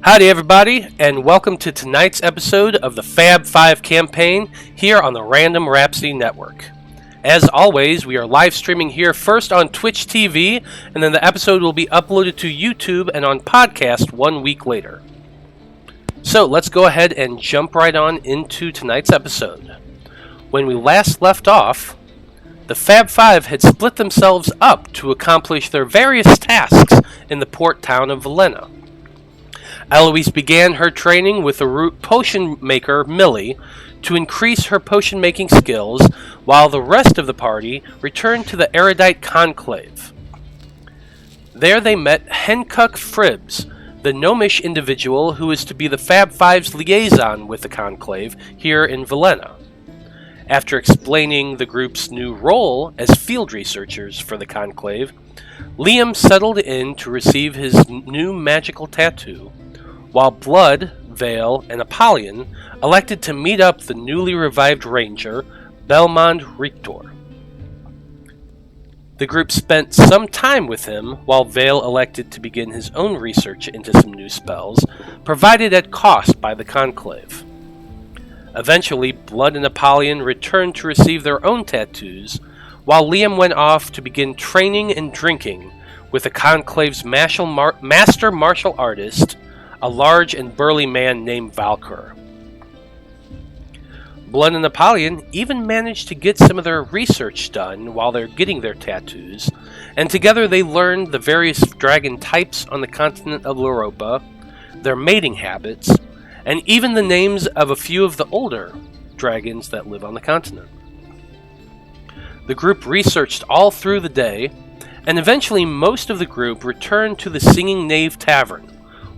Howdy everybody, and welcome to tonight's episode of the Faab Five campaign here on the Random Rhapsody Network. As always, we are live streaming here first on Twitch TV, and then the episode will be uploaded to YouTube and on podcast 1 week later. So let's go ahead and jump right on into tonight's episode. When we last left off, the Faab Five had split themselves up to accomplish their various tasks in the port town of Valena. Eloise began her training with the root potion maker, Millie, to increase her potion-making skills, while the rest of the party returned to the Erudite Conclave. There they met Hencuck Fribbs, the gnomish individual who is to be the Faab Five's liaison with the Conclave here in Valena. After explaining the group's new role as field researchers for the Conclave, Liam settled in to receive his new magical tattoo, while Blood, Veil, and Apollyon elected to meet up the newly revived ranger, Belmond Rictor. The group spent some time with him, while Veil elected to begin his own research into some new spells, provided at cost by the Conclave. Eventually, Blood and Apollyon returned to receive their own tattoos, while Liam went off to begin training and drinking with the Conclave's master martial artist, a large and burly man named Valkyr. Blood and Apollyon even managed to get some of their research done while they're getting their tattoos, and together they learned the various dragon types on the continent of Loroupa, their mating habits, and even the names of a few of the older dragons that live on the continent. The group researched all through the day, and eventually most of the group returned to the Singing Knave Tavern,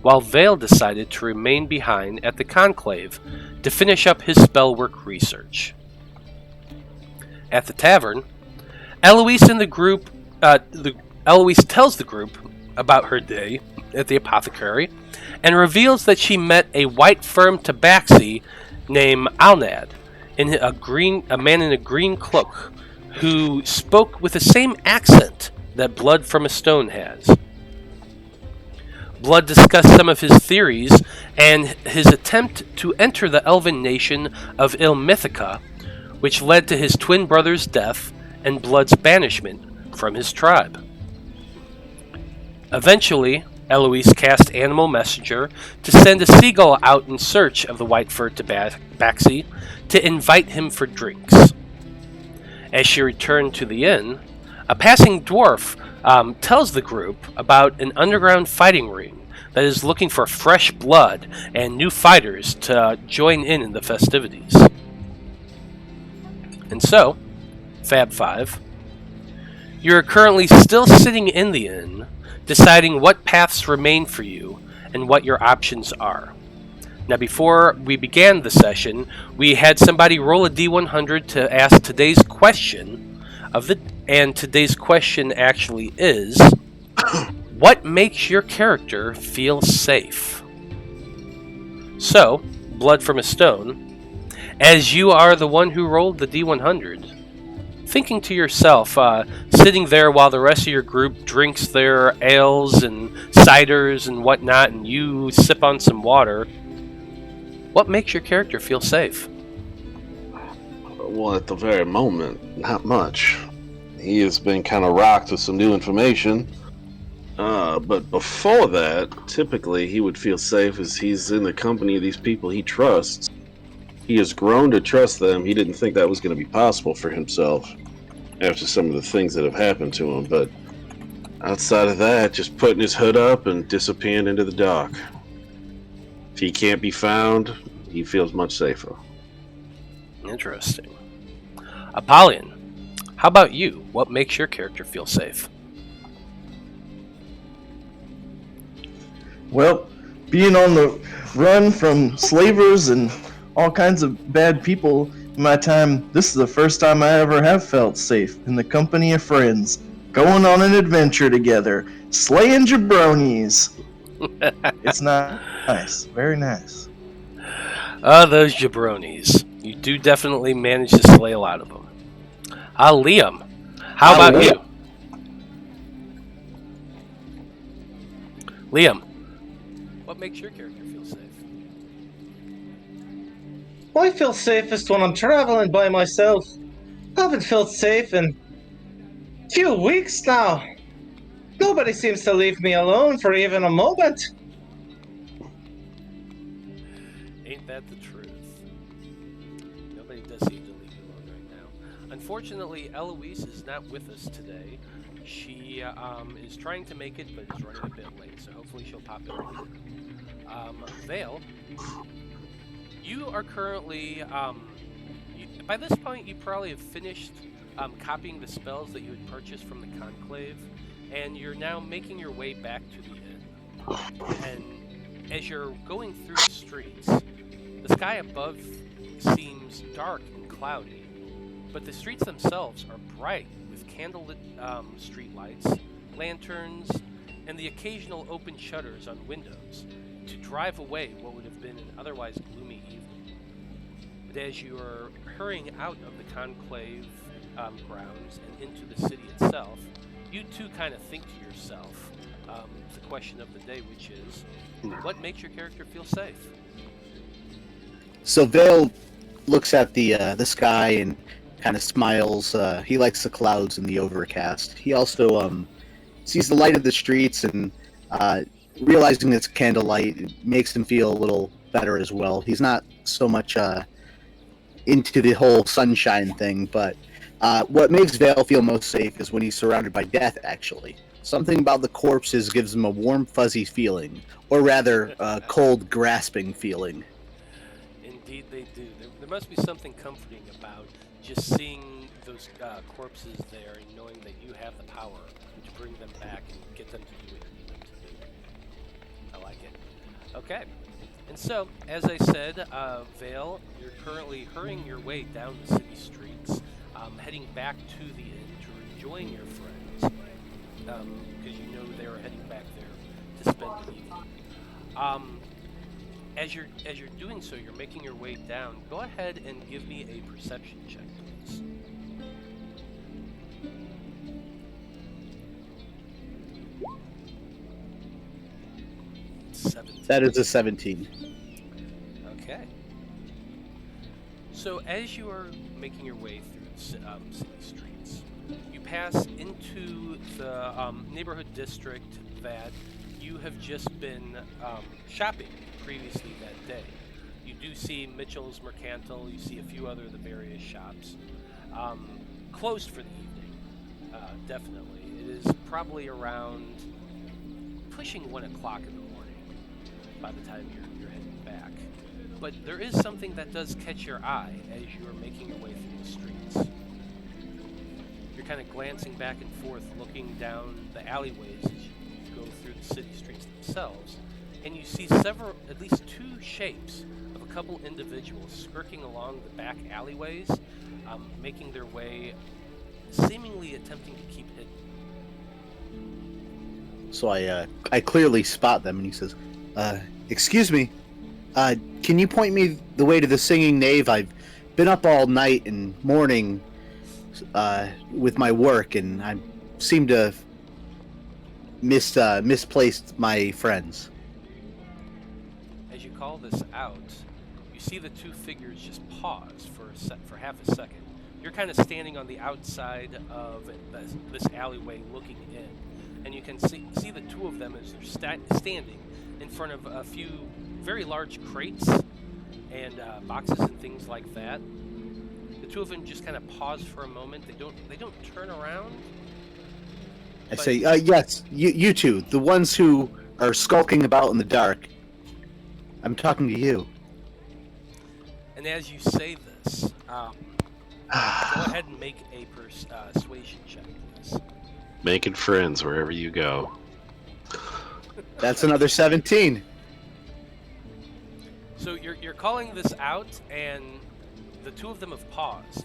while Veil decided to remain behind at the Conclave to finish up his spellwork research. At the tavern, Eloise tells the group about her day at the apothecary and reveals that she met a white firm tabaxi named Alnad, a man in a green cloak, who spoke with the same accent that Blood from a Stone has. Blood discussed some of his theories and his attempt to enter the elven nation of Ilmithica, which led to his twin brother's death and Blood's banishment from his tribe. Eventually, Eloise cast Animal Messenger to send a seagull out in search of the white-furred tabaxi to invite him for drinks. As she returned to the inn, a passing dwarf tells the group about an underground fighting ring that is looking for fresh blood and new fighters to join in the festivities. And so, Faab Five, you are currently still sitting in the inn, deciding what paths remain for you and what your options are. Now, before we began the session, we had somebody roll a D100 to ask today's question and today's question actually is, what makes your character feel safe? So, Blood from a Stone, as you are the one who rolled the D100, thinking to yourself, sitting there while the rest of your group drinks their ales and ciders and whatnot, and you sip on some water, what makes your character feel safe? Well, at the very moment, not much. He has been kind of rocked with some new information. But before that, typically he would feel safe as he's in the company of these people he trusts. He has grown to trust them. He didn't think that was going to be possible for himself after some of the things that have happened to him. But outside of that, just putting his hood up and disappearing into the dark. If he can't be found, he feels much safer. Interesting. Apollyon, how about you? What makes your character feel safe? Well, being on the run from slavers and all kinds of bad people in my time, this is the first time I ever have felt safe in the company of friends, going on an adventure together, slaying jabronis. It's nice, very nice. Those jabronis. You do definitely manage to slay a lot of them. Liam, how about you? Liam, what makes your character feel safe? I feel safest when I'm traveling by myself. I haven't felt safe in a few weeks now. Nobody seems to leave me alone for even a moment. Ain't that the truth? Nobody does seem to leave you alone right now. Unfortunately, Eloise is not with us today. She is trying to make it, but is running a bit late, so hopefully she'll pop in later. Veil, you are currently, by this point, you probably have finished copying the spells that you had purchased from the Conclave, and you're now making your way back to the inn. And as you're going through the streets, the sky above seems dark and cloudy, but the streets themselves are bright with candlelit street lights, lanterns, and the occasional open shutters on windows to drive away what would have been an otherwise gloomy evening. But as you are hurrying out of the Conclave grounds and into the city itself, you too kind of think to yourself the question of the day, which is, what makes your character feel safe? So Veil looks at the sky and kind of smiles. He likes the clouds and the overcast. He also sees the light of the streets and realizing it's candlelight, it makes him feel a little better as well. He's not so much into the whole sunshine thing, but what makes Veil feel most safe is when he's surrounded by death, actually. Something about the corpses gives him a warm, fuzzy feeling, or rather, a cold, grasping feeling. Indeed they do. There must be something comforting about just seeing those corpses there and knowing that you have the power to bring them back and get them to do what you need them to do. I like it. Okay. And so, as I said, Veil, you're currently hurrying your way down the city streets, heading back to the inn to rejoin your friends, because you know they're heading back there to spend the evening. As you're doing so, you're making your way down. Go ahead and give me a perception check, please. That is a 17. Okay. So as you are making your way through city streets, you pass into the neighborhood district that you have just been shopping previously that day. You do see Mitchell's Mercantile, you see a few other of the various shops. Closed for the evening, definitely. It is probably around pushing 1 o'clock in the morning by the time you're heading back. But there is something that does catch your eye as you are making your way through the streets. You're kind of glancing back and forth, looking down the alleyways as you go through the city streets themselves, and you see at least two shapes of a couple individuals skirting along the back alleyways, making their way, seemingly attempting to keep hidden. So I clearly spot them, and he says, "Excuse me, can you point me the way to the Singing Knave? I've been up all night and morning with my work, and I seem to have misplaced my friends." As you call this out, you see the two figures just pause for half a second. You're kind of standing on the outside of this alleyway looking in, and you can see the two of them as they're standing in front of a few very large crates and boxes and things like that. The two of them just kind of pause for a moment. They don't turn around. I say, yes, you two, the ones who are skulking about in the dark. I'm talking to you. And as you say this, go ahead and make a persuasion check, please. Making friends wherever you go. That's another 17. So you're calling this out, and the two of them have paused.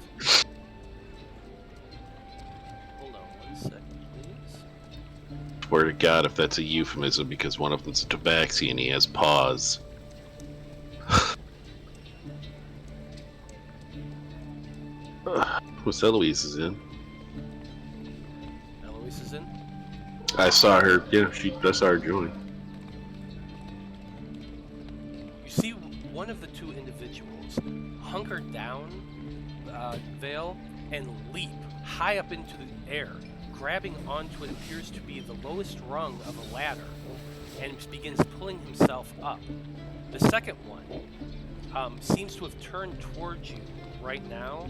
Hold on 1 second, please. Swear to God, if that's a euphemism, because one of them's a tabaxi and he has paws. What's Eloise is in? Eloise is in. I saw her. Yeah, I saw her join. You see one of the two individuals hunker down Veil and leap high up into the air, grabbing onto what appears to be the lowest rung of a ladder, and begins pulling himself up. The second one seems to have turned towards you right now.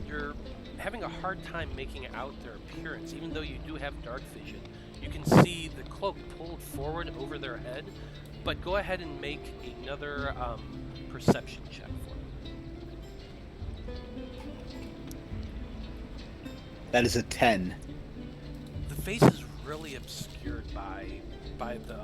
You're having a hard time making out their appearance, even though you do have dark vision. You can see the cloak pulled forward over their head, but go ahead and make another perception check for me. That is a 10. The face is really obscured by the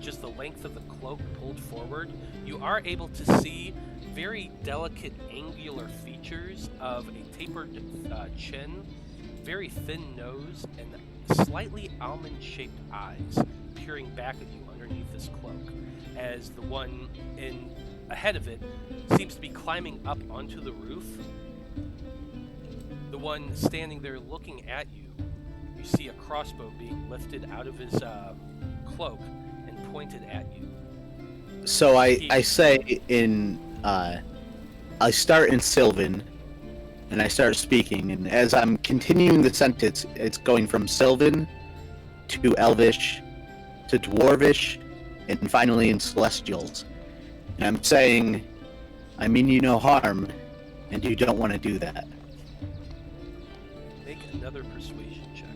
just the length of the cloak pulled forward. You are able to see very delicate angular features of a tapered chin, very thin nose, and slightly almond-shaped eyes peering back at you underneath this cloak, as the one ahead of it seems to be climbing up onto the roof. The one standing there looking at you, you see a crossbow being lifted out of his cloak and pointed at you. So I say in I start in Sylvan, and I start speaking, and as I'm continuing the sentence, it's going from Sylvan to Elvish to Dwarvish, and finally in Celestials. And I'm saying, I mean you no harm, and you don't want to do that. Make another persuasion check.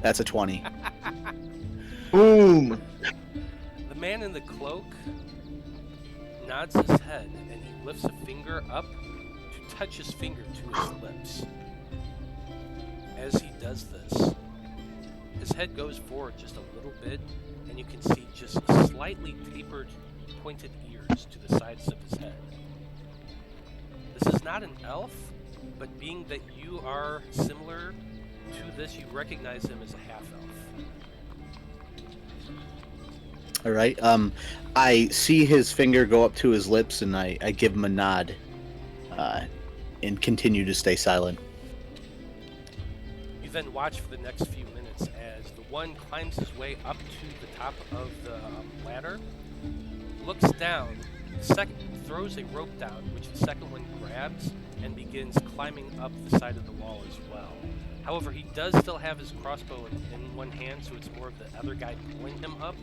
That's a 20. Boom! The man in the cloak nods his head and he lifts a finger up to touch his finger to his lips. As he does this, his head goes forward just a little bit, and you can see just slightly tapered, pointed ears to the sides of his head. This is not an elf, but being that you are similar to this, you recognize him as a half-elf. All right. I see his finger go up to his lips, and I give him a nod, and continue to stay silent. You then watch for the next few minutes as the one climbs his way up to the top of the ladder, looks down, the second throws a rope down, which the second one grabs and begins climbing up the side of the wall as well. However, he does still have his crossbow in one hand, so it's more of the other guy pulling him up,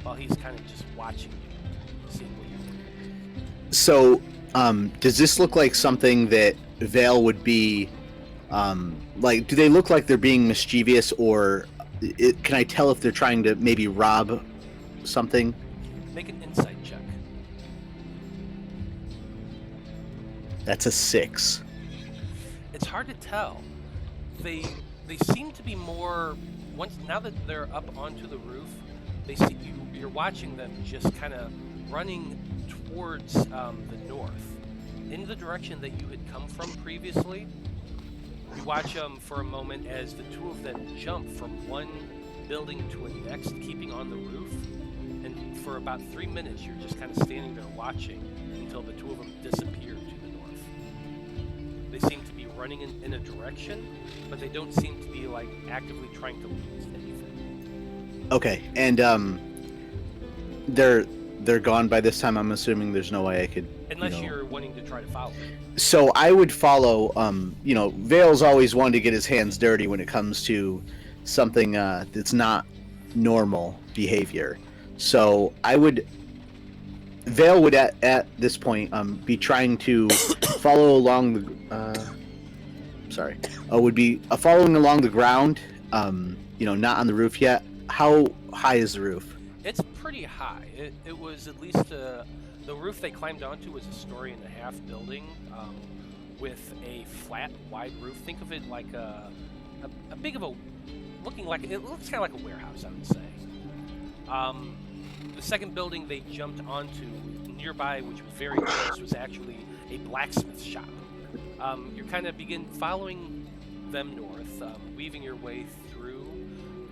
while he's kind of just watching you, seeing what you're doing. So, does this look like something that Veil would be, like, do they look like they're being mischievous, or can I tell if they're trying to maybe rob something? Make an insight check. That's a 6. It's hard to tell. They seem to be more, now that they're up onto the roof, they see you're watching them just kind of running towards the north, in the direction that you had come from previously. You watch them for a moment as the two of them jump from one building to a next, keeping on the roof, and for about 3 minutes you're just kind of standing there watching until the two of them disappear to the north. They seem to be running in a direction, but they don't seem to be like actively trying to lose anything. Okay, and they're gone by this time. I'm assuming there's no way I could. Unless you're wanting to try to follow them. So I would follow. Veil's always wanted to get his hands dirty when it comes to something that's not normal behavior. So Veil would at this point be trying to follow along the. Would be following along the ground. Not on the roof yet. How high is the roof? It's pretty high. It was at least the roof they climbed onto was a 1.5-story building with a flat, wide roof. Think of it like a big of a it looks kind of like a warehouse, I would say. The second building they jumped onto nearby, which was very close, was actually a blacksmith shop. You kind of begin following them north, weaving your way through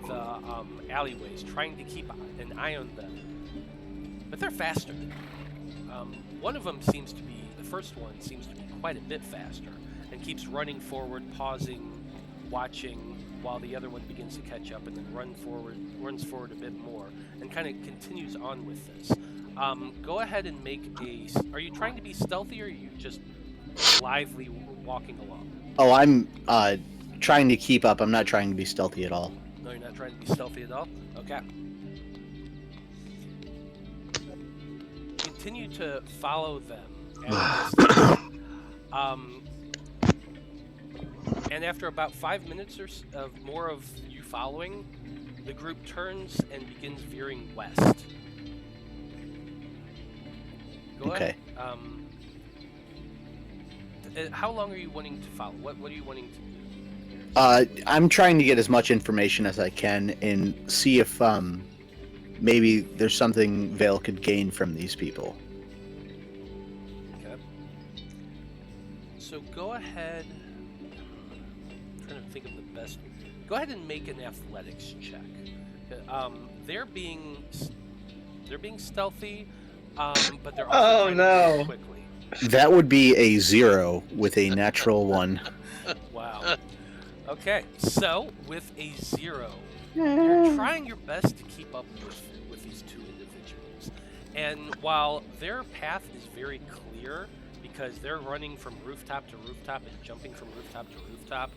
the alleyways, trying to keep an eye on them. But they're faster than you. One of them seems to be, the first one seems to be quite a bit faster and keeps running forward, pausing, watching, while the other one begins to catch up and then runs forward a bit more, and kind of continues on with this. Go ahead and make a... Are you trying to be stealthy, or are you just lively walking along? Oh, I'm trying to keep up. I'm not trying to be stealthy at all. No, you're not trying to be stealthy at all? Okay. Continue to follow them at a distance. And after about 5 minutes of more of you following, the group turns and begins veering west. Go Okay. ahead. How long are you wanting to follow? What are you wanting to do? I'm trying to get as much information as I can and see if maybe there's something Vale could gain from these people. Okay. So go ahead. I'm trying to think of the best. Go ahead and make an athletics check. They're being stealthy, but they're also trying to move quickly. That would be a 0 with a natural 1. Wow. Okay, so with a 0, you're trying your best to keep up with these two individuals. And while their path is very clear, because they're running from rooftop to rooftop and jumping from rooftop to rooftop,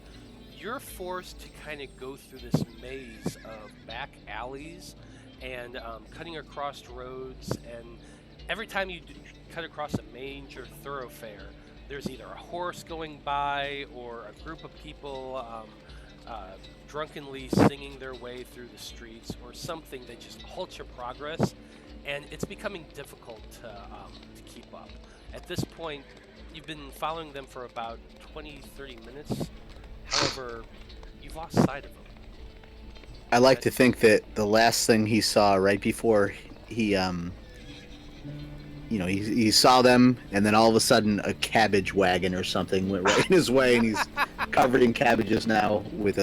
you're forced to kind of go through this maze of back alleys and cutting across roads. And every time you cut across a major thoroughfare, there's either a horse going by or a group of people drunkenly singing their way through the streets, or something that just halts your progress, and it's becoming difficult to keep up. At this point, you've been following them for about 20-30 minutes. However, you've lost sight of them. I like to think that the last thing he saw right before he he saw them, and then all of a sudden a cabbage wagon or something went right in his way, and he's covered in cabbages now with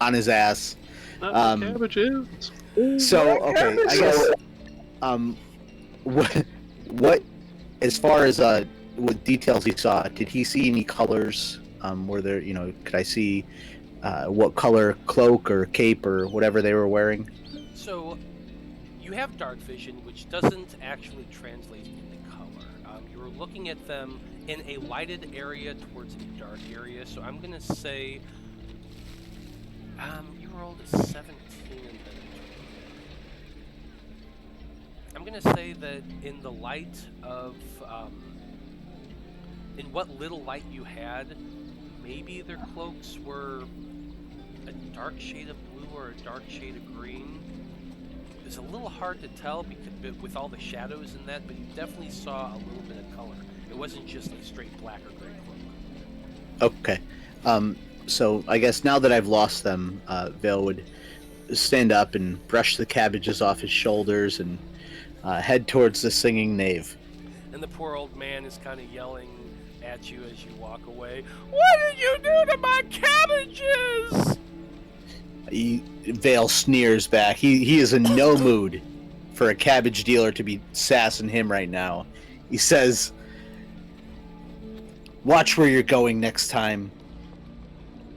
on his ass. Cabbages. So okay, I guess what as far as what details he saw, did he see any colors? Were there, could I see what color cloak or cape or whatever they were wearing? So you have dark vision, which doesn't actually translate into color. You were looking at them in a lighted area towards a dark area, so I'm going to say you rolled a 17 and then I'm going to say that in the light of in what little light you had, maybe their cloaks were a dark shade of blue or a dark shade of green. It's a little hard to tell because with all the shadows in that, but you definitely saw a little bit of color. It wasn't just a straight black or gray cloak. Okay. So I guess now that I've lost them, Vale would stand up and brush the cabbages off his shoulders and head towards the singing knave. And the poor old man is kind of yelling at you as you walk away. What did you do to my cabbages? Vale sneers back. He is in no mood for a cabbage dealer to be sassing him right now. He says, "Watch where you're going next time,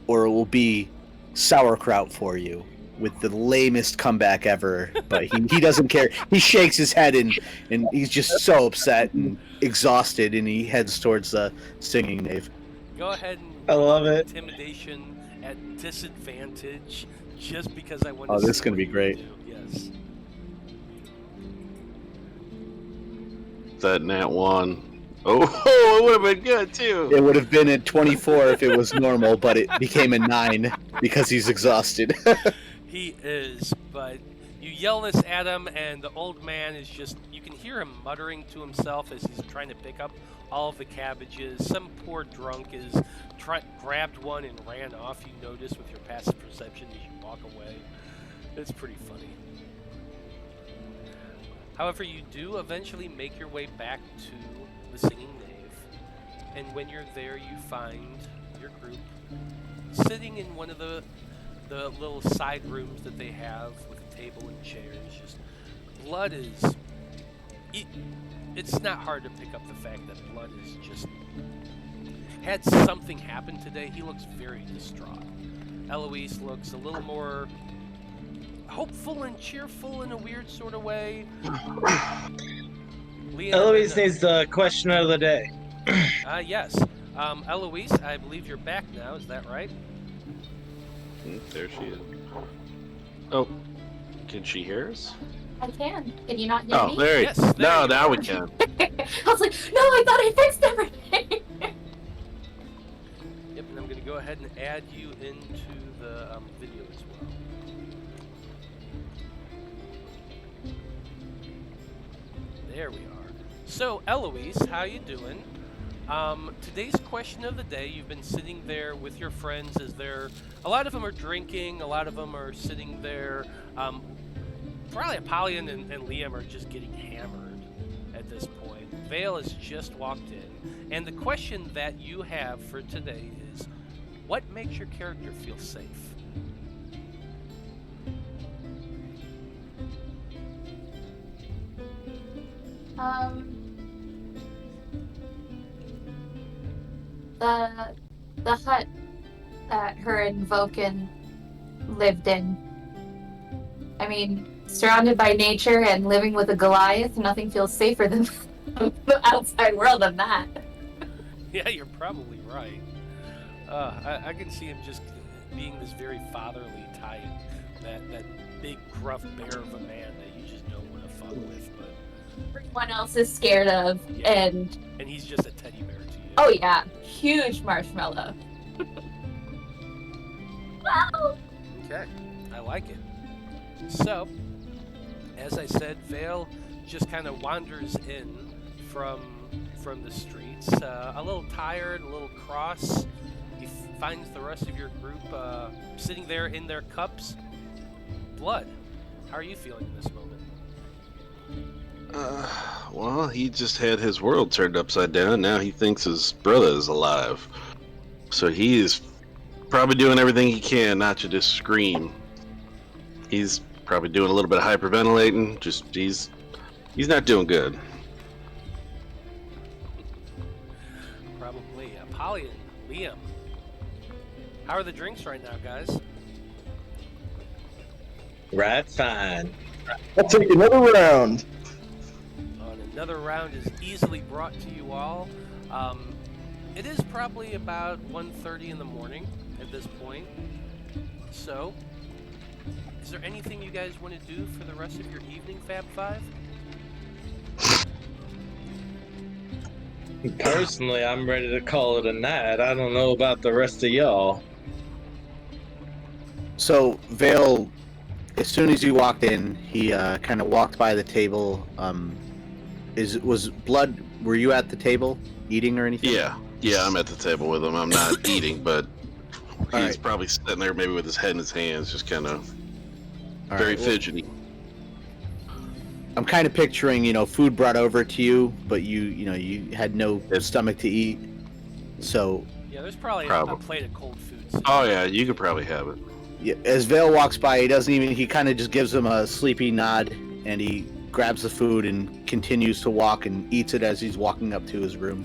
or it will be sauerkraut for you," with the lamest comeback ever. But he doesn't care. He shakes his head and he's just so upset and exhausted, and he heads towards the singing knave. Go ahead and I love it. Intimidation at disadvantage, just because I want to. Oh, this is going to be great. Yes. That nat 1. Oh, it would have been good too. It would have been at 24 if it was normal, but it became a 9 because he's exhausted. He is, but you yell this at him, and the old man is just, you can hear him muttering to himself as he's trying to pick up all of the cabbages. Some poor drunk is grabbed one and ran off, you notice with your passive perception as you walk away. It's pretty funny. However, you do eventually make your way back to the singing nave, and when you're there you find your group sitting in one of the little side rooms that they have with a table and chairs. Just blood is it's not hard to pick up the fact that Blood is just had something happen today. He looks very distraught. Eloise looks a little more hopeful and cheerful in a weird sort of way. Eloise needs the question of the day. Yes. Eloise, I believe you're back now. Is that right? There she is. Oh, can she hear us? I can. Can you not hear me? Oh, there. Yes, there No, you now are. we can. I was like, no, I thought I fixed everything. Yep, and I'm going to go ahead and add you into the video as well. There we are. So, Eloise, how you doing? Today's question of the day, you've been sitting there with your friends. A lot of them are drinking, a lot of them are sitting there. Probably Apollyon and Liam are just getting hammered at this point. Veil has just walked in. And the question that you have for today is, what makes your character feel safe? The hut that her and Vulcan lived in. I mean, surrounded by nature and living with a Goliath, nothing feels safer than the outside world than that. Yeah, you're probably right. I can see him just being this very fatherly type, that big gruff bear of a man that you just don't want to fuck with. But Everyone else is scared of, Yeah. and he's just a teddy bear to you. oh yeah, huge marshmallow. Wow. Okay, I like it. So, as I said, Veil just kind of wanders in from the streets, a little tired, a little cross. He finds the rest of your group sitting there in their cups. Blood, how are you feeling in this moment? Well, he just had his world turned upside down. Now he thinks his brother is alive. So he is probably doing everything he can not to just scream. He's probably doing a little bit of hyperventilating. Just he's not doing good. Probably. Apollyon, Liam, how are the drinks right now, guys? Right, fine. I'll take another round. Another round is easily brought to you all. It is probably about 1:30 in the morning at this point. So, is there anything you guys want to do for the rest of your evening, Faab Five? Personally, I'm ready to call it a night. I don't know about the rest of y'all. So Vale, as soon as you walked in, he kind of walked by the table. Was Blood? Were you at the table eating or anything? Yeah, I'm at the table with him. I'm not eating, but he's right. probably sitting there maybe with his head in his hands, just kind of All very right, well, fidgety. I'm kind of picturing, food brought over to you, but you had no stomach to eat. So, Yeah, there's probably a Probably. plate of cold food. sitting Oh there. yeah, you could probably have it. yeah, as Vale walks by, he kind of just gives him a sleepy nod, and he grabs the food and continues to walk and eats it as he's walking up to his room.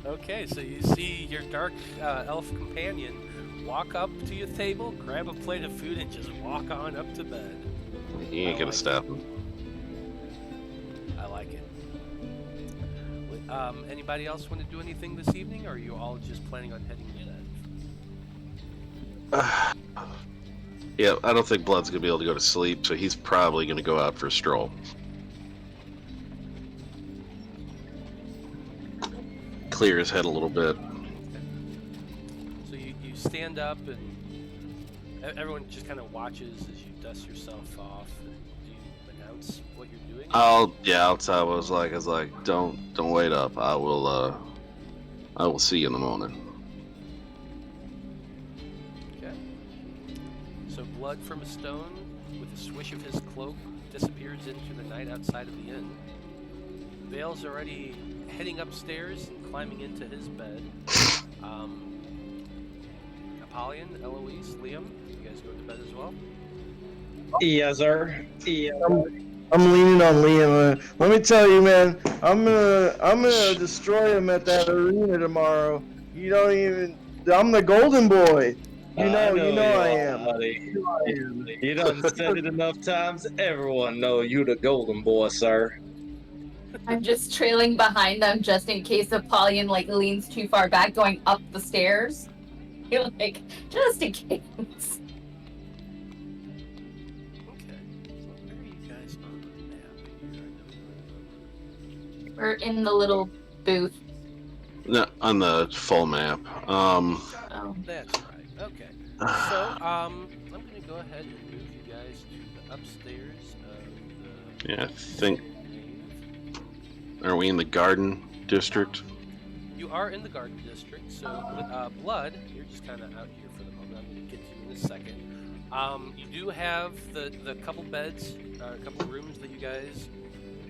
Okay, so you see your dark elf companion walk up to your table, grab a plate of food, and just walk on up to bed. He ain't gonna stop him. I like it. Anybody else want to do anything this evening, or are you all just planning on heading to bed? Yeah, I don't think Blood's gonna be able to go to sleep, so he's probably gonna go out for a stroll. Clear his head a little bit. So you stand up, and everyone just kind of watches as you dust yourself off. Do you announce what you're doing? I'll tell. I was like, don't wait up. I will see you in the morning. Okay. So Blood from a stone, with a swish of his cloak, disappears into the night outside of the inn. Vale's already heading upstairs and climbing into his bed. Apollyon, Eloise, Liam, you guys go to bed as well? Yes, sir. Yeah. I'm leaning on Liam. Let me tell you, man. I'm gonna destroy him at that arena tomorrow. You don't even. I'm the Golden Boy. You know I am. Buddy. You know I am. You done said it enough times. Everyone know you the Golden Boy, sir. I'm just trailing behind them just in case Apollyon like leans too far back going up the stairs. You're like, just in case. Okay. So where are you guys on the map? We're in the little booth. No, on the full map. Oh. That's right. Okay. So, I'm gonna go ahead and move you guys to the upstairs of the. Yeah, I think. Are we in the Garden District? You are in the Garden District, so Blood, you're just kind of out here for the moment. I'm going to get to you in a second. You do have the couple beds, a couple rooms that you guys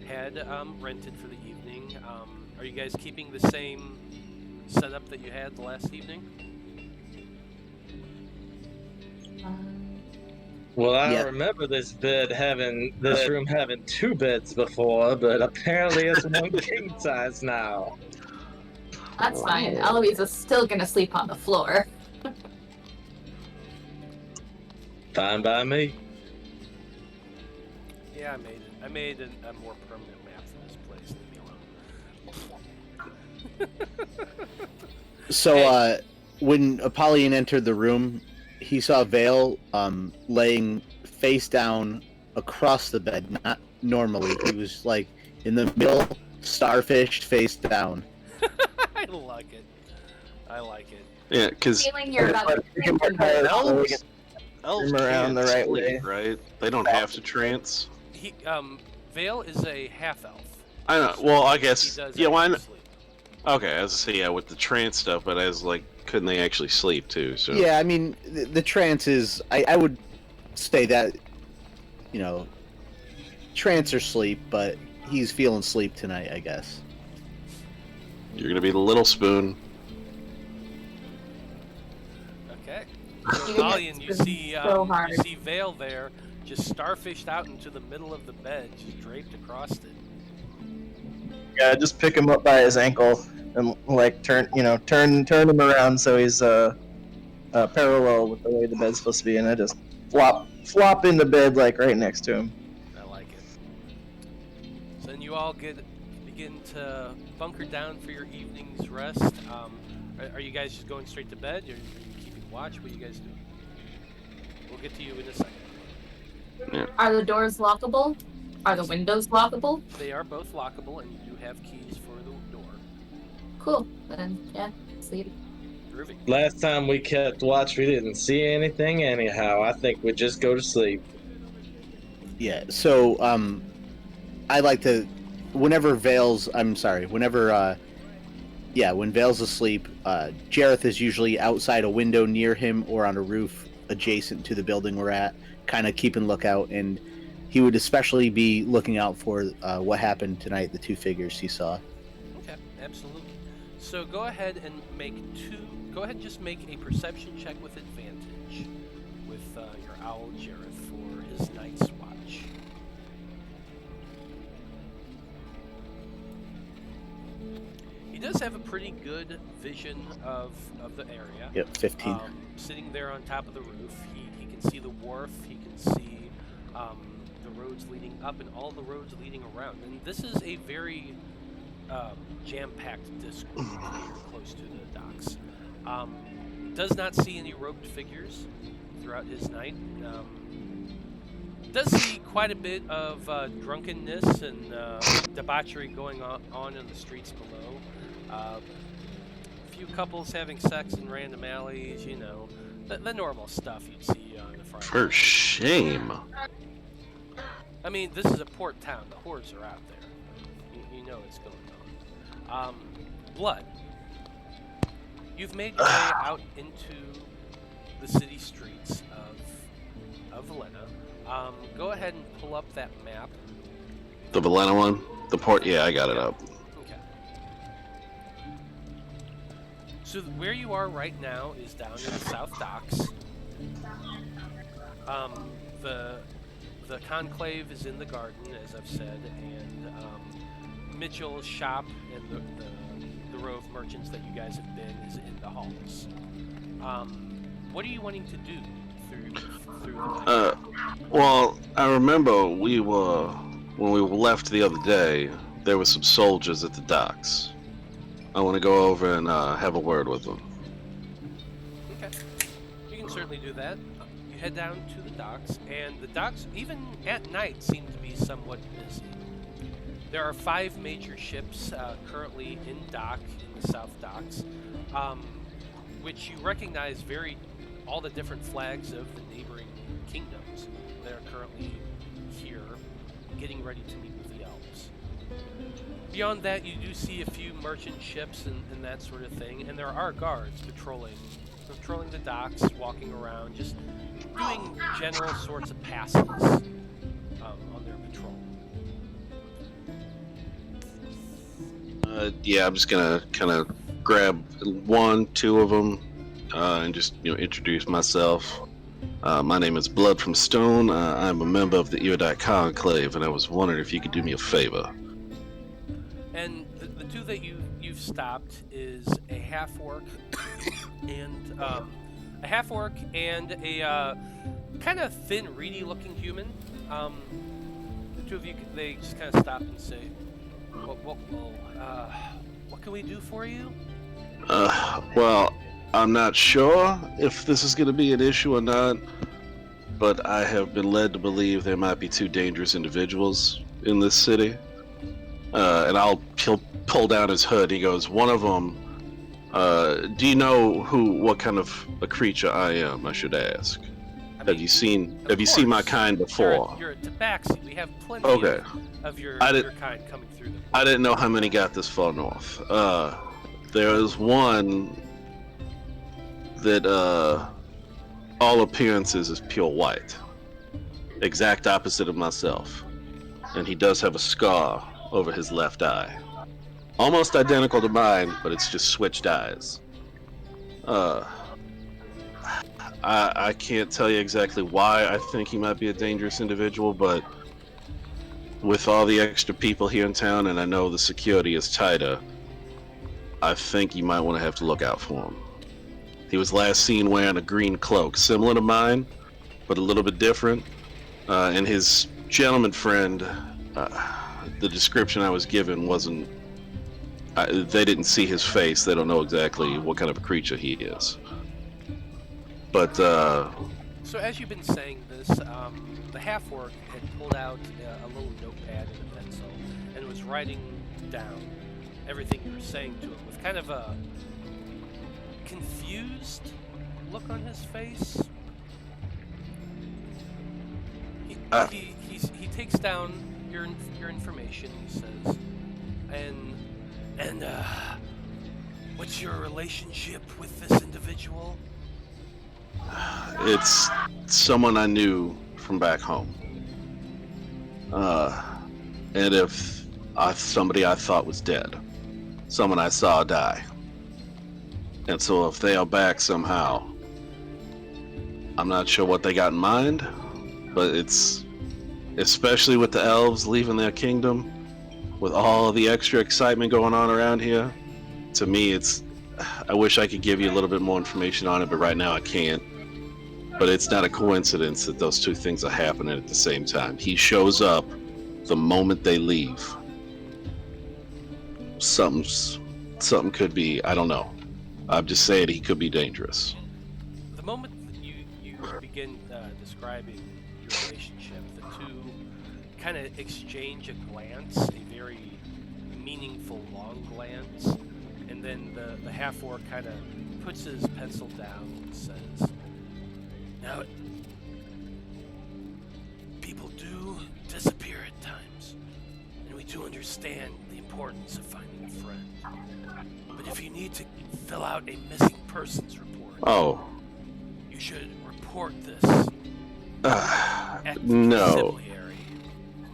had rented for the evening. Are you guys keeping the same setup that you had the last evening? Well, I Yeah. remember this room having 2 beds before, but apparently it's 1 king size now. That's fine. Eloise is still gonna sleep on the floor. Fine by me. Yeah, I made a more permanent map for this place. Leave me alone. So, when Apollyon entered the room, he saw Veil laying face down across the bed, not normally. He was like in the middle, starfish face down. I like it. I like it. Yeah, because Feeling you're about to elves around the can't right sleep, way. right? They don't have to trance. Vale is a half elf. I know. Well, I He guess. does Yeah, why actually not? sleep. Okay, I was to say, yeah, with the trance stuff, but as like, couldn't they actually sleep too? So Yeah, I mean, the trance is. I would say that, trance or sleep, but he's feeling sleep tonight, I guess. you're gonna be the little spoon. Okay. You're So, gonna Valian, you spin see, so hard. you see Vale there, just starfished out into the middle of the bed, just draped across it. Yeah, just pick him up by his ankle and like turn him around so he's parallel with the way the bed's supposed to be, and I just flop into bed like right next to him. I like it. So then you all begin to bunker down for your evening's rest. Are you guys just going straight to bed? Are you keeping watch? What are you guys doing? We'll get to you in a second. Are the doors lockable? Are the windows lockable? They are both lockable, and you do have keys for the door. Cool. Then yeah, sleep. Groovy. Last time we kept watch, we didn't see anything anyhow. I think we just go to sleep. Yeah. So, I like to, when Vale's asleep, Jareth is usually outside a window near him or on a roof adjacent to the building we're at, kind of keeping lookout, and he would especially be looking out for what happened tonight, the 2 figures he saw. Okay, absolutely. So go ahead and just make a perception check with advantage with your owl Jareth for his night's watch. He does have a pretty good vision of the area. Yep, 15. Sitting there on top of the roof, he can see the wharf, he can see the roads leading up and all the roads leading around. And this is a very jam-packed district here close to the docks. Does not see any robed figures throughout his night. Does see quite a bit of drunkenness and debauchery going on in the streets below. A few couples having sex in random alleys, the normal stuff you'd see on the front. For shame. I mean, this is a port town. The whores are out there. You know what's going on. Blood. You've made your way out into the city streets of Valena. Go ahead and pull up that map. The Valena one? The port? Yeah, I got it up. Okay. So where you are right now is down in the South Docks. The the conclave is in the garden, as I've said, and Mitchell's shop and the row of merchants that you guys have been is in the halls. What are you wanting to do through the night? Well, I remember when we left the other day, there were some soldiers at the docks. I want to go over and have a word with them. Okay, you can certainly do that. You head down to the docks, and the docks, even at night, seem to be somewhat busy. There are 5 major ships currently in dock in the South Docks, which you recognize all the different flags of the neighboring kingdoms that are currently here, getting ready to meet with the elves. Beyond that, you do see a few merchant ships and that sort of thing, and there are guards patrolling the docks, walking around, just doing general sorts of passes on their patrol. Yeah, I'm just gonna kind of grab 1, 2 of them and just introduce myself. My name is Blood from Stone. I'm a member of the Iridite Conclave, and I was wondering if you could do me a favor. And the 2 that you've stopped is a half-orc and a kind of thin, reedy-looking human. The 2 of you, they just kind of stop and say, what can we do for you? Well, I'm not sure if this is going to be an issue or not, but I have been led to believe there might be 2 dangerous individuals in this city. And he'll pull down his hood. He goes, one of them, do you know what kind of a creature I am, I should ask? Have you seen my kind before? You're a tabaxi. We have plenty of your kind coming through them. I didn't know how many got this far north. There is one that all appearances is pure white. Exact opposite of myself. And he does have a scar over his left eye. Almost identical to mine, but it's just switched eyes. I can't tell you exactly why I think he might be a dangerous individual, but with all the extra people here in town, and I know the security is tighter, I think you might want to have to look out for him. He was last seen wearing a green cloak, similar to mine, but a little bit different. And his gentleman friend, the description I was given wasn't... they didn't see his face. They don't know exactly what kind of a creature he is. But, So as you've been saying this, the half-orc had pulled out a little notepad and a pencil, and was writing down everything you were saying to him with kind of a confused look on his face. He takes down your information. He says, and what's your relationship with this individual? it's someone I knew from back home. And if somebody I thought was dead, someone I saw die. And so if they are back somehow, I'm not sure what they got in mind, but it's, especially with the elves leaving their kingdom, with all of the extra excitement going on around here, to me it's, I wish I could give you a little bit more information on it, but right now I can't. But it's not a coincidence that those 2 things are happening at the same time. He shows up the moment they leave. Something could be, I don't know. I'm just saying he could be dangerous. The moment that you begin describing your relationship, the 2 kind of exchange a glance, a very meaningful, long glance, and then the half-orc kind of puts his pencil down and says, "Now, people do disappear at times, and we do understand the importance of finding a friend. But if you need to fill out a missing persons report, you should report this at the no. consiliary."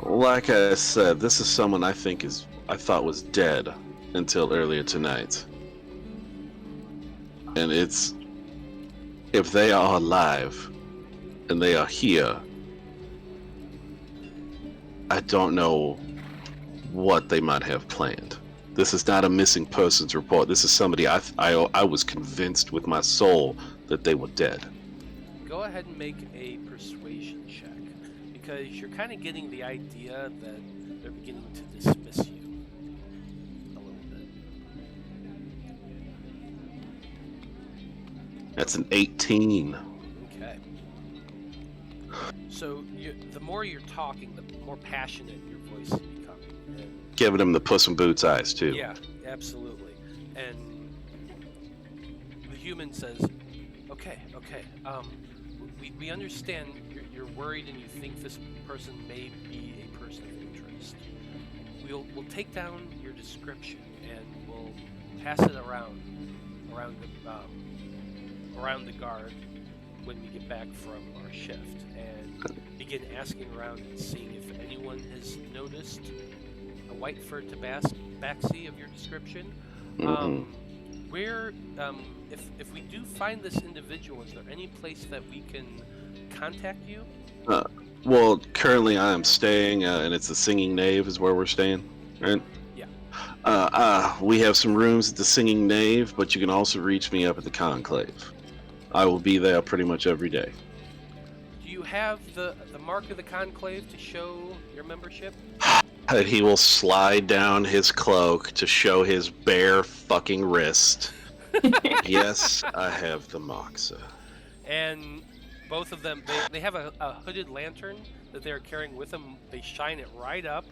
Like I said, this is someone I thought was dead until earlier tonight. And it's, if they are alive and they are here, I don't know what they might have planned. This is not a missing persons report. This is somebody I was convinced with my soul that they were dead. Go ahead and make a persuasion check, because you're kind of getting the idea that they're beginning to dismiss you a little bit. That's an 18. Okay. So the more you're talking, the more passionate your voice is becoming. And Giving him the Puss in Boots eyes, too. yeah, absolutely. And the human says, okay, we understand you're worried and you think this person may be a person of interest. We'll take down your description and we'll pass it around the guard when we get back from our shift, and begin asking around and seeing if anyone has noticed a white fur tabaxi of your description. Where, if we do find this individual, is there any place that we can contact you? Well, currently I am staying, and it's the Singing Knave is where we're staying, right? Yeah. We have some rooms at the Singing Knave, but you can also reach me up at the Conclave. I will be there pretty much every day. Do you have the mark of the Conclave to show your membership? He will slide down his cloak to show his bare fucking wrist. Yes, I have the mark, sir. And both of them, they have a hooded lantern that they're carrying with them. They shine it right up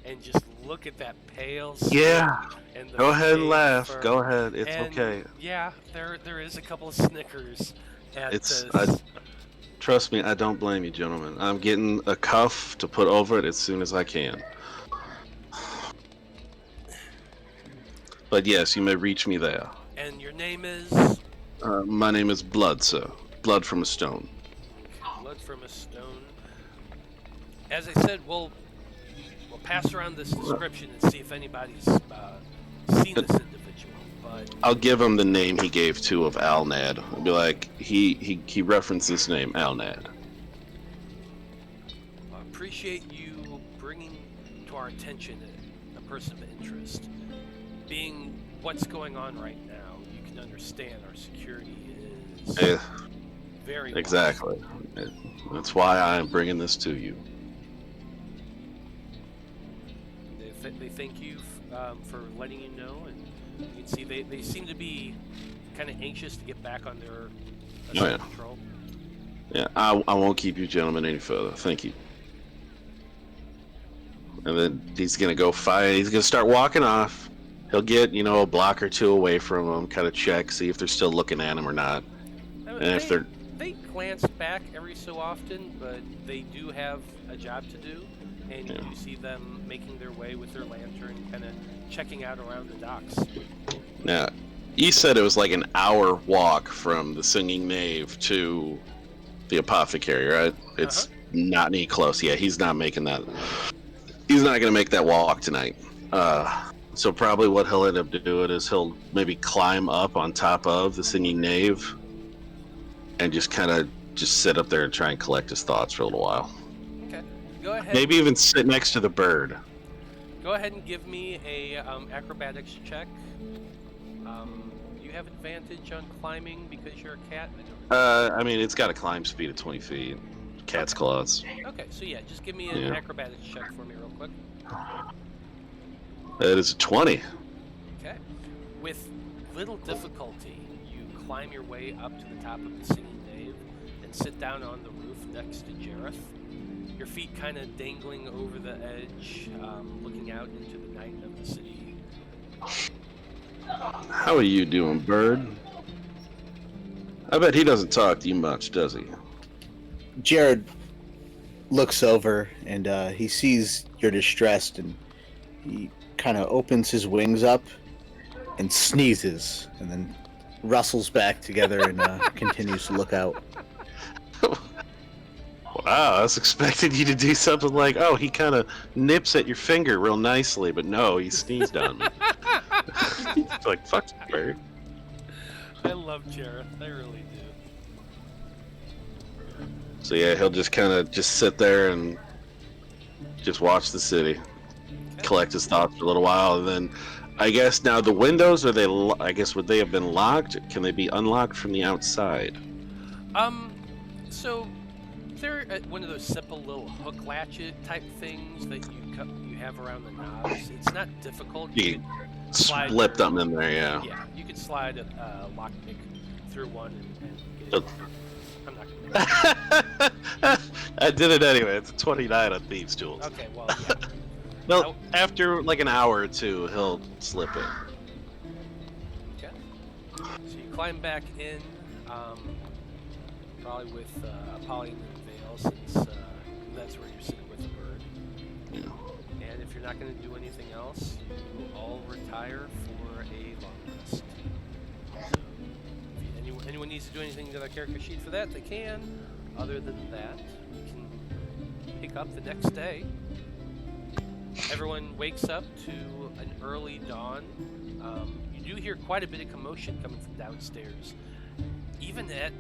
and just look at that pale skin. Yeah. And the Go ahead and fake laugh. fur. Go ahead. It's And, okay. Yeah, there is a couple of snickers at Trust me, I don't blame you, gentlemen. I'm getting a cuff to put over it as soon as I can. But yes, you may reach me there. And your name is? My name is Blood, sir. Blood from a stone. Blood from a stone. As I said, we'll pass around this description and see if anybody's seen this individual. But I'll give him the name he gave to of Alnad. I'll be like, he referenced this name, Alnad. I appreciate you bringing to our attention a person of interest. Being what's going on right now, you can understand our security is very exactly. That's why I am bringing this to you. They thank you for letting you know, and you can see they seem to be kind of anxious to get back on their control. Yeah, I won't keep you gentlemen any further. Thank you. And then he's gonna go fight. He's gonna start walking off. He'll get, a block or two away from them, kind of check, see if they're still looking at him or not. And if they're... They glance back every so often, but they do have a job to do, and you see them making their way with their lantern, kind of checking out around the docks. Now, you said it was like an hour walk from the Singing Knave to the Apothecary, right? It's not any close. Yeah, he's not making that. He's not going to make that walk tonight. So probably what he'll end up doing is he'll maybe climb up on top of the Singing Knave and just kind of sit up there and try and collect his thoughts for a little while. Okay, go ahead. Maybe even sit next to the bird. Go ahead and give me a acrobatics check. You have advantage on climbing because you're a cat? I mean, it's got a climb speed of 20 feet. Cat's claws. Okay, so yeah, just give me an acrobatics check for me real quick. That is a 20. Okay. With little difficulty, you climb your way up to the top of the Singing Knave and sit down on the roof next to Jareth. Your feet kind of dangling over the edge, looking out into the night of the city. How are you doing, bird? I bet he doesn't talk to you much, does he? Jared looks over and he sees you're distressed, and he kind of opens his wings up and sneezes, and then rustles back together and continues to look out. Wow, I was expecting you to do something like, oh, he kind of nips at your finger real nicely, but no, he sneezed on me. It's like, fuck you, bird. I love Jareth, I really do. So yeah, he'll just kind of sit there and just watch the city, collect his thoughts for a little while, and then I guess now the windows are they? I guess would they have been locked? Can they be unlocked from the outside? So they're one of those simple little hook latchet type things that you have around the knobs. It's not difficult. You can slip them in there, yeah. Yeah, you could slide a lockpick through one and get it. I'm not gonna. I did it anyway. It's a 29 on Thieves' Tools. Okay, well, yeah. Well, after like an hour or two, he'll slip in. Okay. So you climb back in, probably with Apollyon the Veil, since that's where you're sitting with the bird. Yeah. And if you're not going to do anything else, you will all retire for a long rest. So, if anyone needs to do anything to their character sheet for that, they can. Other than that, we can pick up the next day. Everyone wakes up to an early dawn. You do hear quite a bit of commotion coming from downstairs, even as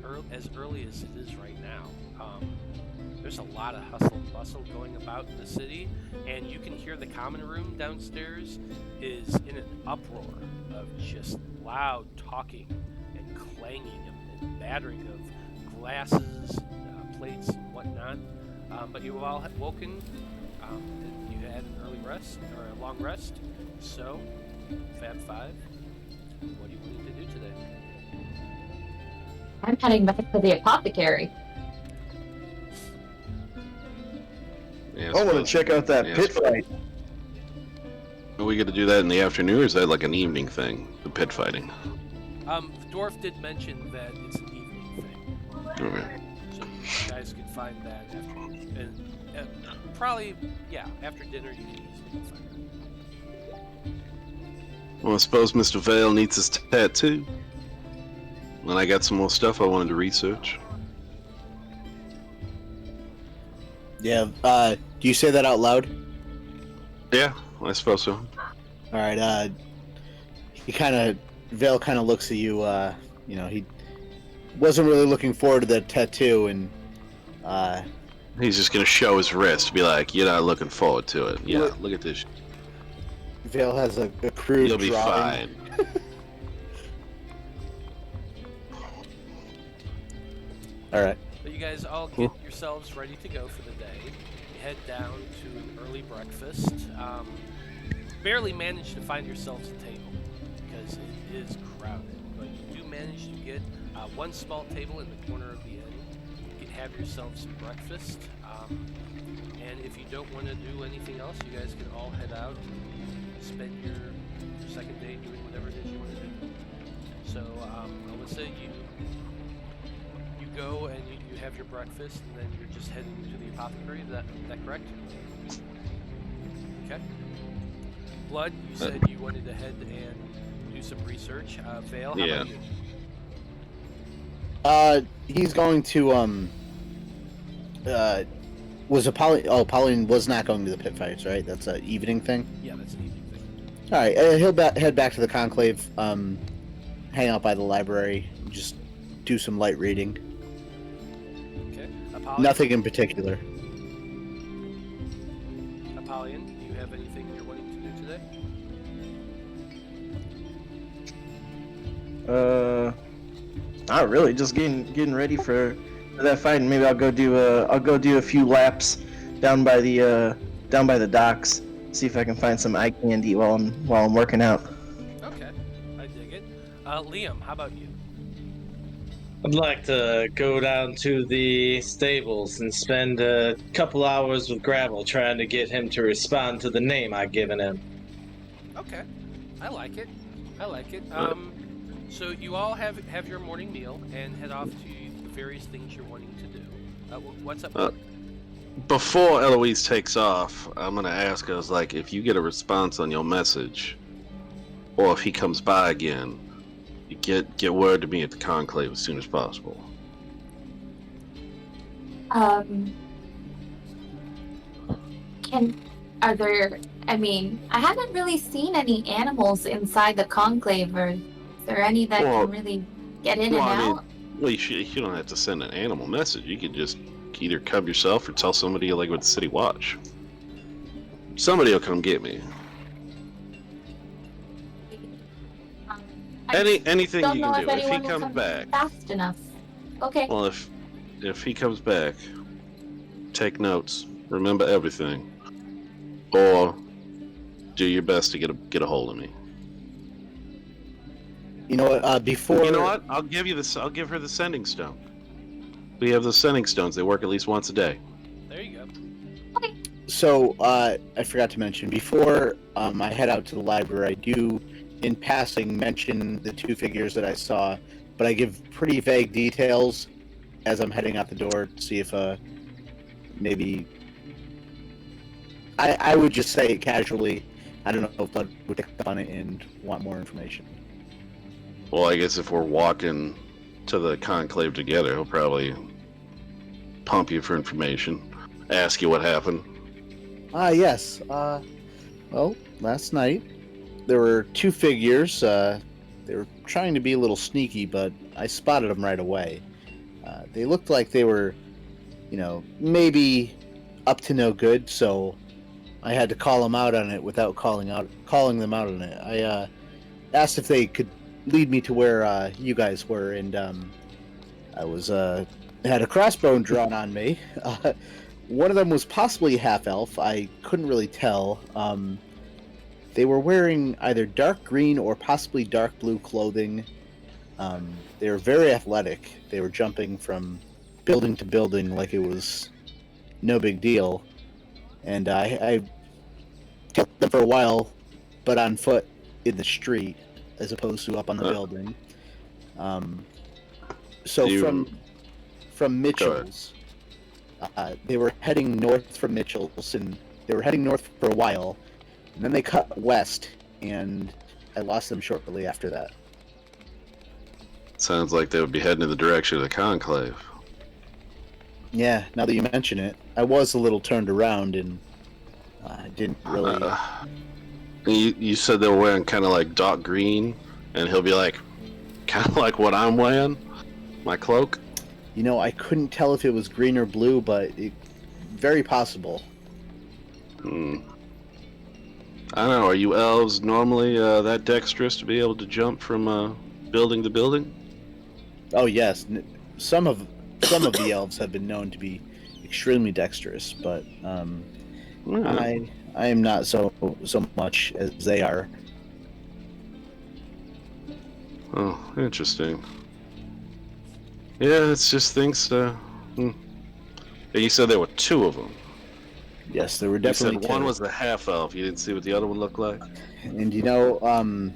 early as it is right now. There's a lot of hustle and bustle going about in the city, and you can hear the common room downstairs is in an uproar of just loud talking and clanging and battering of glasses, plates, and whatnot. But you have all woken. And you had an early rest, or a long rest. So, Faab Five, what do you want to do today? I'm heading back to the apothecary. Yeah, I want to check out that pit fight. Are we going to do that in the afternoon, or is that like an evening thing, the pit fighting? The dwarf did mention that it's an evening thing. Okay. So you guys could find that after, and probably, yeah, after dinner you can easily find that. Well, I suppose Mr. Veil needs his tattoo. And I got some more stuff I wanted to research. Yeah, do you say that out loud? Yeah, I suppose so. Alright, Veil kind of looks at you, he wasn't really looking forward to that tattoo, and, He's just gonna show his wrist, be like, "You're not looking forward to it." Yeah, look at this. Veil has a crude You'll be drawing. fine. Alright. So you guys all get yourselves ready to go for the day. You head down to an early breakfast. Barely manage to find yourselves a table because it is crowded, but you do manage to get one small table in the corner of the inn. You can have yourselves some breakfast, and if you don't want to do anything else, you guys can all head out and spend your second day doing whatever it is you want to do. So, Alyssa, you go and you have your breakfast, and then you're just heading to the apothecary. Is that correct? Okay. Blood, you said you wanted to head and do some research. Veil, how about you? He's going to, was Apollyon was not going to the pit fights, right? That's an evening thing? Yeah, that's an evening thing. Alright, he'll head back to the conclave, hang out by the library, just do some light reading. Okay. Apollyon? Nothing in particular. Apollyon, do you have anything you're wanting to do today? Not really. Just getting ready for that fight, and maybe I'll go do a few laps down by the docks. See if I can find some eye candy while I'm working out. Okay, I dig it. Liam, how about you? I'd like to go down to the stables and spend a couple hours with Gravel trying to get him to respond to the name I've given him. Okay, I like it. So you all have your morning meal and head off to the various things you're wanting to do. What's up? Before Eloise takes off, I'm gonna ask us, like, if you get a response on your message, or if he comes by again, you get word to me at the conclave as soon as possible. I haven't really seen any animals inside the conclave, or is there any that can really get in and out? You don't have to send an animal message. You could just either come yourself or tell somebody, like, with the city watch. Somebody will come get me. Anything don't you know can if do. If he anyone will comes come back. fast enough. Okay. Well, if he comes back, take notes. Remember everything. Or do your best to get a hold of me. You know what? Before You know what? I'll give you this. I'll give her the sending stone. We have the sending stones. They work at least once a day. There you go. So, I forgot to mention, before I head out to the library, I do, in passing, mention the two figures that I saw, but I give pretty vague details as I'm heading out the door to see if maybe... I would just say it casually. I don't know if Bud would pick up on it and want more information. Well, I guess if we're walking to the conclave together, he'll probably pump you for information, ask you what happened. Yes. Well, last night there were two figures. They were trying to be a little sneaky, but I spotted them right away. They looked like they were, maybe up to no good, so I had to call them out on it without calling them out on it. I asked if they could lead me to where you guys were, and I was had a crossbow drawn on me. One of them was possibly half-elf. I couldn't really tell. They were wearing either dark green or possibly dark blue clothing. They were very athletic. They were jumping from building to building like it was no big deal. And I kept them for a while, but on foot in the street, as opposed to up on the building. From Mitchell's... they were heading north from Mitchell's, and they were heading north for a while, and then they cut west, and I lost them shortly after that. Sounds like they would be heading in the direction of the conclave. Yeah, now that you mention it, I was a little turned around, and I didn't really... You said they were wearing kind of like dark green, and he'll be like, kind of like what I'm wearing? My cloak? I couldn't tell if it was green or blue, but very possible. I don't know, are you elves normally that dexterous to be able to jump from building to building? Oh yes, some of the elves have been known to be extremely dexterous, but I am not so much as they are. Oh, interesting. Yeah, it's just things. And you said there were two of them. Yes, there were definitely you said two. One was the half elf. You didn't see what the other one looked like. And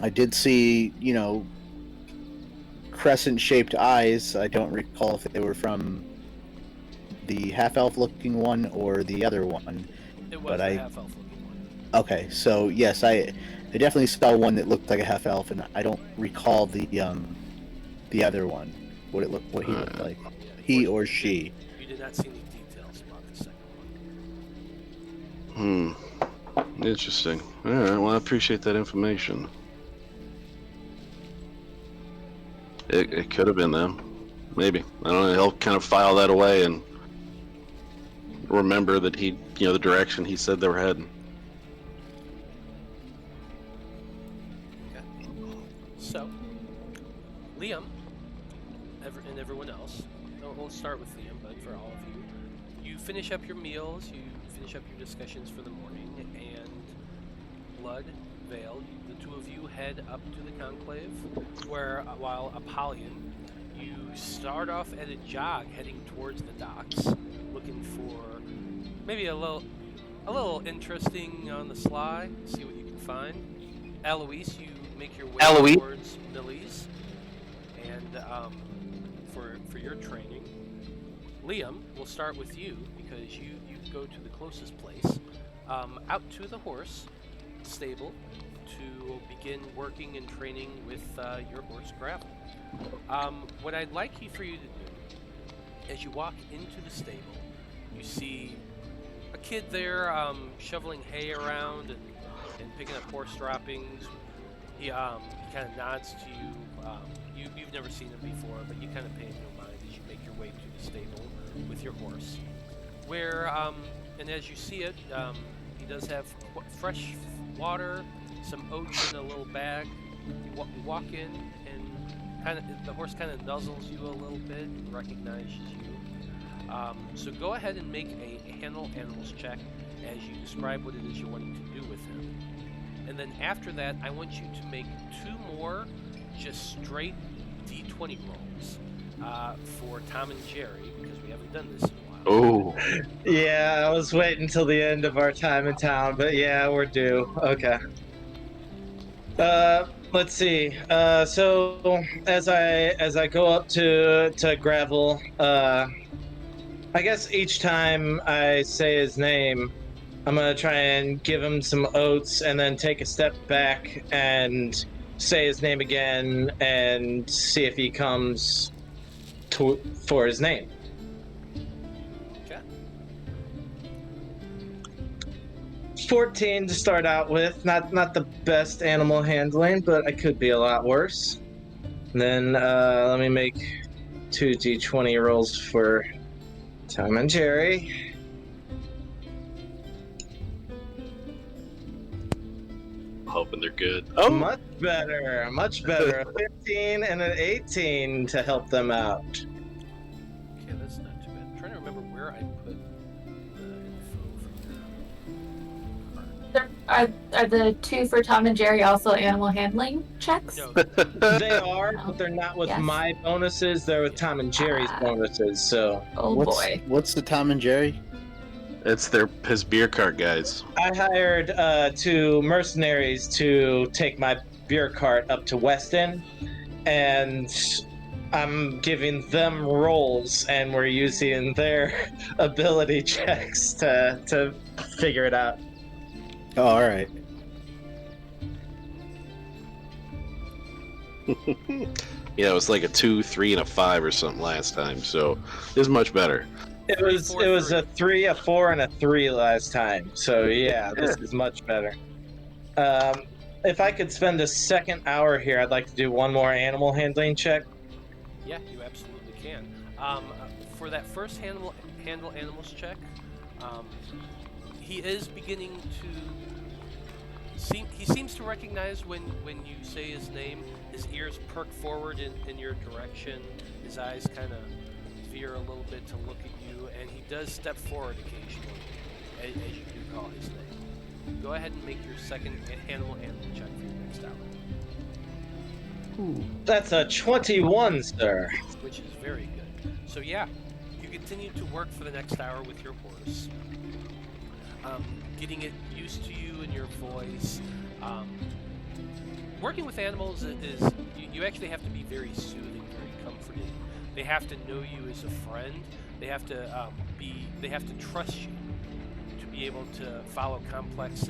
I did see crescent-shaped eyes. I don't recall if they were from the half elf looking one or the other one. It was the half elf looking one. Okay, so yes, I definitely saw one that looked like a half elf, and I don't recall the other one. What he looked like. He or she. You did not see any details about the second one. Interesting. Alright, well I appreciate that information. It could have been them. Maybe. I don't know, he'll kind of file that away and remember that the direction he said they were heading. Okay. So, Liam, and everyone else, we'll start with Liam, but for all of you, you finish up your meals, you finish up your discussions for the morning, and Blood, Veil, the two of you head up to the conclave, where, while Apollyon, you start off at a jog heading towards the docks, looking for maybe a little interesting on the sly, see what you can find. Eloise, you make your way towards Millie's, and for your training. Liam, we'll start with you because you go to the closest place, out to the horse stable to begin working and training with your horse Gravel. What I'd like for you to do, as you walk into the stable, you see a kid there shoveling hay around and picking up horse droppings. He kind of nods to you. You've never seen him before, but you kind of pay him no mind as you make your way to the stable with your horse. And as you see it, He does have fresh water, some oats in a little bag. You walk in, and the horse kind of nuzzles you a little bit and recognizes you. So go ahead and make a handle animals check as you describe what it is you're wanting to do with him. And then after that, I want you to make 2 more just straight D20 rolls for Tom and Jerry, because we haven't done this in a while. Oh. Yeah, I was waiting until the end of our time in town, but yeah, we're due. Okay. Let's see. So as I go up to Gravel, I guess each time I say his name, I'm gonna try and give him some oats, and then take a step back and say his name again, and see if he comes for his name. Okay. 14 to start out with. Not the best animal handling, but I could be a lot worse. And then let me make 2 D20 rolls for Tom and Jerry. Hoping they're good. Oh, much better. A 15 and an 18 to help them out. Okay, that's not too bad. I'm trying to remember where I put the info for Are the 2 for Tom and Jerry also animal handling checks? No. They are, but they're not with Yes. my bonuses. They're with Tom and Jerry's bonuses. So Oh boy. What's the Tom and Jerry? It's his beer cart guys. I hired 2 mercenaries to take my beer cart up to Weston, and I'm giving them rolls, and we're using their ability checks to figure it out. Oh, all right. Yeah, it was like a 2, 3, and a 5 or something last time, so this is much better. It was a 3, a 4, and a 3 last time. So yeah, this is much better. If I could spend a second hour here, I'd like to do one more animal handling check. Yeah, you absolutely can. For that first handle animals check, he is beginning to he seems to recognize when you say his name. His ears perk forward in your direction. His eyes kind of veer a little bit to look at you, and he does step forward occasionally as you do call his name. Go ahead and make your second animal handling check for your next hour. That's a 21, sir. Which is very good. So yeah, you continue to work for the next hour with your horse, getting it used to you and your voice. Working with animals is you actually have to be very soothing, very comforting. They have to know you as a friend. They have to trust you to be able to follow complex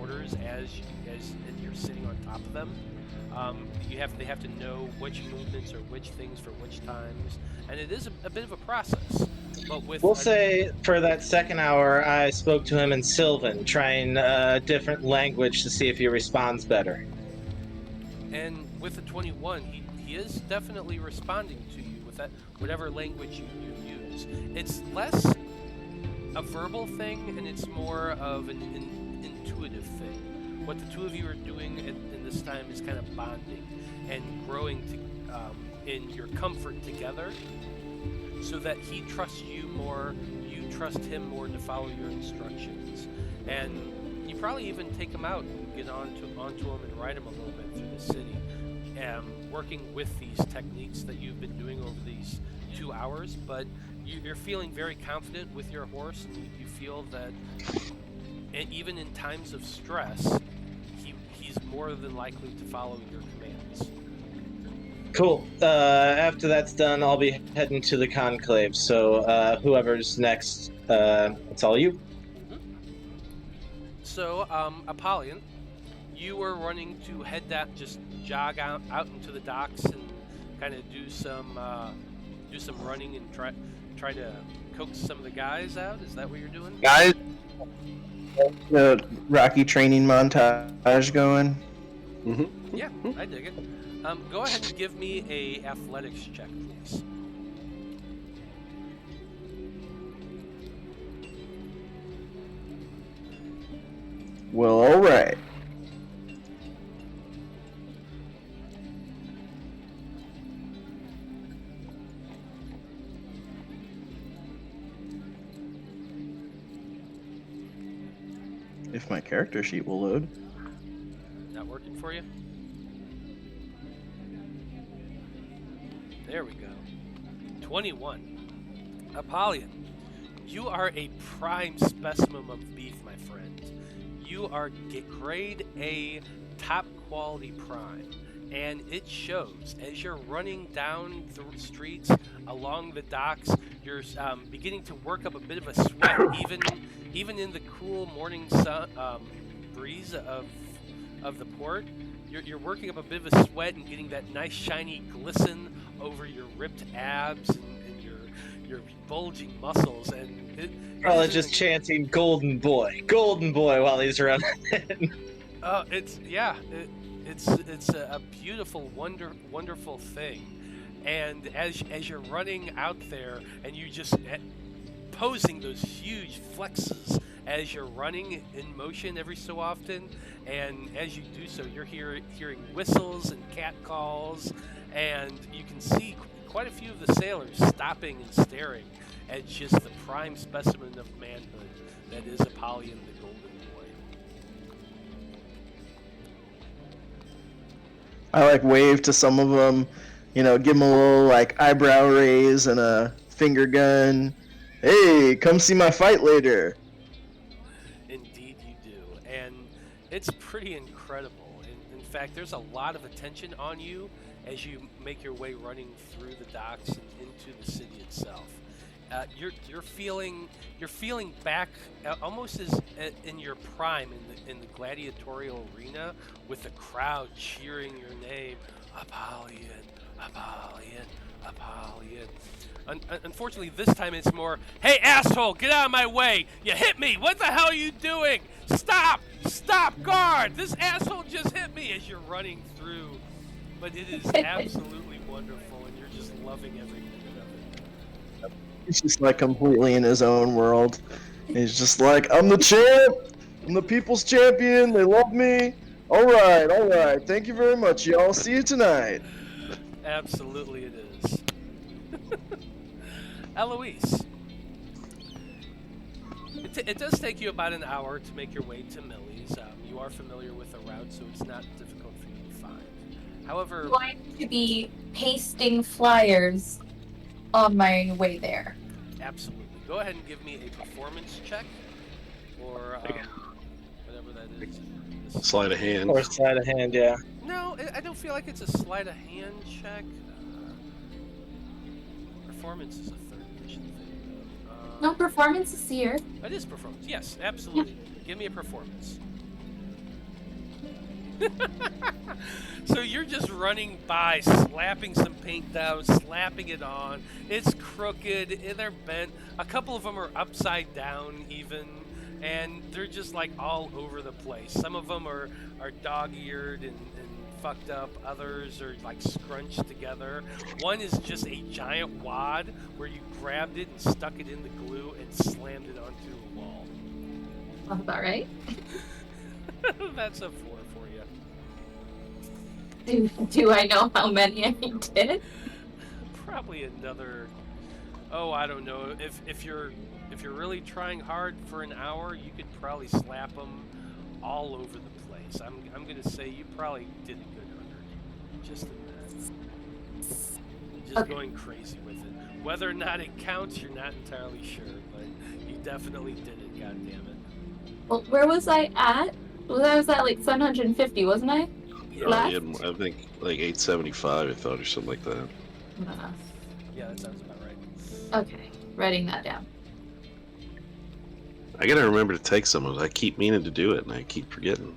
orders as you're sitting on top of them. They have to know which movements or which things for which times, and it is a bit of a process. But we'll say for that second hour, I spoke to him in Sylvan, trying a different language to see if he responds better. And with the 21, he is definitely responding to you with that whatever language you use. It's less a verbal thing, and it's more of an intuitive thing. What the two of you are doing in this time is kind of bonding and growing in your comfort together, so that he trusts you more, you trust him more to follow your instructions, and you probably even take him out and get onto him and ride him a little bit through the city, working with these techniques that you've been doing over these 2 hours. But you're feeling very confident with your horse, and you feel that even in times of stress, he's more than likely to follow your commands. Cool. After that's done, I'll be heading to the conclave. So whoever's next, it's all you. So, Apollyon, you were running to head that, just jog out into the docks and kind of do some running and try to coax some of the guys out. Is that what you're doing? Guys, the Rocky training montage going. Mm-hmm. Yeah, I dig it. Go ahead and give me a athletics check, please. Well, alright. If my character sheet will load. Not working for you? There we go. 21. Apollyon, you are a prime specimen of beef, my friend. You are grade A, top quality prime. And it shows as you're running down the streets along the docks. You're beginning to work up a bit of a sweat, even in the cool morning sun, breeze of the port. You're working up a bit of a sweat and getting that nice shiny glisten over your ripped abs and your bulging muscles. And Probably just chanting "Golden Boi, Golden Boi" while he's running. It's a beautiful, wonderful thing. And as you're running out there and you just posing those huge flexes as you're running in motion every so often, and as you do so, you're hearing whistles and cat calls, and you can see quite a few of the sailors stopping and staring at just the prime specimen of manhood that is Apollyon the Golden Boi. I wave to some of them, give them a little eyebrow raise and a finger gun. Hey, come see my fight later. Indeed you do, and it's pretty incredible. In fact, there's a lot of attention on you as you make your way running through the docks and into the city itself. You're feeling back almost as in your prime in the gladiatorial arena, with the crowd cheering your name, Apollyon, Apollyon, Apollyon. Unfortunately, this time it's more, hey asshole, get out of my way! You hit me! What the hell are you doing? Stop! Stop, guard! This asshole just hit me as you're running through. But it is absolutely wonderful, and you're just loving every minute of it. He's just completely in his own world. He's just I'm the champ! I'm the people's champion! They love me! Alright. Thank you very much, y'all. See you tonight. Absolutely it is. Eloise, it does take you about an hour to make your way to Millie's. You are familiar with the route, so it's not difficult for you to find. However, I'm going to be pasting flyers on my way there. Absolutely. Go ahead and give me a performance check, or whatever that is. Sleight of hand. Or sleight of hand, yeah. No, I don't feel like it's a sleight of hand check. Performance is a third edition thing. No, performance is here. It is performance. Yes, absolutely. Give me a performance. So you're just running by, slapping some paint down, slapping it on. It's crooked, they're bent. A couple of them are upside down even, and they're just all over the place. Some of them are dog-eared and fucked up. Others are scrunched together. One is just a giant wad where you grabbed it and stuck it in the glue and slammed it onto a wall. Sounds about right. That's a 4 for you. Do I know how many I did? Probably another. Oh, I don't know. If you're really trying hard for an hour, you could probably slap them all over the place. I'm gonna say you probably did a good 100. Just in that. Just Okay. Going crazy with it. Whether or not it counts, you're not entirely sure, but you definitely did it. God damn it. Well, where was I at? I was at 750, wasn't I? Yeah, Last? I think 875, I thought, or something like that. yeah, that sounds about right. Okay, writing that down. I gotta remember to take some of it. I keep meaning to do it, and I keep forgetting.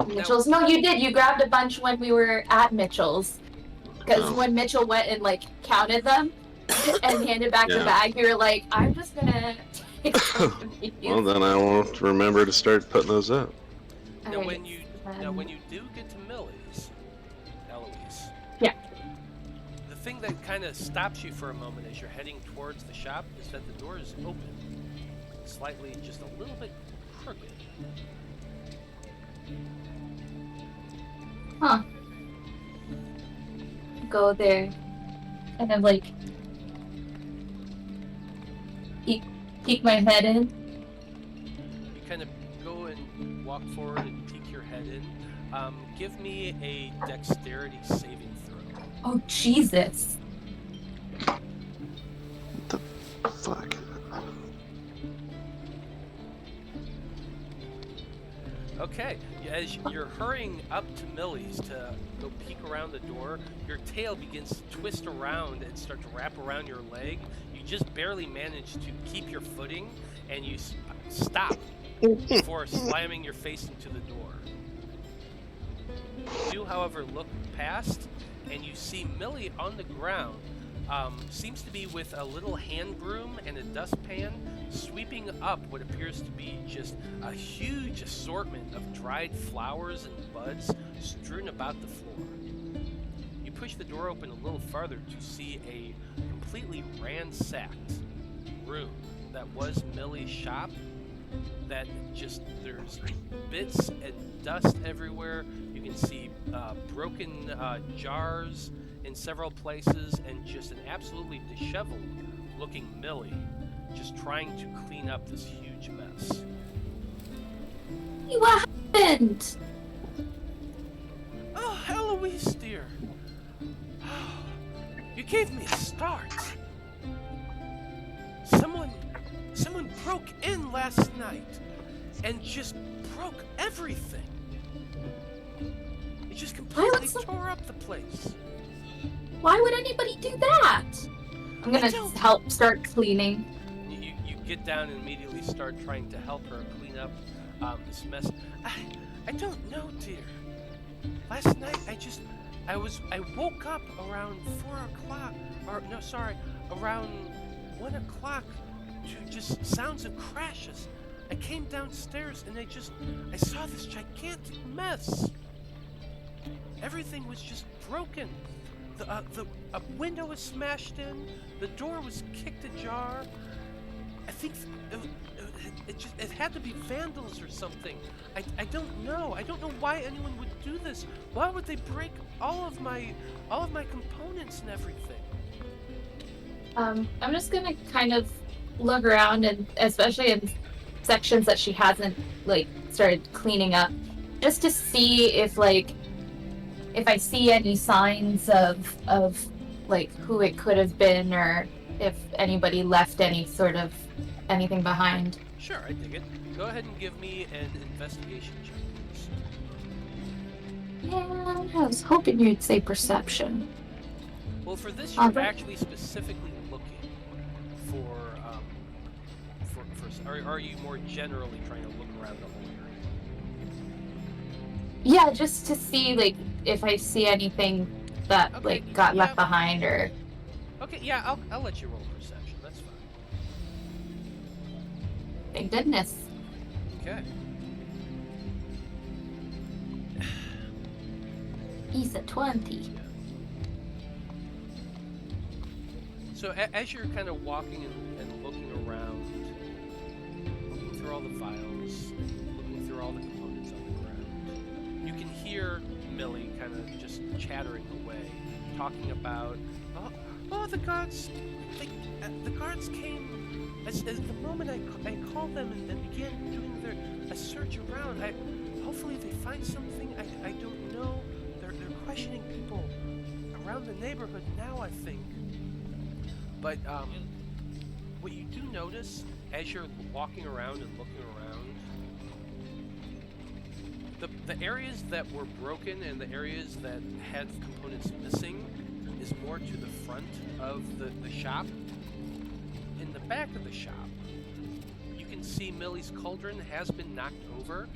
Mitchell's? No, you did. You grabbed a bunch when we were at Mitchell's. Because Oh. when Mitchell went and counted them and handed back the Yeah. bag, you were like, I'm just gonna take some of these. Well, then I won't remember to start putting those up. Now, Alright, when you then- do get to Millie's, Eloise. Yeah. The thing that kind of stops you for a moment as you're heading towards the shop is that the door is open, slightly, just a little bit crooked, Huh. Go there. And then, like, peek my head in. You kind of go and walk forward and peek your head in. Give me a dexterity saving throw. Oh, Jesus. Fuck. Okay, as you're hurrying up to Millie's to go peek around the door, your tail begins to twist around and start to wrap around your leg. You just barely manage to keep your footing, and you stop before slamming your face into the door. You do, however, look past, and you see Millie on the ground. Seems to be with a little hand broom and a dustpan, sweeping up what appears to be just a huge assortment of dried flowers and buds strewn about the floor. You push the door open a little farther to see a completely ransacked room that was Millie's shop. That just, there's bits and dust everywhere. You can see broken jars in several places, and just an absolutely disheveled looking Millie just trying to clean up this huge mess. What happened? Oh, Eloise, dear. You gave me a start. Someone broke in last night and just broke everything. It just completely tore up the place. Why would anybody do that? I'm gonna help start cleaning. You get down and immediately start trying to help her clean up this mess. I don't know, dear. Last night I woke up around 4 o'clock, around 1 o'clock to just sounds of crashes. I came downstairs and I saw this gigantic mess. Everything was just broken. A window was smashed in. The door was kicked ajar. I think it had to be vandals or something. I don't know. I don't know why anyone would do this. Why would they break all of my components and everything? I'm just gonna kind of look around, and especially in sections that she hasn't started cleaning up, just to see if I see any signs of who it could have been, or if anybody left any sort of anything behind. Sure, I dig it. Go ahead and give me an investigation check, please. Yeah, I was hoping you'd say perception. Well, for this, you're actually specifically looking for or are you more generally trying to look around the whole area? Yeah, just to see if I see anything that got left behind, or. Okay, yeah, I'll let you roll perception. That's fine. Thank goodness. Okay. He's a 20. So as you're kind of walking and looking around, looking through all the files, looking through all the components on the ground, you can hear Millie kind of just chattering away, talking about, the guards, the guards came as the moment I called them and began doing a search around. Hopefully they find something. I don't know. They're questioning people around the neighborhood now, I think. But what you do notice as you're walking around and looking around, the areas that were broken and the areas that had components missing is more to the front of the shop. In the back of the shop, you can see Millie's cauldron has been knocked over,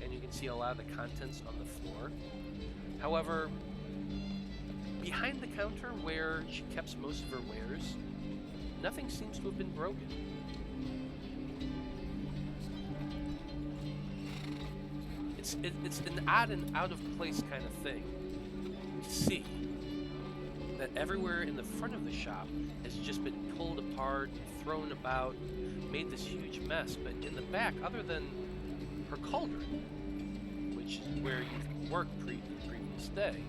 and you can see a lot of the contents on the floor. However, behind the counter where she kept most of her wares, nothing seems to have been broken. It's an odd and out of place kind of thing to see that everywhere in the front of the shop has just been pulled apart, thrown about, made this huge mess. But in the back, other than her cauldron, which which is where you worked the previous day.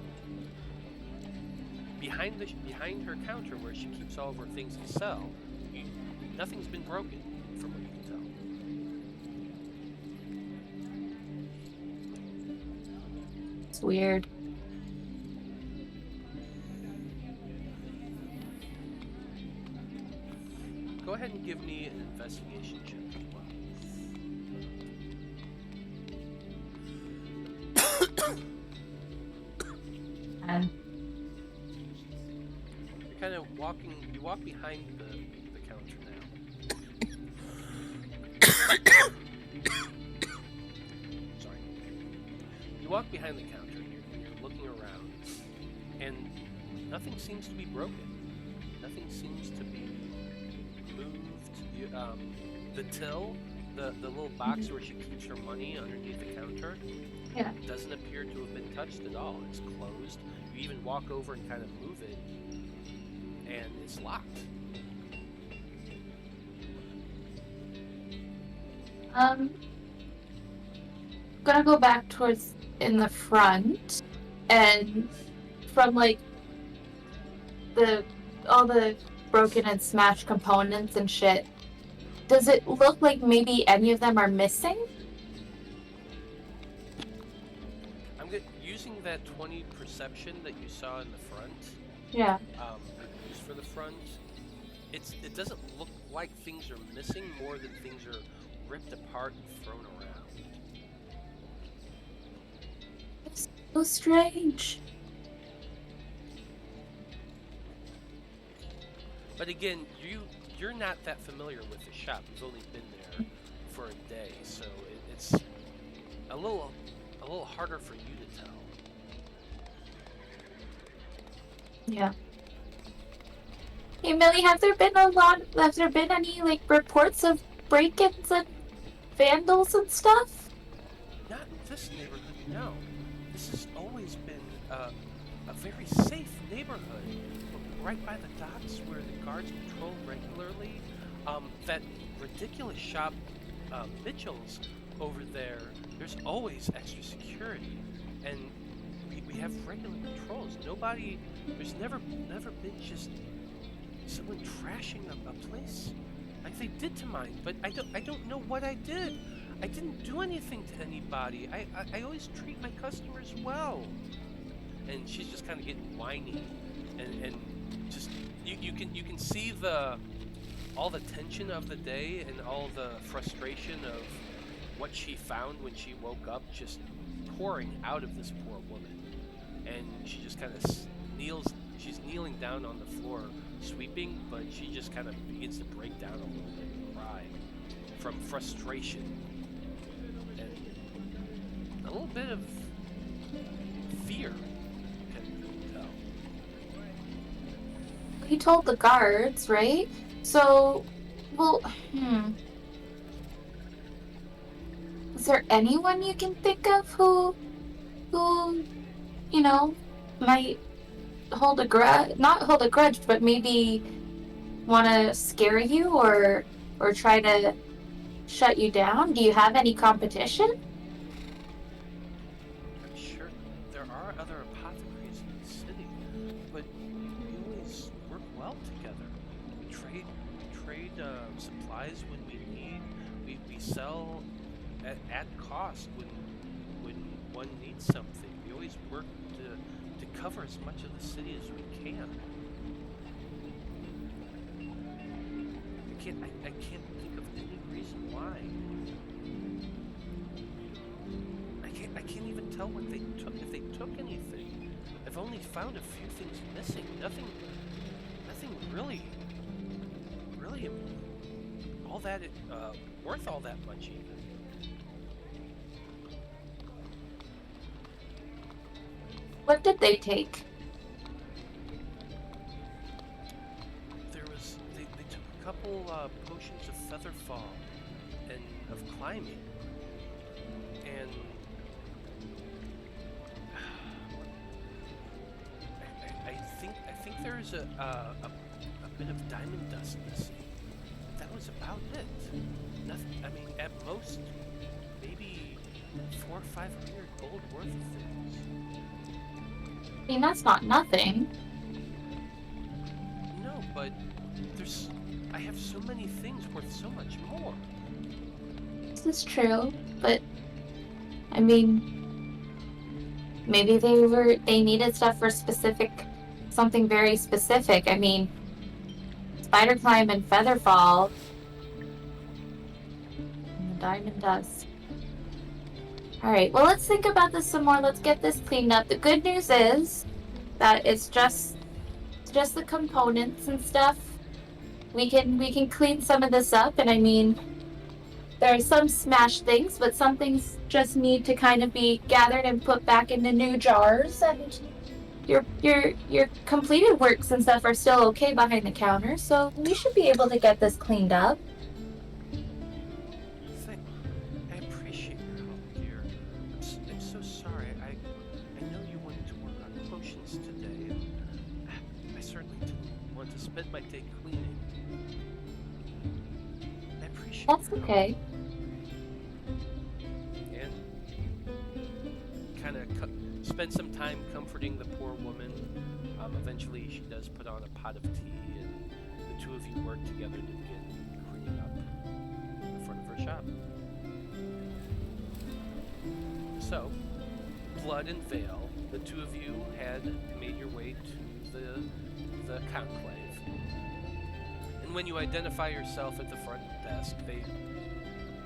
Behind her counter, where she keeps all of her things to sell, nothing's been broken, from what you can tell. It's weird. Go ahead and give me an investigation check as well. And You're kind of you walk behind the counter now. Sorry. You walk behind the counter and you're looking around, and nothing seems to be broken. Nothing seems to be moved. The till, the little box where she keeps her money underneath the counter, yeah. doesn't appear to have been touched at all. It's closed. You even walk over and kind of move it, and it's locked. Gonna go back towards in the front, and from like all the broken and smashed components and shit, does it look like maybe any of them are missing? I'm using that 20 perception that you saw in the front. Yeah. Used for the front. It doesn't look like things are missing more than things are ripped apart and thrown around. It's so strange. But again, you're not that familiar with the shop. You've only been there for a day, so it's a little harder for you to tell. Yeah. Hey Millie, have there been any like reports of break-ins and vandals and stuff? Not in this neighborhood, no. This has always been a very safe neighborhood. Right by the docks where the guards patrol regularly. That ridiculous shop, Mitchell's, over there, there's always extra security. And we have regular patrols. There's never been just someone trashing a place like they did to mine. But I don't know what I did. I didn't do anything to anybody. I always treat my customers well. And she's just kind of getting whiny, and just you can see all the tension of the day and all the frustration of what she found when she woke up just pouring out of this poor woman. And she just kind of she's kneeling down on the floor sweeping, but she just kind of begins to break down a little bit and cry from frustration and a little bit of fear, can you tell. He told the guards, right? So, well, is there anyone you can think of who, might hold a grudge, not hold a grudge, but maybe want to scare you or try to shut you down? Do you have any competition? I'm sure there are other apothecaries in the city, but we always work well together. We trade supplies when we need. We sell at cost when one needs something. We always work to cover as much of the city as we can. I can't think of any reason why. I can't even tell what they took, if they took anything. I've only found a few things missing. Nothing really all that worth all that much even. What did they take? They took a couple potions of feather fall and of climbing, and I think there's a bit of diamond dust missing. That was about it. Nothing. I mean, at most, maybe 400 or 500 gold worth of things. I mean, that's not nothing. No, but I have so many things worth so much more. This is true, but I mean, maybe they needed stuff for something very specific. I mean, spider climb and featherfall, and the diamond dust. All right, well, let's think about this some more. Let's get this cleaned up. The good news is that it's just the components and stuff. We can clean some of this up, and I mean, there are some smashed things, but some things just need to kind of be gathered and put back into new jars. And your completed works and stuff are still okay behind the counter, so we should be able to get this cleaned up. I appreciate your help, dear. I'm so sorry. I know you wanted to work on potions today, and I certainly didn't want to spend my day cleaning. I appreciate That's your help. okay. And kind of spend some time comforting the poor woman. Eventually, she does put on a pot of tea, and the two of you work together to begin cleaning up the front of her shop. So, Blood and Veil, the two of you had made your way to the conclave. And when you identify yourself at the front desk,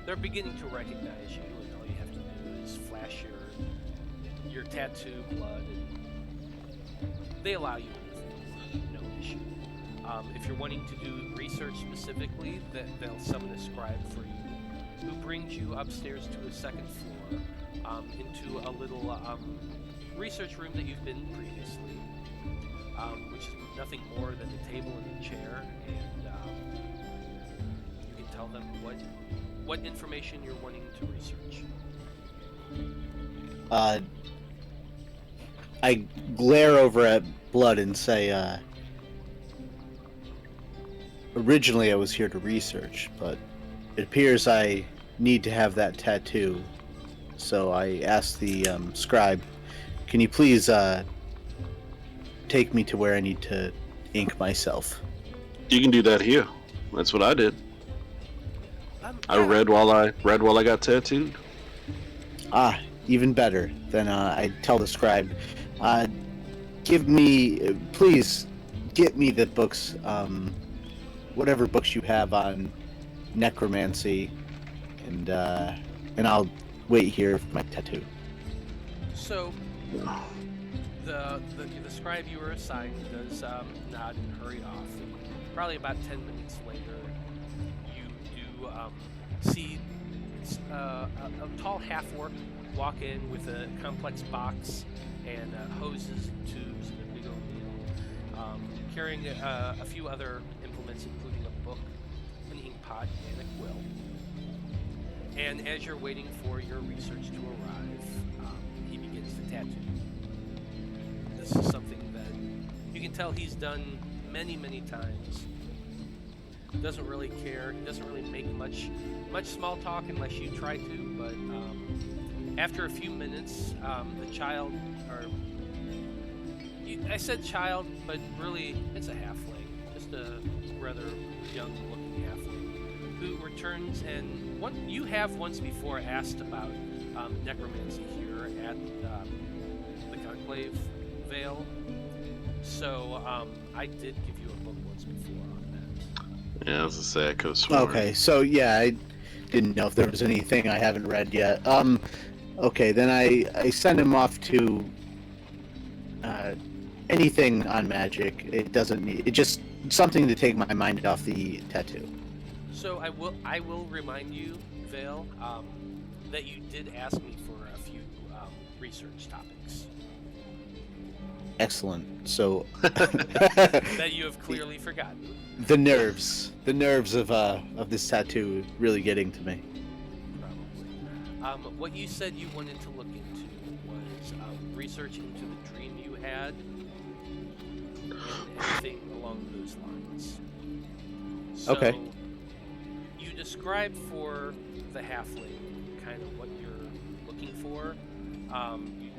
they're beginning to recognize you, and all you have to do is flash your tattoo, Blood, and they allow you no issue. If you're wanting to do research specifically, they'll summon a scribe for you, who brings you upstairs to a second floor, into a little research room that you've been previously, which is nothing more than a table and a chair, and you can tell them what information you're wanting to research. I glare over at Blood and say, originally I was here to research, but it appears I need to have that tattoo. So I asked the scribe, can you please take me to where I need to ink myself? You can do that here. That's what I did. I read while I got tattooed. Ah, even better. Then I tell the scribe, please get me the books, whatever books you have on necromancy, and I'll wait here for my tattoo. So, the scribe you were assigned does nod and hurry off. And probably about 10 minutes later, you do see a tall half-orc walk in with a complex box and hoses and tubes and a big old needle, carrying a few other implements, including a book, an ink pot, and a quill. And as you're waiting for your research to arrive, he begins to tattoo. This is something that you can tell he's done many, many times. Doesn't really care. He doesn't really make much small talk unless you try to. But after a few minutes, the child, I said child, but really it's a halfling, just a rather young-looking halfling, who returns and you have once before asked about necromancy here at the Conclave Veil. So I did give you a book once before on that. Yeah, I was gonna say I could have sworn. Okay, so yeah, I didn't know if there was anything I haven't read yet. Okay, then I send him off to anything on magic. It doesn't need, it just something to take my mind off the tattoo. So I will remind you, Vale, that you did ask me for a few research topics. Excellent. So that you have clearly forgotten. The nerves of this tattoo really getting to me. Probably. What you said you wanted to look into was research into the dream you had, and anything along those lines. So, okay. You described for the halfling kind of what you're looking before.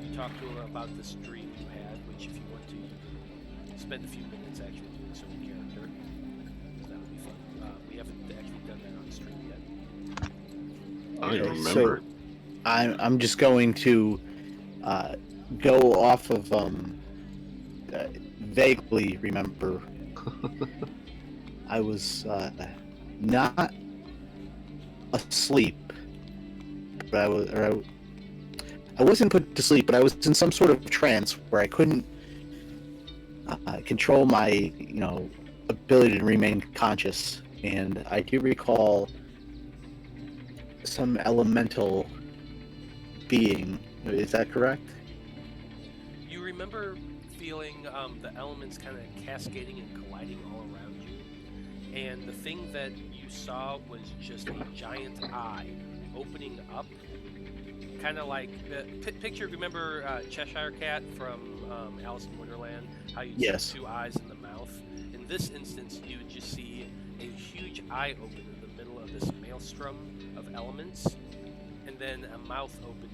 You talked to her about this dream you had, which if you want to, you can spend a few minutes actually doing so in character. So that would be fun. We haven't actually done that on stream yet. I don't remember. So I'm just going to go off of vaguely remember. I was not asleep, but I wasn't put to sleep, but I was in some sort of trance where I couldn't control my ability to remain conscious, and I do recall some elemental being. Is that correct? You remember feeling the elements kind of cascading and colliding all around you, and the thing that you saw was just a giant eye opening up, kind of like picture. Remember Cheshire Cat from Alice in Wonderland? How you Yes. see two eyes in the mouth. In this instance, you would just see a huge eye open in the middle of this maelstrom of elements, and then a mouth open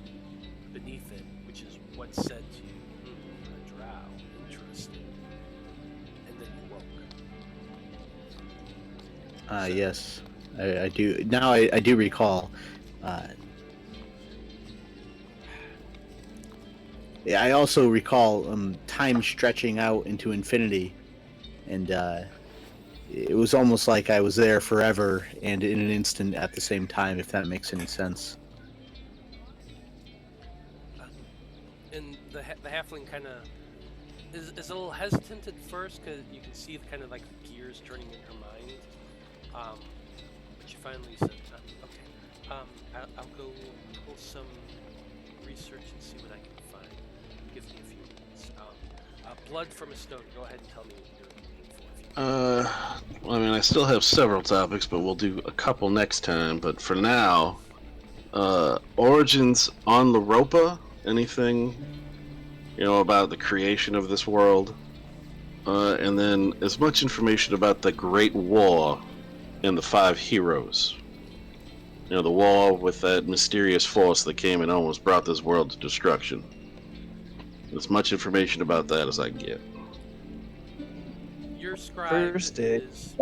beneath it, which is what said to you, a drow, interesting. And then you woke. Yes, I do. Now I do recall. Yeah, I also recall time stretching out into infinity, and it was almost like I was there forever and in an instant at the same time, if that makes any sense. And the halfling kind of is a little hesitant at first because you can see kind of like the gears turning in her mind. But she finally said, "Okay, I'll go pull some research and see what I can find. Give me a few minutes." Blood from a stone. Go ahead and tell me what you're looking for. Well, I mean, I still have several topics, but we'll do a couple next time. But for now, origins on Loroupa. Anything, about the creation of this world, and then as much information about the Great War and the 5 heroes. The war with that mysterious force that came and almost brought this world to destruction. As much information about that as I can get. Your scribe First day. is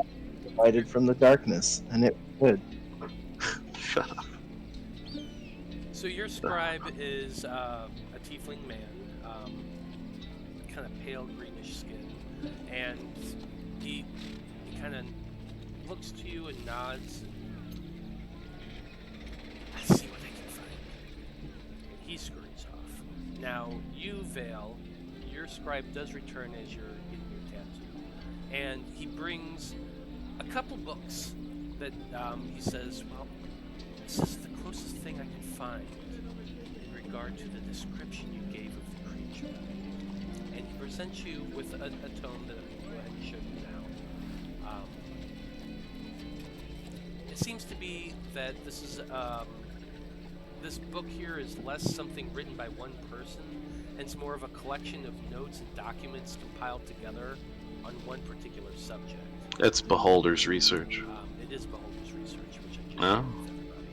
Divided from the darkness, and it would. Shut up. So your scribe is a tiefling man, kind of pale greenish skin, and he kind of looks to you and nods. I'll see what I can find. He scurries off. Now you, Veil, your scribe does return as you're getting your tattoo, and he brings a couple books that he says, well, this is the closest thing I can find in regard to the description you gave of the creature. And he presents you with a tome that I'm going to go ahead and show you now. It seems to be that this is this book here is less something written by one person, and it's more of a collection of notes and documents compiled together on one particular subject. That's Beholder's research. It is Beholder's research, which I just Oh. shared with everybody.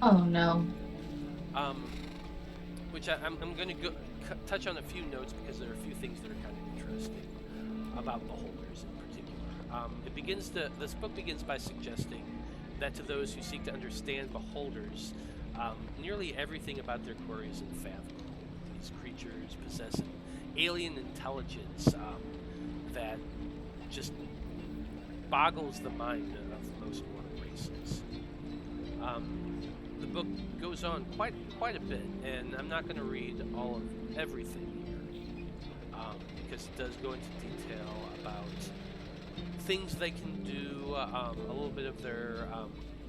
Oh no. Which I'm going to touch on a few notes because there are a few things that are kind of interesting about Beholders in particular. This book begins by suggesting that to those who seek to understand Beholders, nearly everything about their query is unfathomable. These creatures possess an alien intelligence that just boggles the mind of most mortal races. The book goes on quite a bit, and I'm not going to read all of everything here because it does go into detail about things they can do, a little bit of their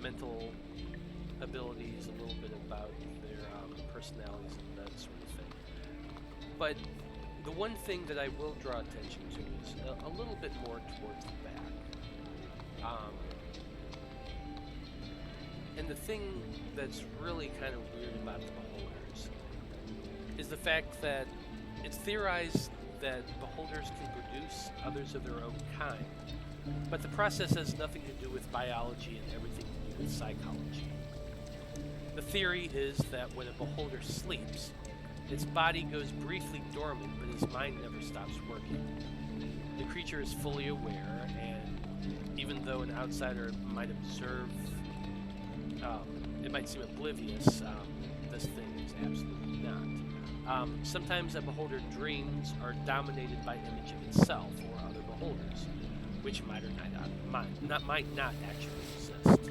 mental abilities, a little bit about their personalities and that sort of thing. But the one thing that I will draw attention to is a little bit more towards the back. And the thing that's really kind of weird about the Beholders is the fact that it's theorized that Beholders can produce others of their own kind, but the process has nothing to do with biology and everything to do with psychology. The theory is that when a beholder sleeps, its body goes briefly dormant, but his mind never stops working. The creature is fully aware, and even though an outsider might observe, it might seem oblivious, this thing is absolutely not. Sometimes a beholder dreams are dominated by image of itself or other beholders, which might not actually exist.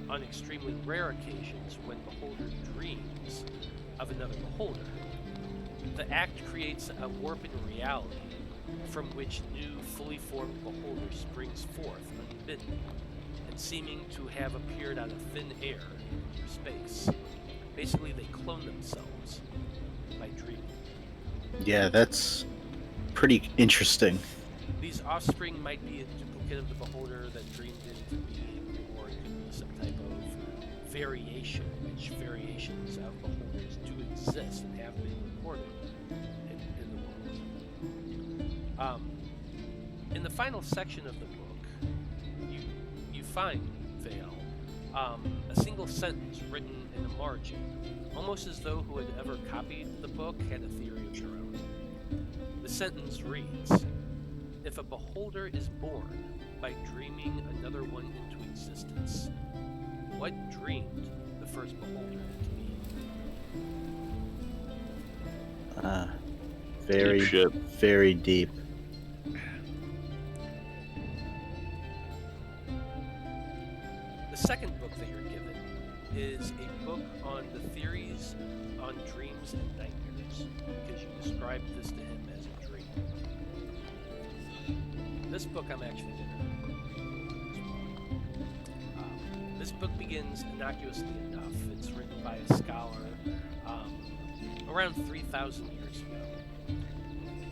On extremely rare occasions, when beholder dreams of another beholder, the act creates a warp in reality from which new, fully formed beholder springs forth unbidden, and seeming to have appeared out of thin air through space. Basically, they clone themselves by dreaming. Yeah, that's pretty interesting. These offspring might be a duplicate of the beholder that dreamed into being, or it could be some type of variation, which variations of beholders do exist and have been recorded in the world. In the final section of the book, you find, Veil, a single sentence written in a margin, almost as though who had ever copied the book had a theory of their own. The sentence reads, "If a beholder is born by dreaming another one into existence, what dreamed the first beholder into being?" Very, Deep shit. very deep. The second book that you're given is a book on the theories on dreams and nightmares, because you described this to him as a dream. This book I'm actually going to read as well. This book begins innocuously enough. It's written by a scholar around 3,000 years ago.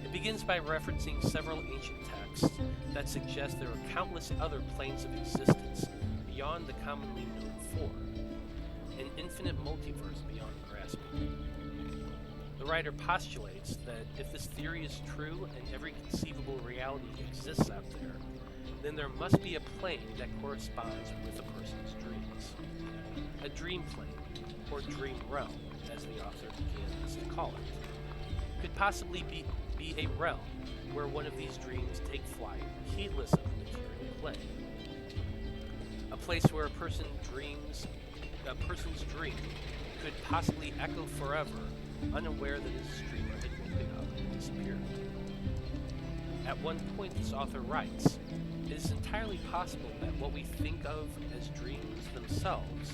It begins by referencing several ancient texts that suggest there are countless other planes of existence beyond the commonly known four, an infinite multiverse beyond grasping. The writer postulates that if this theory is true and every conceivable reality exists out there, then there must be a plane that corresponds with a person's dreams. A dream plane, or dream realm, as the author begins to call it, could possibly be a realm where one of these dreams take flight, heedless of the material plane. A place where a person's dream could possibly echo forever, unaware that his dreamer had woken up and disappeared. At one point, this author writes, "It is entirely possible that what we think of as dreams themselves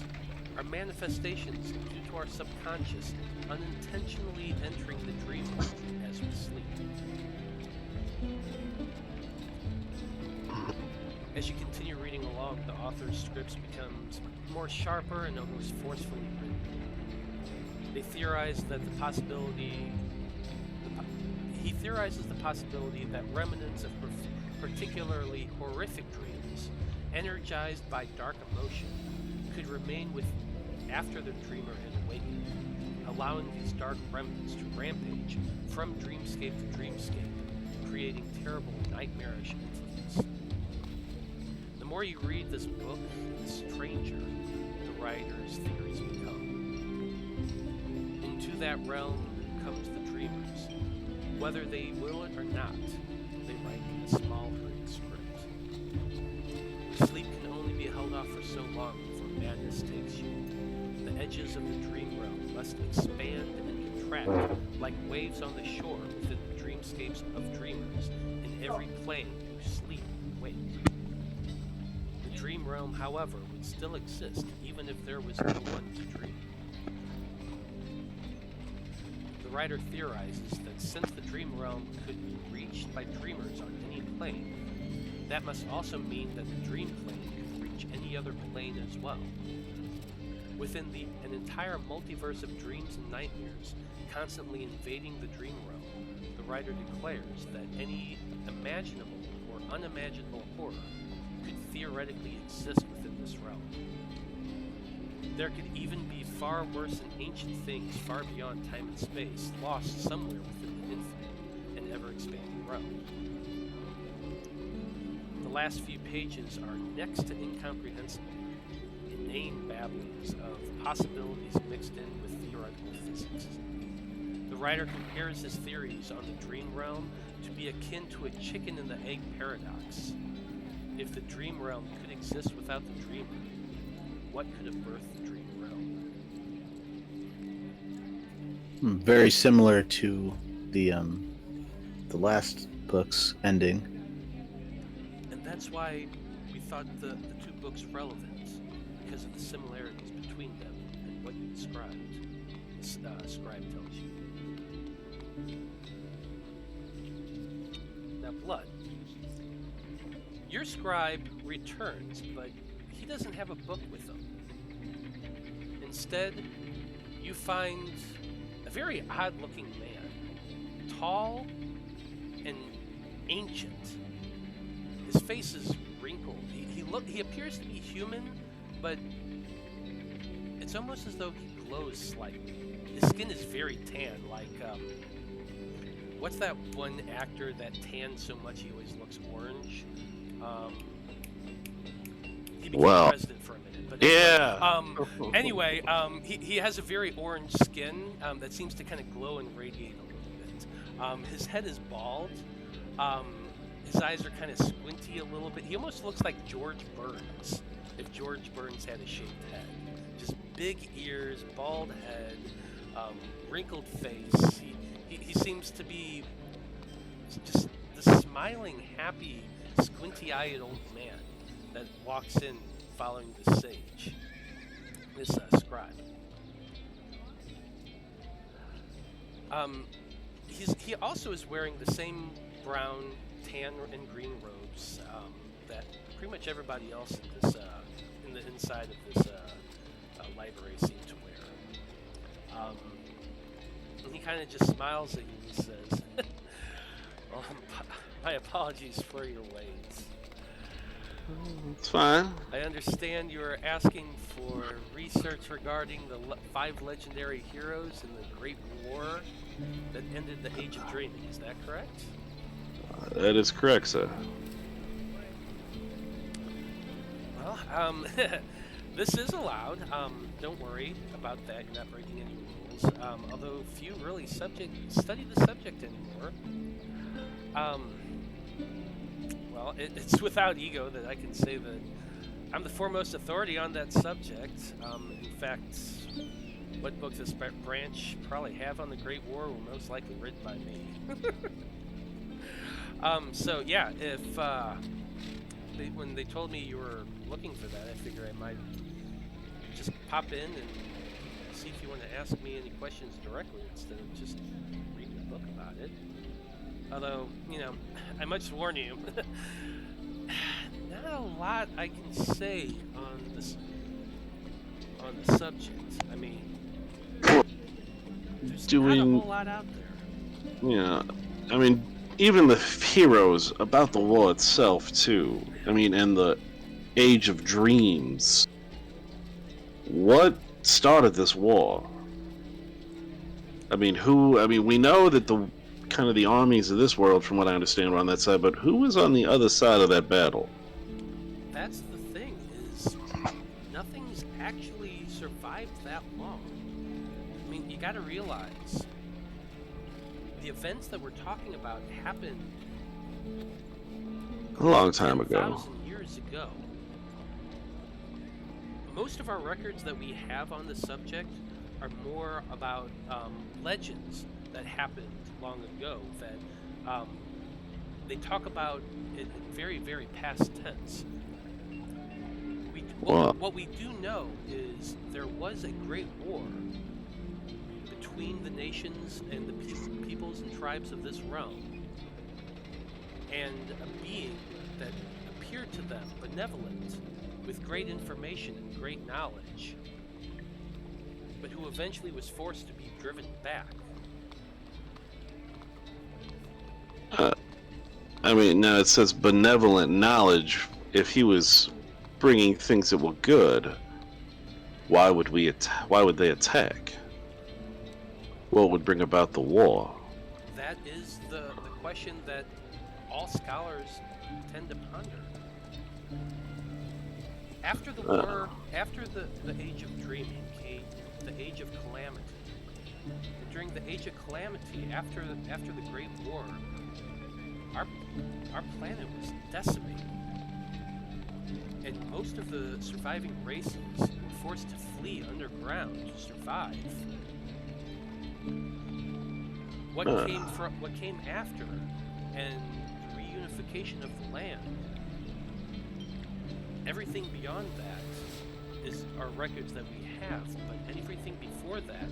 are manifestations due to our subconscious unintentionally entering the dream world as we sleep." As you continue reading along, the author's scripts becomes more sharper and almost forcefully written. He theorizes the possibility that remnants of particularly horrific dreams, energized by dark emotion, could remain with after the dreamer had awakened, allowing these dark remnants to rampage from dreamscape to dreamscape, creating terrible nightmarish entities. The more you read this book, the stranger the writer's theories become. Into that realm comes the dreamers. Whether they will it or not, they write in a small hurried script. Sleep can only be held off for so long before madness takes you. The edges of the dream realm must expand and contract like waves on the shore within the dreamscapes of dreamers in every plane you sleep and wake. The dream realm, however, would still exist even if there was no one to dream. The writer theorizes that since the dream realm could be reached by dreamers on any plane, that must also mean that the dream plane could reach any other plane as well. Within an entire multiverse of dreams and nightmares constantly invading the dream realm, the writer declares that any imaginable or unimaginable horror could theoretically exist within this realm. There could even be far worse and ancient things far beyond time and space, lost somewhere within the infinite and ever-expanding realm. The last few pages are next to incomprehensible, inane babble babblings of possibilities mixed in with theoretical physics. The writer compares his theories on the dream realm to be akin to a chicken and the egg paradox. If the dream realm could exist without the dreamer, what could have birthed the dream realm? Very similar to the last book's ending. And that's why we thought the two books relevant, because of the similarities between them and what you described. The scribe tells you. Now, Blood. Your scribe returns, but he doesn't have a book with him. Instead, you find a very odd-looking man, tall and ancient. His face is wrinkled. He appears to be human, but it's almost as though he glows slightly. His skin is very tan, like what's that one actor that tans so much he always looks orange? He became president for a minute. But anyway, he has a very orange skin that seems to kind of glow and radiate a little bit. His head is bald. His eyes are kind of squinty a little bit. He almost looks like George Burns, if George Burns had a shaved head. Just big ears, bald head, wrinkled face. He seems to be just the smiling, happy, squinty-eyed old man that walks in following the sage, this scribe. He also is wearing the same brown, tan, and green robes that pretty much everybody else in this in the inside of this library seems to wear. And he kind of just smiles at you and says, well, my apologies for your wait. It's fine. I understand you are asking for research regarding the 5 legendary heroes in the Great War that ended the Age of Dreaming. Is that correct? That is correct, sir. Well, this is allowed. Don't worry about that. You're not breaking any rules. Although few really study the subject anymore. Well, it's without ego that I can say that I'm the foremost authority on that subject. In fact, what book this branch probably have on the Great War were most likely written by me. So yeah, if when they told me you were looking for that, I figured I might just pop in and see if you want to ask me any questions directly instead of just reading a book about it. Although, you know, I must warn you, not a lot I can say on the subject. I mean, there's not a whole lot out there. Yeah, I mean, even the heroes about the war itself, too. I mean, and the Age of Dreams. What started this war? I mean, we know that the kind of the armies of this world, from what I understand, were on that side, but who was on the other side of that battle? That's the thing, is nothing's actually survived that long. I mean, you gotta realize, the events that we're talking about happened A long time ago. 10,000 years ago. Most of our records that we have on the subject are more about legends that happened long ago, that they talk about it in very, very past tense. What we do know is there was a great war between the nations and the peoples and tribes of this realm, and a being that appeared to them benevolent, with great information and great knowledge, but who eventually was forced to be driven back. I mean, now it says benevolent knowledge. If he was bringing things that were good, why would they attack? What would bring about the war? That is the question that all scholars tend to ponder. After the war, after the Age of Dreaming came the Age of Calamity. And during the Age of Calamity, after the Great War, our planet was decimated. And most of the surviving races were forced to flee underground to survive. What came after, and the reunification of the land, everything beyond that are records that we have, but everything before that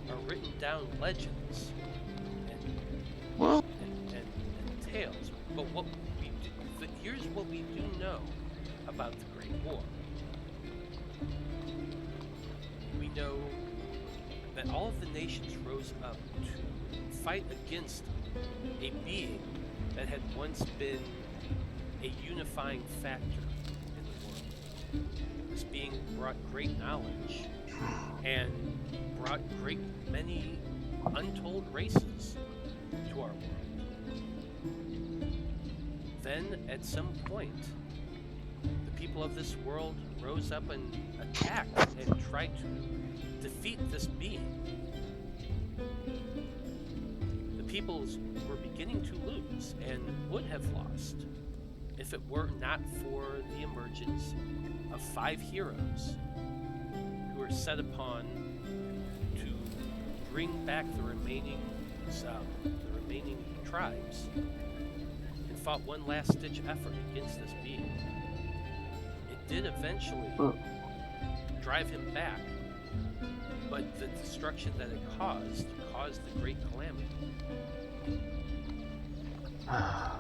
are written down legends and tales. But here's what we do know about the Great War. We know that all of the nations rose up to fight against a being that had once been a unifying factor in the world. This being brought great knowledge and brought great many untold races to our world. Then, at some point, the people of this world rose up and attacked and tried to defeat this being. The peoples were beginning to lose and would have lost if it were not for the emergence of 5 heroes who were set upon to bring back the remaining tribes and fought one last-ditch effort against this being. It did eventually drive him back, but the destruction that it caused the Great Calamity.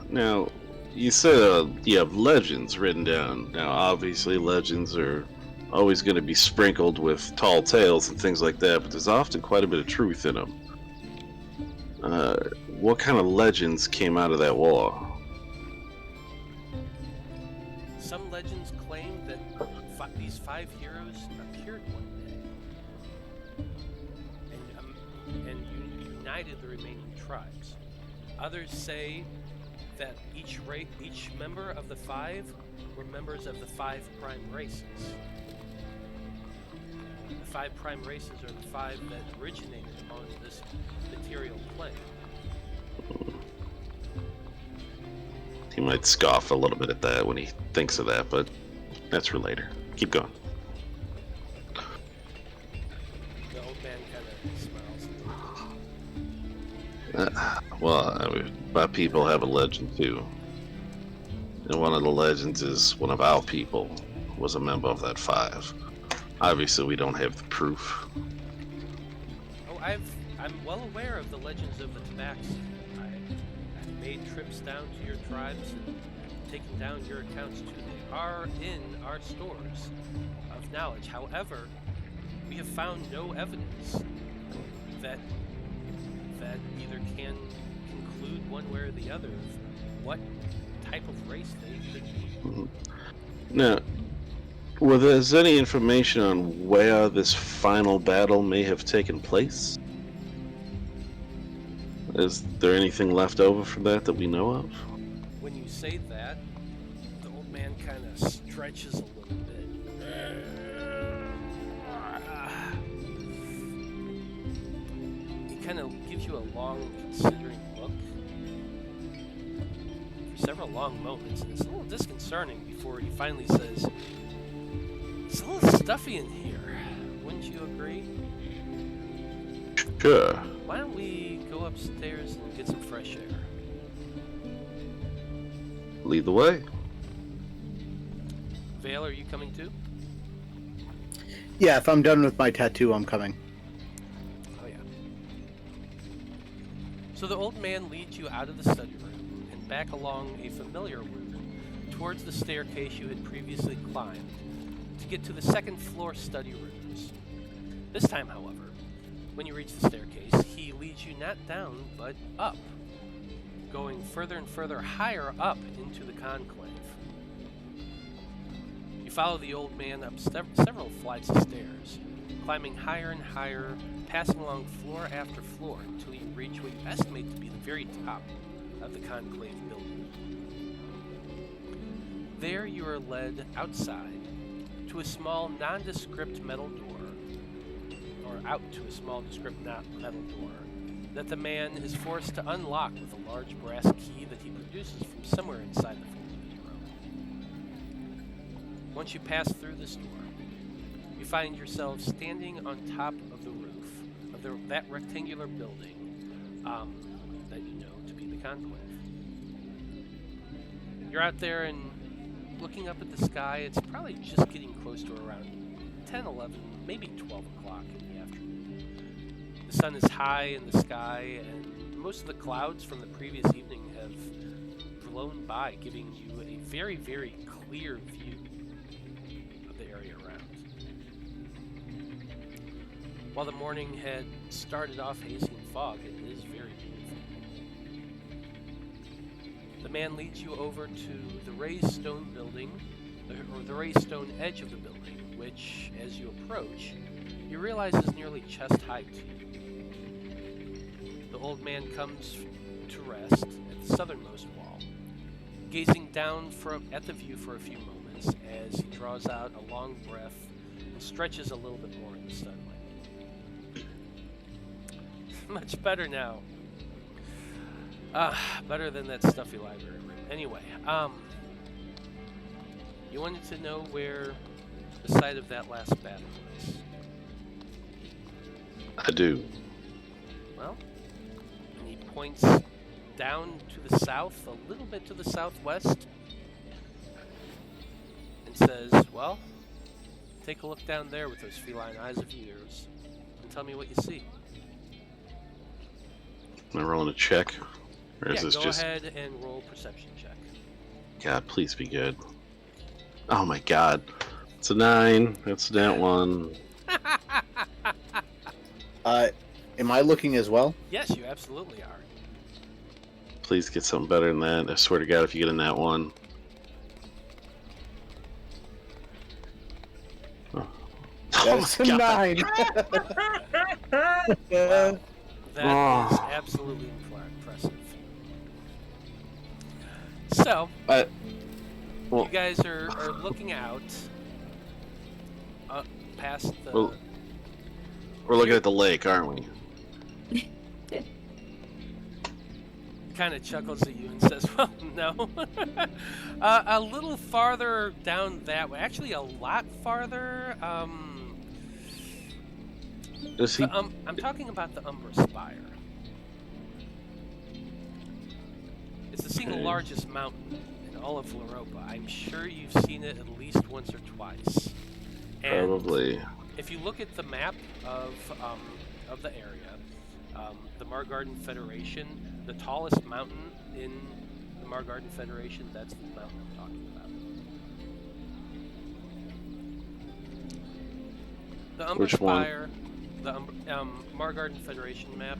Now, you said you have legends written down. Now, obviously, legends are always going to be sprinkled with tall tales and things like that, but there's often quite a bit of truth in them. What kind of legends came out of that war? Some legends claim that these 5 heroes appeared one day and united the remaining tribes. Others say that each member of the 5 were members of the 5 prime races. The 5 prime races are the 5 that originated on this material plane. He might scoff a little bit at that when he thinks of that, but that's for later. Keep going. The old man kind of smiles. Well, my people have a legend too. And one of the legends is one of our people was a member of that 5. Obviously, we don't have the proof. Oh, I'm well aware of the legends of the Tabaxi. I've made trips down to your tribes and taken down your accounts too. They are in our stores of knowledge. However, we have found no evidence that either can conclude one way or the other of what type of race they could be. Now, well, there's any information on where this final battle may have taken place? Is there anything left over from that we know of? When you say that, the old man kind of stretches a little bit. He kind of gives you a long, considering look for several long moments, and it's a little disconcerting before he finally says, "It's a little stuffy in here. Wouldn't you agree? Sure. Why don't we go upstairs and get some fresh air?" Lead the way. Veil, are you coming too? Yeah, if I'm done with my tattoo, I'm coming. Oh yeah. So the old man leads you out of the study room and back along a familiar route towards the staircase you had previously climbed to get to the second floor study rooms. This time, however, when you reach the staircase, he leads you not down, but up, going further and further higher up into the conclave. You follow the old man up several flights of stairs, climbing higher and higher, passing along floor after floor until you reach what you estimate to be the very top of the conclave building. There you are led outside to a small, nondescript metal door, or out to a small, metal door, that the man is forced to unlock with a large brass key that he produces from somewhere inside the folding room. Once you pass through this door, you find yourself standing on top of the roof of that rectangular building that you know to be the Conclave. You're out there and looking up at the sky. It's probably just getting close to around 10, 11, maybe 12 o'clock in the afternoon. The sun is high in the sky, and most of the clouds from the previous evening have blown by, giving you a very, very clear view of the area around. While the morning had started off hazy and fog, it is very beautiful. The man leads you over to the raised stone building, or the raised stone edge of the building, which, as you approach, you realize is nearly chest height to you. The old man comes to rest at the southernmost wall, gazing down at the view for a few moments as he draws out a long breath and stretches a little bit more in the sunlight. Much better now. Better than that stuffy library room. Anyway, you wanted to know where the site of that last battle was? I do. Well, and he points down to the south, a little bit to the southwest, and says, well, take a look down there with those feline eyes of yours, and tell me what you see. Am I rolling a check? Or is this go just... ahead and roll perception check. God, please be good. Oh my god. It's a 9. That's that one. Am I looking as well? Yes, you absolutely are. Please get something better than that. I swear to God, if you get in that one. Oh, That's a 9. Wow. That is absolutely impressive. So, you guys are looking out past the... Well, we're looking at the lake, aren't we? Kind of chuckles at you and says, well, no. A little farther down that way. Actually, a lot farther. Does he... I'm talking about the Umbra Spire. It's the single largest mountain in all of Loroupa. I'm sure you've seen it at least once or twice. And Probably. if you look at the map of the area, the Margarden Federation, the tallest mountain in the Margarden Federation, that's the mountain I'm talking about. The Umbra Which one? Spire, the Margarden Federation map.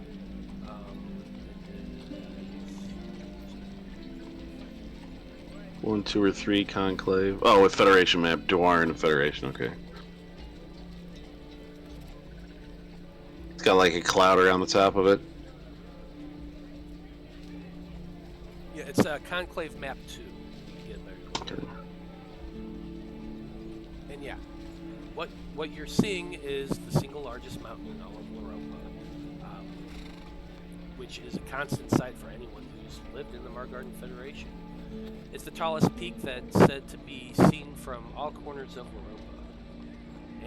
1, 2, or 3 conclave. Oh, with Federation map, Dawson Federation. Okay. It's got like a cloud around the top of it. Yeah, it's Conclave Map 2. Yeah, very cool. Okay. And yeah, what you're seeing is the single largest mountain in all of Loroupa, which is a constant sight for anyone who's lived in the Margarden Federation. It's the tallest peak that's said to be seen from all corners of Loroupa.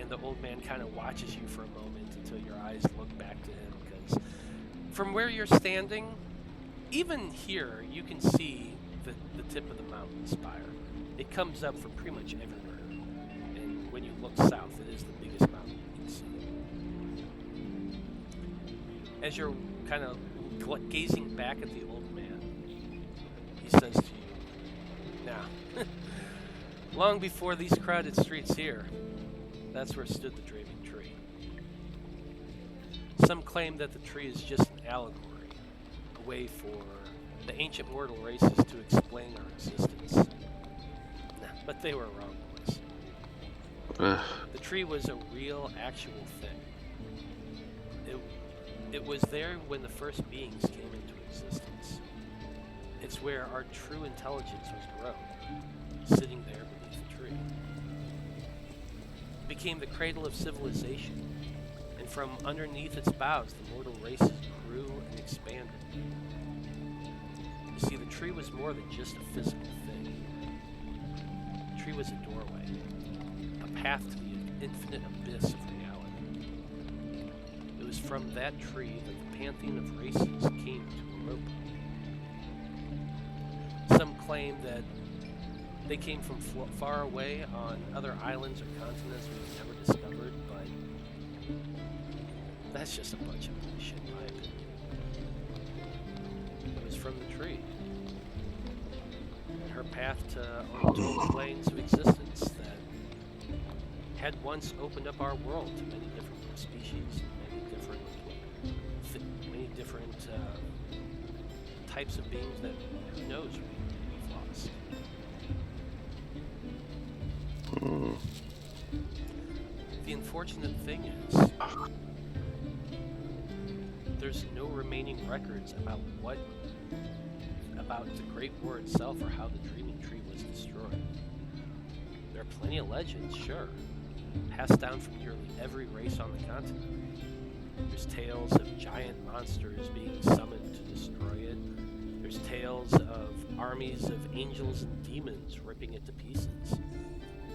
And the old man kind of watches you for a moment until your eyes look back to him, because from where you're standing, even here, you can see the tip of the mountain spire. It comes up from pretty much everywhere. And when you look south, it is the biggest mountain you can see. As you're kind of gazing back at the old man, he says to you, now, long before these crowded streets here, that's where stood the Draven Tree. Some claim that the tree is just an allegory, a way for the ancient mortal races to explain our existence. But they were wrong, boys. The tree was a real, actual thing. It was there when the first beings came into existence. It's where our true intelligence was grown, sitting there beneath the tree. became the cradle of civilization, and from underneath its boughs the mortal races grew and expanded. You see, the tree was more than just a physical thing. The tree was a doorway, a path to the infinite abyss of reality. It was from that tree that the pantheon of races came to Loroupa. Some claim that they came from far away on other islands or continents we've never discovered, but that's just a bunch of bullshit in my opinion. It was from the tree. And her path to untowed planes of existence that had once opened up our world to many different species, many different types of beings that who knows we've lost. The unfortunate thing is, there's no remaining records about the Great War itself or how the Dreaming Tree was destroyed. There are plenty of legends, sure, passed down from nearly every race on the continent. There's tales of giant monsters being summoned to destroy it. There's tales of armies of angels and demons ripping it to pieces.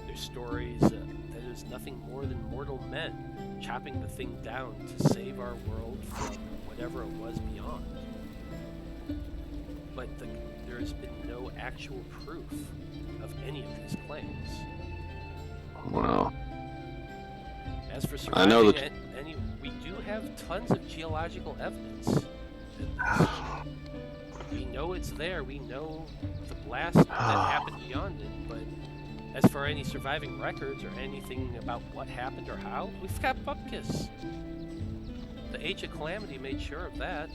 There's stories that it was nothing more than mortal men chopping the thing down to save our world from whatever it was beyond. But there has been no actual proof of any of these claims. Wow. As for I know surviving any, we do have tons of geological evidence. We know it's there. We know the blast that happened beyond it. But as for any surviving records or anything about what happened or how, we've got Bupkis. The Age of Calamity made sure of that.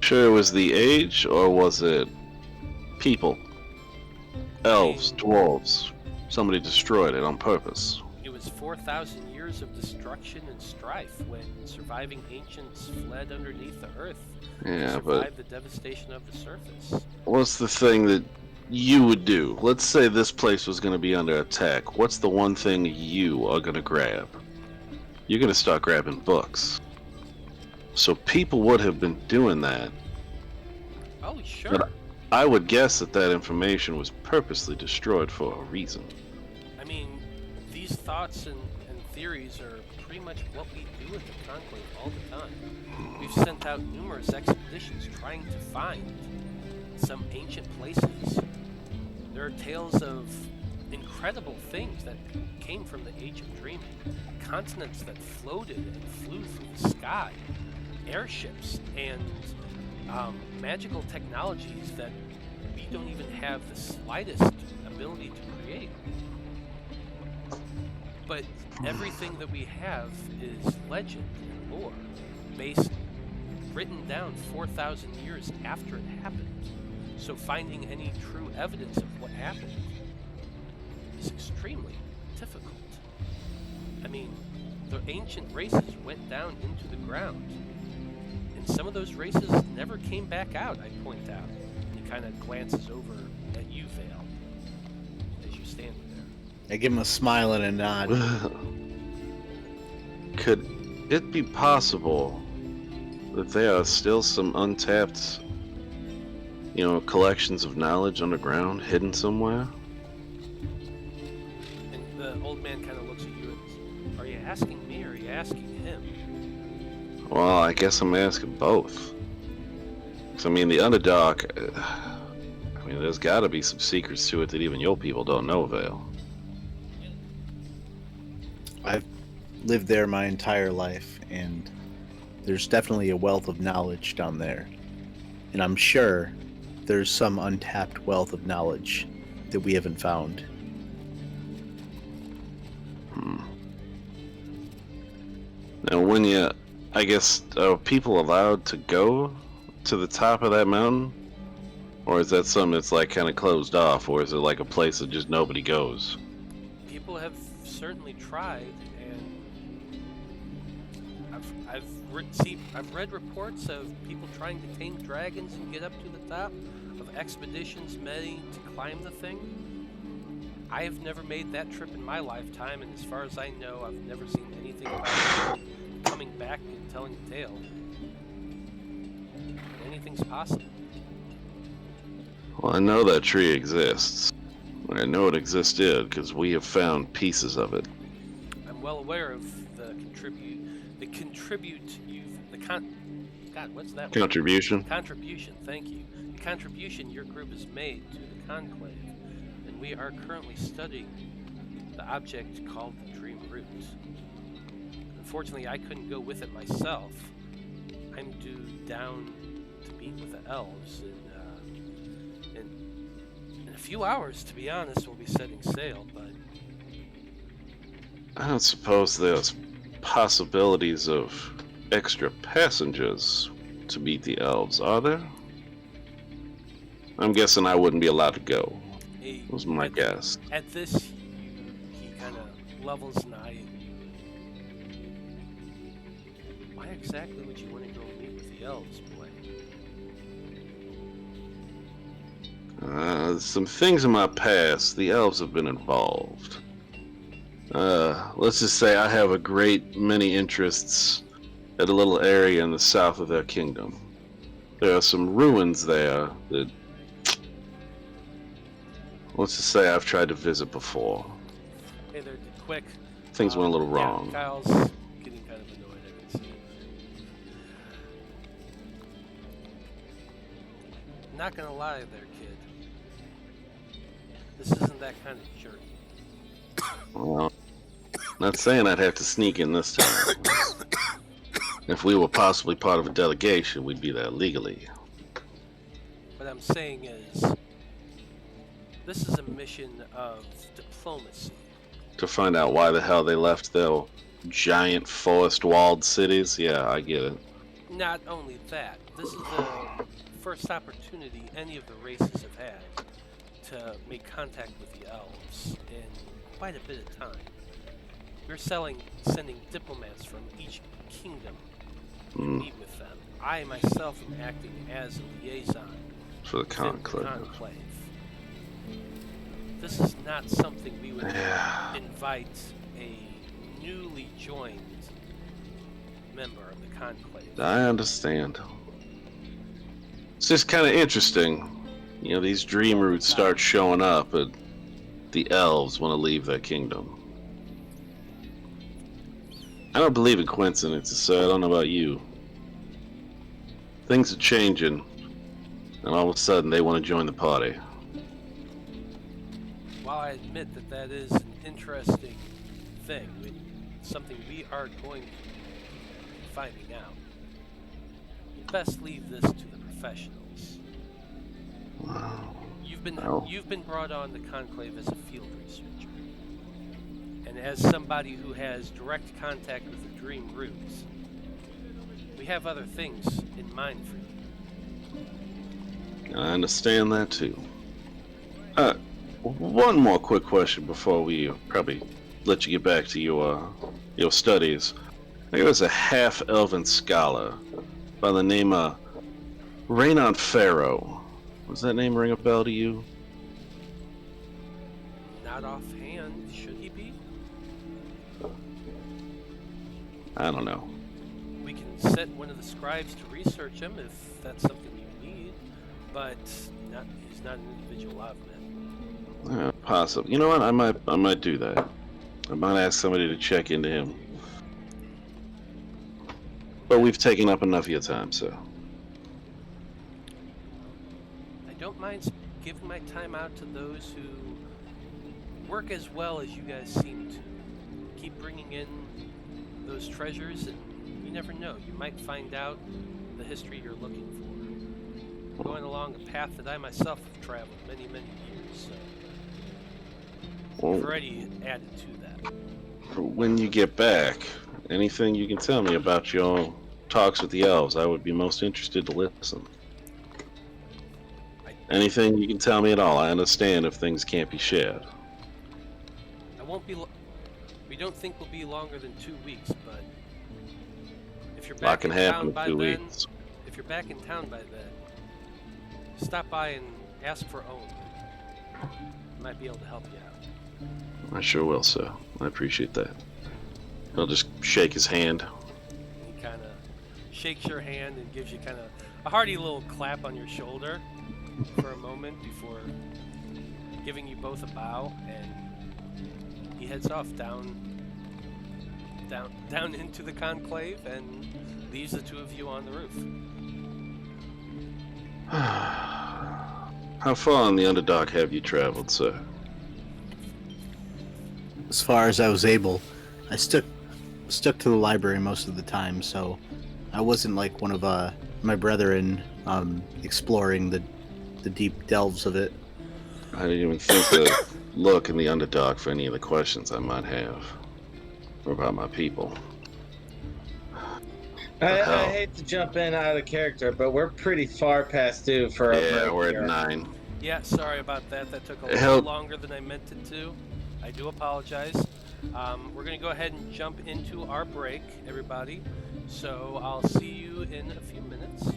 Sure it was the age, or was it people? Elves, dwarves. Somebody destroyed it on purpose. It was 4,000 years of destruction and strife when surviving ancients fled underneath the earth to survive the devastation of the surface. What's the thing that you would do? Let's say this place was going to be under attack. What's the one thing you are going to grab? You're going to start grabbing books. So people would have been doing that. Oh, sure. But I would guess that information was purposely destroyed for a reason. I mean, these thoughts and theories are pretty much what we do at the Conclave all the time. We've sent out numerous expeditions trying to find some ancient places. There are tales of incredible things that came from the Age of Dreaming. Continents that floated and flew through the sky. Airships and magical technologies that we don't even have the slightest ability to create. But everything that we have is legend and lore, written down 4,000 years after it happened. So finding any true evidence of what happened is extremely difficult. I mean, the ancient races went down into the ground, and some of those races never came back out, I point out. And he kind of glances over at you, Veil, as you're standing there. I give him a smile and a nod. Could it be possible that there are still some untapped, collections of knowledge underground, hidden somewhere? And the old man kind of looks at you and says, are you asking me or are you asking him? Well, I guess I'm asking both. 'Cause, I mean, the Underdark, there's got to be some secrets to it that even your people don't know, Vale. I've lived there my entire life, and there's definitely a wealth of knowledge down there. And I'm sure there's some untapped wealth of knowledge that we haven't found. Now, are people allowed to go to the top of that mountain? Or is that something that's like kind of closed off? Or is it like a place that just nobody goes? People have certainly tried, and I've read reports of people trying to tame dragons and get up to the top, of expeditions meant to climb the thing. I have never made that trip in my lifetime, and as far as I know, I've never seen anything about coming back and telling a tale. Anything's possible. Well, I know that tree exists. I know it existed because we have found pieces of it. I'm well aware of Contribution? Contribution, thank you. The contribution your group has made to the Conclave, and we are currently studying the object called the Dream Root. Unfortunately, I couldn't go with it myself. I'm due down to meet with the elves in a few hours, to be honest. We'll be setting sail, but I don't suppose there's possibilities of extra passengers to meet the elves, are there? I'm guessing I wouldn't be allowed to go. Was my guess. At this, he kind of levels an eye. Why exactly would you want to go meet with the elves, boy? Some things in my past, the elves have been involved. Let's just say I have a great many interests at a little area in the south of their kingdom. There are some ruins there that, let's just say, I've tried to visit before. Hey there, quick. Things went a little wrong. Yeah, Kyle's getting kind of annoyed, I can see. Not gonna lie there, kid. This isn't that kind of journey. Well, not saying I'd have to sneak in this time. If we were possibly part of a delegation, we'd be there legally. What I'm saying is, this is a mission of diplomacy. To find out why the hell they left their giant forest-walled cities? Yeah, I get it. Not only that, this is the first opportunity any of the races have had to make contact with the elves in quite a bit of time. We're sending diplomats from each kingdom to meet with them. I myself am acting as a liaison for the Conclave. This is not something we would invite a newly joined member of the Conclave. I understand. It's just kind of interesting. You know, these dream roots start showing up, and the elves want to leave their kingdom. I don't believe in coincidences, so I don't know about you. Things are changing, and all of a sudden they want to join the party. While I admit that is an interesting thing, something we are going to be finding out, you best leave this to the professionals. Wow. You've been brought on the Conclave as a field researcher, and as somebody who has direct contact with the Dream Roots, we have other things in mind for you. I understand that too. One more quick question before we probably let you get back to your studies. There was a half-elven scholar by the name of Raynon Pharaoh. Does that name ring a bell to you? Not offhand, should he be? I don't know. We can set one of the scribes to research him if that's something you need, but he's not an individual I've met. Possible. You know what? I might do that. I might ask somebody to check into him. But we've taken up enough of your time, so. I don't mind giving my time out to those who work as well as you guys seem to. Keep bringing in those treasures, and you never know. You might find out the history you're looking for. We're going along a path that I myself have traveled many, many years, so I've already added to that. When you get back, anything you can tell me about your talks with the elves, I would be most interested to listen. Anything you can tell me at all. I understand if things can't be shared. I won't be. We don't think we'll be longer than 2 weeks, but if you're back in town by then, if you're back in town by then, stop by and ask for Owen. He might be able to help you out. I sure will, sir. I appreciate that. I'll just shake his hand. He kind of shakes your hand and gives you kind of a hearty little clap on your shoulder for a moment before giving you both a bow, and he heads off down into the conclave and leaves the two of you on the roof. How far on the Underdark have you traveled, sir? As far as I was able, I stuck to the library most of the time, so I wasn't like one of my brethren exploring the deep delves of it. I didn't even think to look in the Underdark for any of the questions I might have. Or about my people. I hate to jump in out of character, but we're pretty far past due for a break we're here. at 9. Yeah, sorry about that. That took a little longer than I meant it to. I do apologize. We're going to go ahead and jump into our break, everybody. So I'll see you in a few minutes.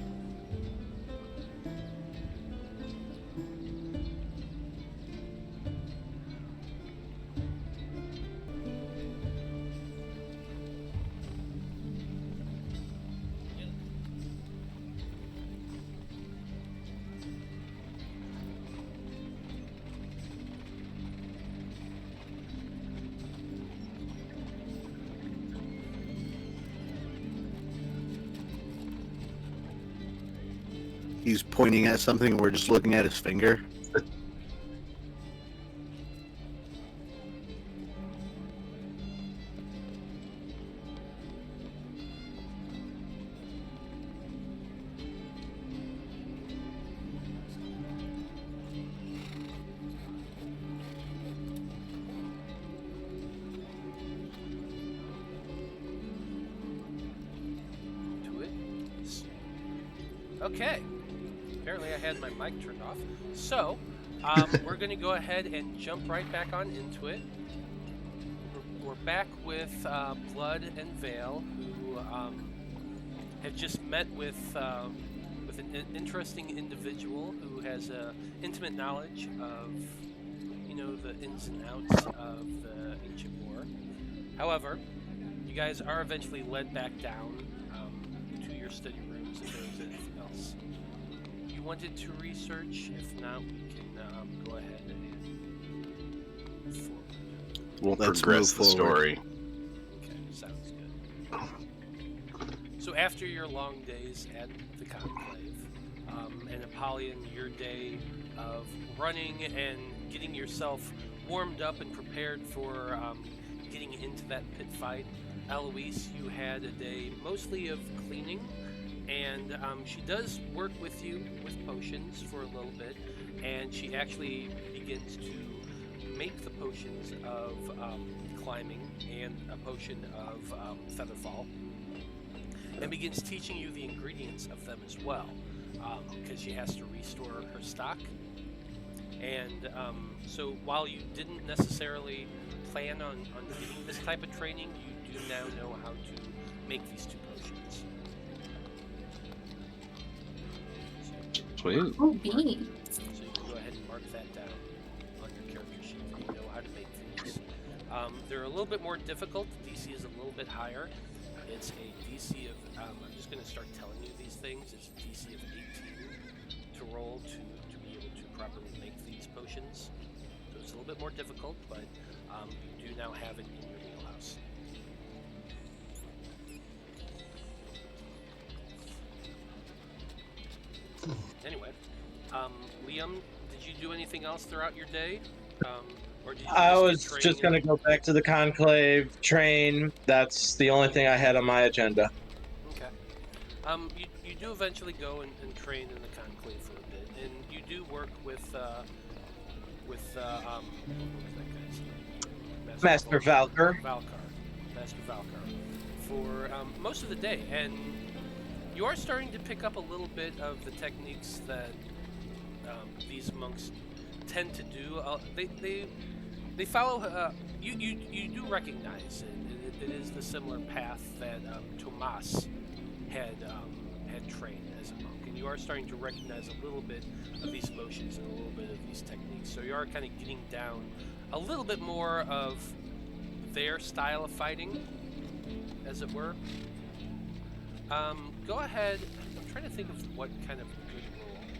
He's pointing at something, and we're just looking at his finger. To it. Okay. Apparently I had my mic turned off. So, we're going to go ahead and jump right back on into it. We're back with Blood and Veil, who have just met with an interesting individual who has intimate knowledge of, the ins and outs of the ancient war. However, you guys are eventually led back down to your study rooms if there was anything else you wanted to research. If not, we can go ahead and move forward. We'll Let's progress move the forward. story. Okay, sounds good. So after your long days at the conclave, and Apollyon, your day of running and getting yourself warmed up and prepared for getting into that pit fight, Eloise, you had a day mostly of cleaning. And she does work with you with potions for a little bit, and she actually begins to make the potions of climbing and a potion of featherfall, and begins teaching you the ingredients of them as well, because she has to restore her stock. And so while you didn't necessarily plan on getting this type of training, you do now know how to make these two potions. Sweet. Oh, beans. So you can go ahead and mark that down on your character sheet if you know how to make these. They're a little bit more difficult. The DC is a little bit higher. It's a DC of, I'm just going to start telling you these things. It's a DC of 18 to roll to be able to properly make these potions. So it's a little bit more difficult, but you do now have it in your wheelhouse. Anyway, Liam, did you do anything else throughout your day? Or did you I just was get just training? going to go back to the conclave, train. That's the only thing I had on my agenda. Okay. You do eventually go and train in the conclave for a bit, and you do work with what was that guy's name? Master Valkyr. Master Valkyr, for most of the day, and you are starting to pick up a little bit of the techniques that these monks tend to do. They follow. You do recognize it. It is the similar path that Tomas had trained as a monk, and you are starting to recognize a little bit of these motions and a little bit of these techniques. So you are kind of getting down a little bit more of their style of fighting, as it were. Go ahead. I'm trying to think of what kind of good roll I can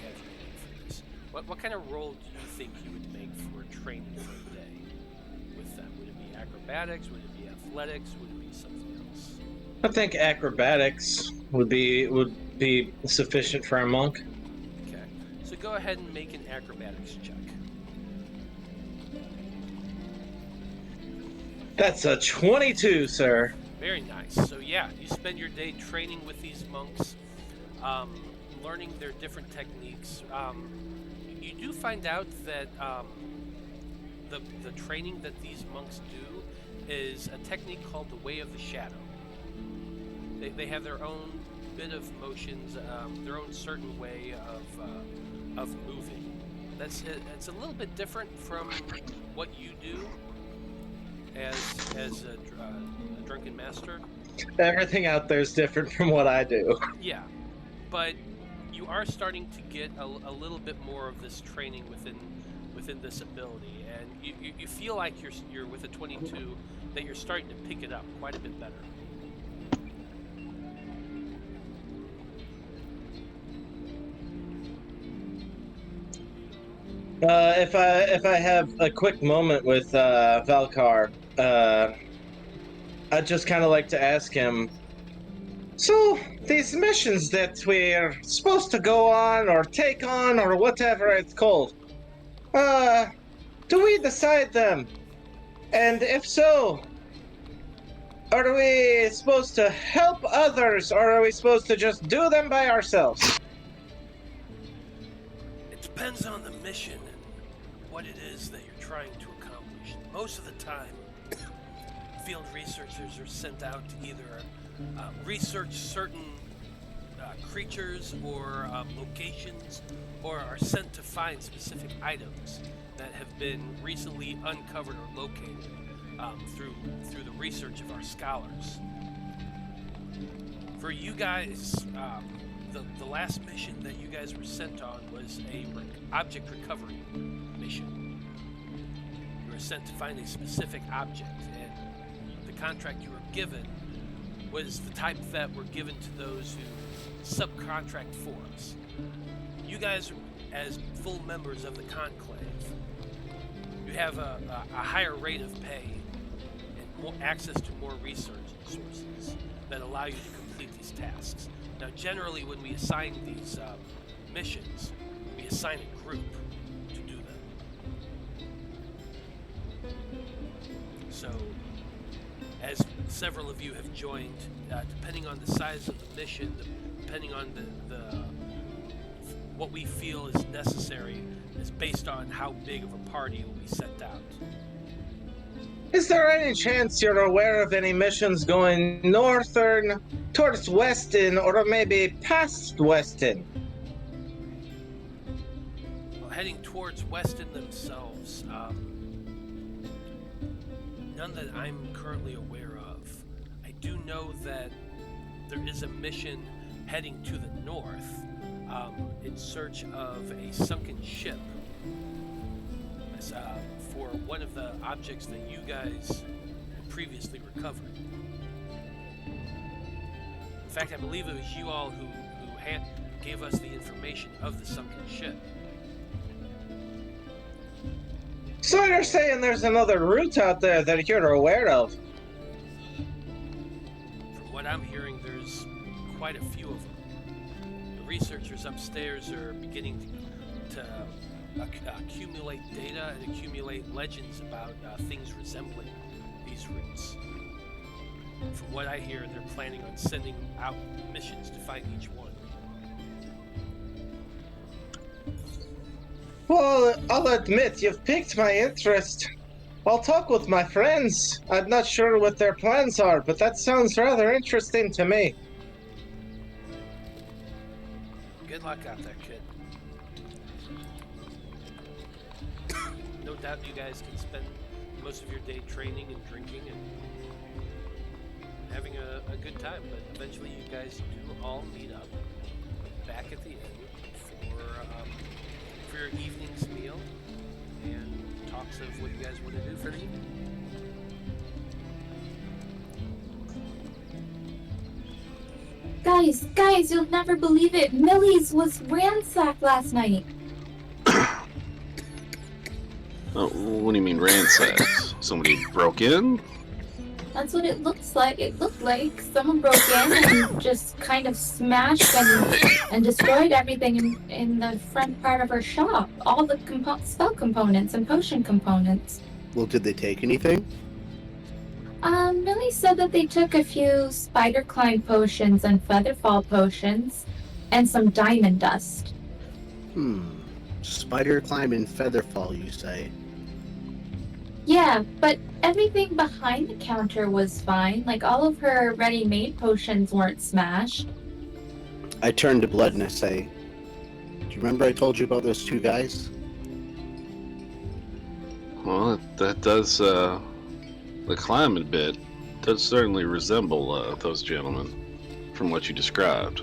have you make for this. What kind of roll do you think you would make for training for a day with them? Would it be acrobatics? Would it be athletics? Would it be something else? I think acrobatics would be sufficient for a monk. Okay. So go ahead and make an acrobatics check. That's a 22, sir. Very nice. So yeah, you spend your day training with these monks, learning their different techniques. You do find out that the training that these monks do is a technique called the Way of the Shadow. They have their own bit of motions, their own certain way of moving. It's a little bit different from what you do as a drunken master. Everything out there is different from what I do. Yeah, but you are starting to get a little bit more of this training within this ability, and you feel like you're with a 22 that you're starting to pick it up quite a bit better. If I have a quick moment with Valkar, I'd just kind of like to ask him. So these missions that we're supposed to go on or take on or whatever it's called, do we decide them? And if so, are we supposed to help others or are we supposed to just do them by ourselves? It depends on the mission and what it is that you're trying to accomplish. Most of the time, field researchers are sent out to either research certain creatures or locations, or are sent to find specific items that have been recently uncovered or located through the research of our scholars. For you guys, the last mission that you guys were sent on was a object recovery mission. You were sent to find a specific object, and the contract you were given was the type that were given to those who subcontract for us. You guys, as full members of the Conclave, you have a higher rate of pay and more access to more research sources that allow you to complete these tasks. Now, generally, when we assign these missions, we assign a group to do them. So, as several of you have joined, depending on the size of the mission, depending on the what we feel is necessary, is based on how big of a party will be sent out. Is there any chance you're aware of any missions going northern, towards Weston, or maybe past Weston? Well, heading towards Weston themselves, none that I'm currently aware of. I do know that there is a mission heading to the north in search of a sunken ship for one of the objects that you guys previously recovered. In fact, I believe it was you all who gave us the information of the sunken ship. So you're saying there's another route out there that you're aware of? From what I'm hearing, there's quite a few of them. The researchers upstairs are beginning to accumulate data and accumulate legends about things resembling these routes. From what I hear, they're planning on sending out missions to find each one. Well, I'll admit, you've piqued my interest. I'll talk with my friends. I'm not sure what their plans are, but that sounds rather interesting to me. Good luck out there, kid. No doubt you guys can spend most of your day training and drinking and having a good time, but eventually you guys do all meet up back at the inn for your evening's meal and talks of what you guys want to do for the evening. Guys, you'll never believe it. Millie's was ransacked last night. Oh, what do you mean ransacked? Somebody broke in? That's what it looks like. It looked like someone broke in and just kind of smashed and destroyed everything in the front part of her shop. All the spell components and potion components. Well, did they take anything? Millie said that they took a few spider climb potions and featherfall potions and some diamond dust. Spider climb and featherfall, you say? Yeah, but everything behind the counter was fine. Like, all of her ready-made potions weren't smashed. I turn to Blood and I say, do you remember I told you about those two guys? Well, that does, the climate bit does certainly resemble those gentlemen from what you described.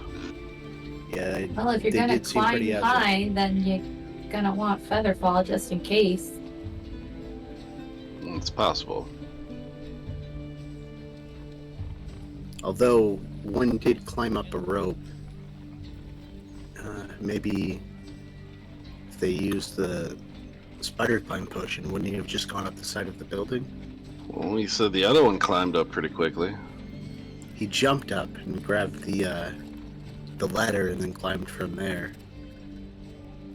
Yeah, Well, if you're they gonna did seem pretty climb agile. high, then you're gonna want featherfall just in case. It's possible. Although one did climb up a rope. Maybe if they used the spider climb potion, wouldn't he have just gone up the side of the building? Well, you said the other one climbed up pretty quickly. He jumped up and grabbed the ladder and then climbed from there.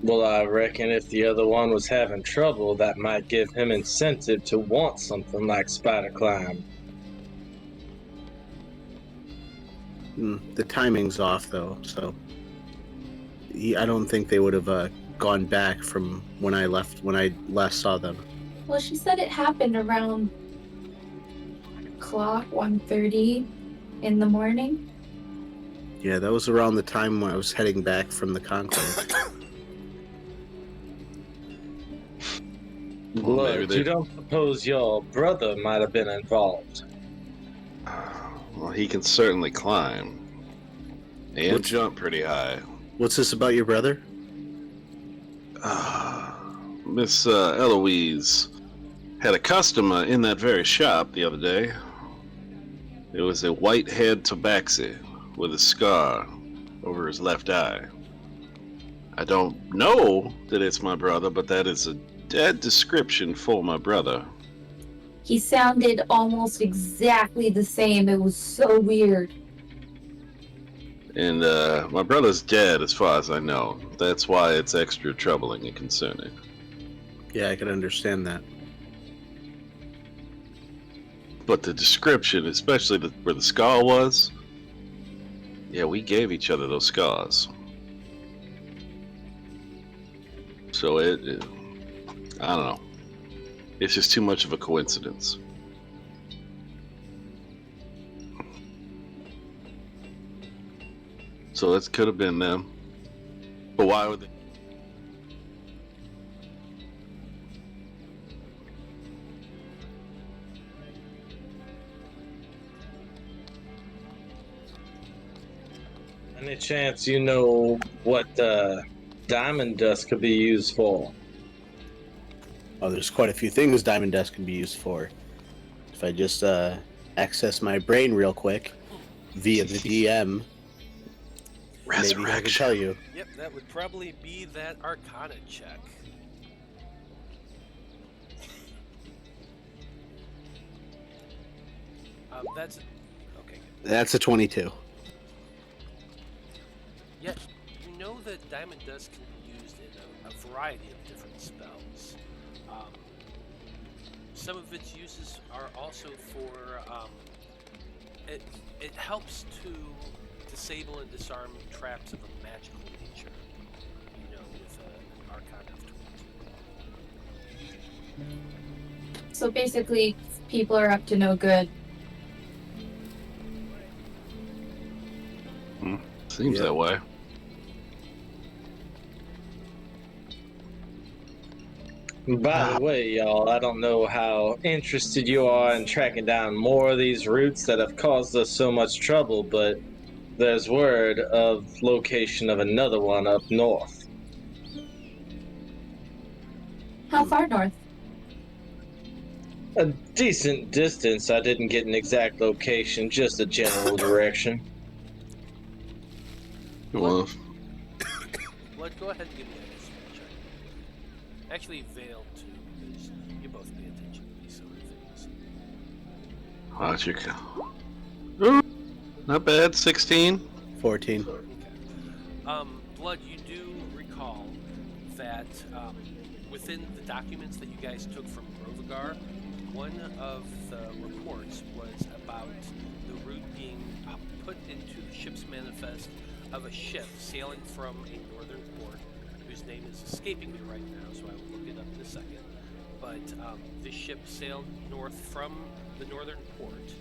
Well, I reckon if the other one was having trouble, that might give him incentive to want something like spider climb. The timing's off though, so I don't think they would have gone back from when I last saw them. Well, she said it happened around 1:30 in the morning. Yeah, that was around the time when I was heading back from the conclave. Look, you don't suppose your brother might have been involved? Well, he can certainly climb. And jump pretty high. What's this about your brother? Miss Eloise had a customer in that very shop the other day. It was a white-haired tabaxi with a scar over his left eye. I don't know that it's my brother, but that is a dead description for my brother. He sounded almost exactly the same. It was so weird. And my brother's dead as far as I know. That's why it's extra troubling and concerning. Yeah, I can understand that. But the description, especially where the scar was, yeah, we gave each other those scars. So I don't know. It's just too much of a coincidence. So that could have been them. But why would they? Any chance you know what diamond dust could be used for? Oh, there's quite a few things diamond dust can be used for. If I just access my brain real quick via the DM, maybe I can tell you. Yep, that would probably be that Arcana check. That's okay. That's a 22. Yeah, you know that diamond dust can be used in a variety of different spells. Some of its uses are also for it helps to disable and disarm traps of a magical nature. You know, with an Arcana of 22. So basically, people are up to no good. Seems that way. By the way, y'all, I don't know how interested you are in tracking down more of these routes that have caused us so much trouble, but there's word of location of another one up north. How far north? A decent distance. I didn't get an exact location, just a general direction. Well, Blood, go ahead and give me that history check. Actually, Veil too, because you both pay attention to these sort of things. watch your not bad. 16. 14. Okay. Blood, you do recall that within the documents that you guys took from Grovagar, one of the reports was about the route being put into the ship's manifest of a ship sailing from a northern port whose name is escaping me right now, so I will look it up in a second. But this ship sailed north from the northern port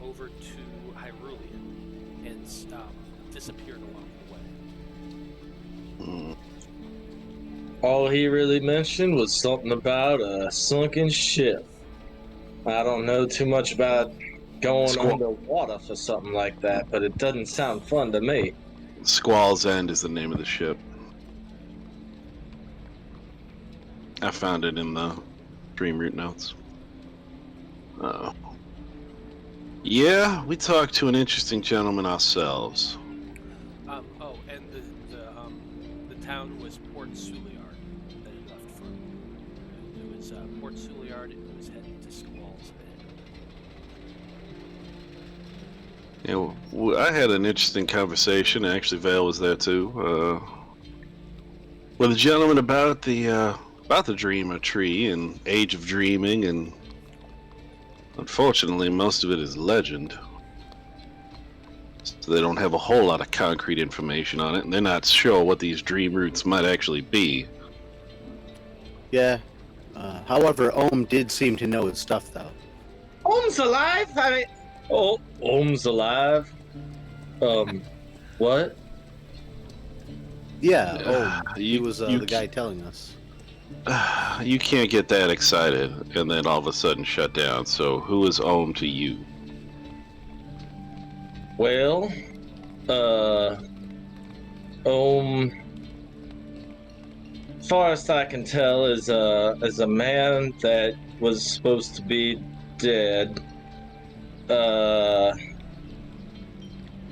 over to Hyrulean and disappeared along the way. All he really mentioned was something about a sunken ship. I don't know too much about going underwater for something like that, but it doesn't sound fun to me. Squall's End is the name of the ship. I found it in the Dream Route notes. Yeah, we talked to an interesting gentleman ourselves. And the town was Port Suliard that he left from. It was Port Suliard, and it was heading to Squall's End. Yeah, I had an interesting conversation. Actually, Vale was there too. With a gentleman about the Dreamer Tree and Age of Dreaming, and unfortunately, most of it is legend. So they don't have a whole lot of concrete information on it, and they're not sure what these dream routes might actually be. Yeah. However, Ohm did seem to know his stuff, though. Ohm's alive? I mean, Ohm's alive? What? Yeah, Ohm. He You- was you the guy telling us. You can't get that excited and then all of a sudden shut down. So who is Ohm to you? Well, far as I can tell, is a man that was supposed to be dead.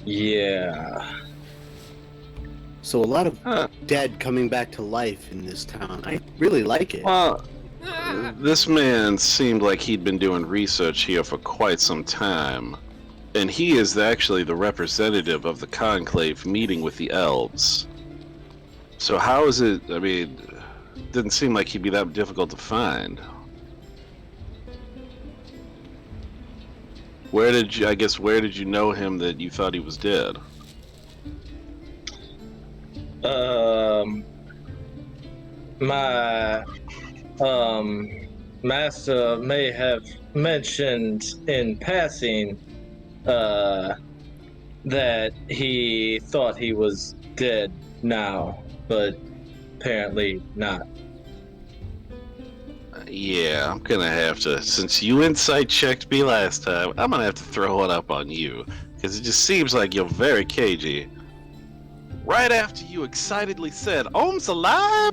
Yeah. So a lot of dead coming back to life in this town. I really like it. Well, this man seemed like he'd been doing research here for quite some time. And he is actually the representative of the Conclave meeting with the elves. So how is it, I mean, it didn't seem like he'd be that difficult to find. Where did you know him that you thought he was dead? My master may have mentioned in passing that he thought he was dead now, but apparently not. Yeah, I'm gonna have to, since you insight checked me last time, I'm gonna have to throw one up on you, because it just seems like you're very cagey. Right after you excitedly said, Ohm's alive!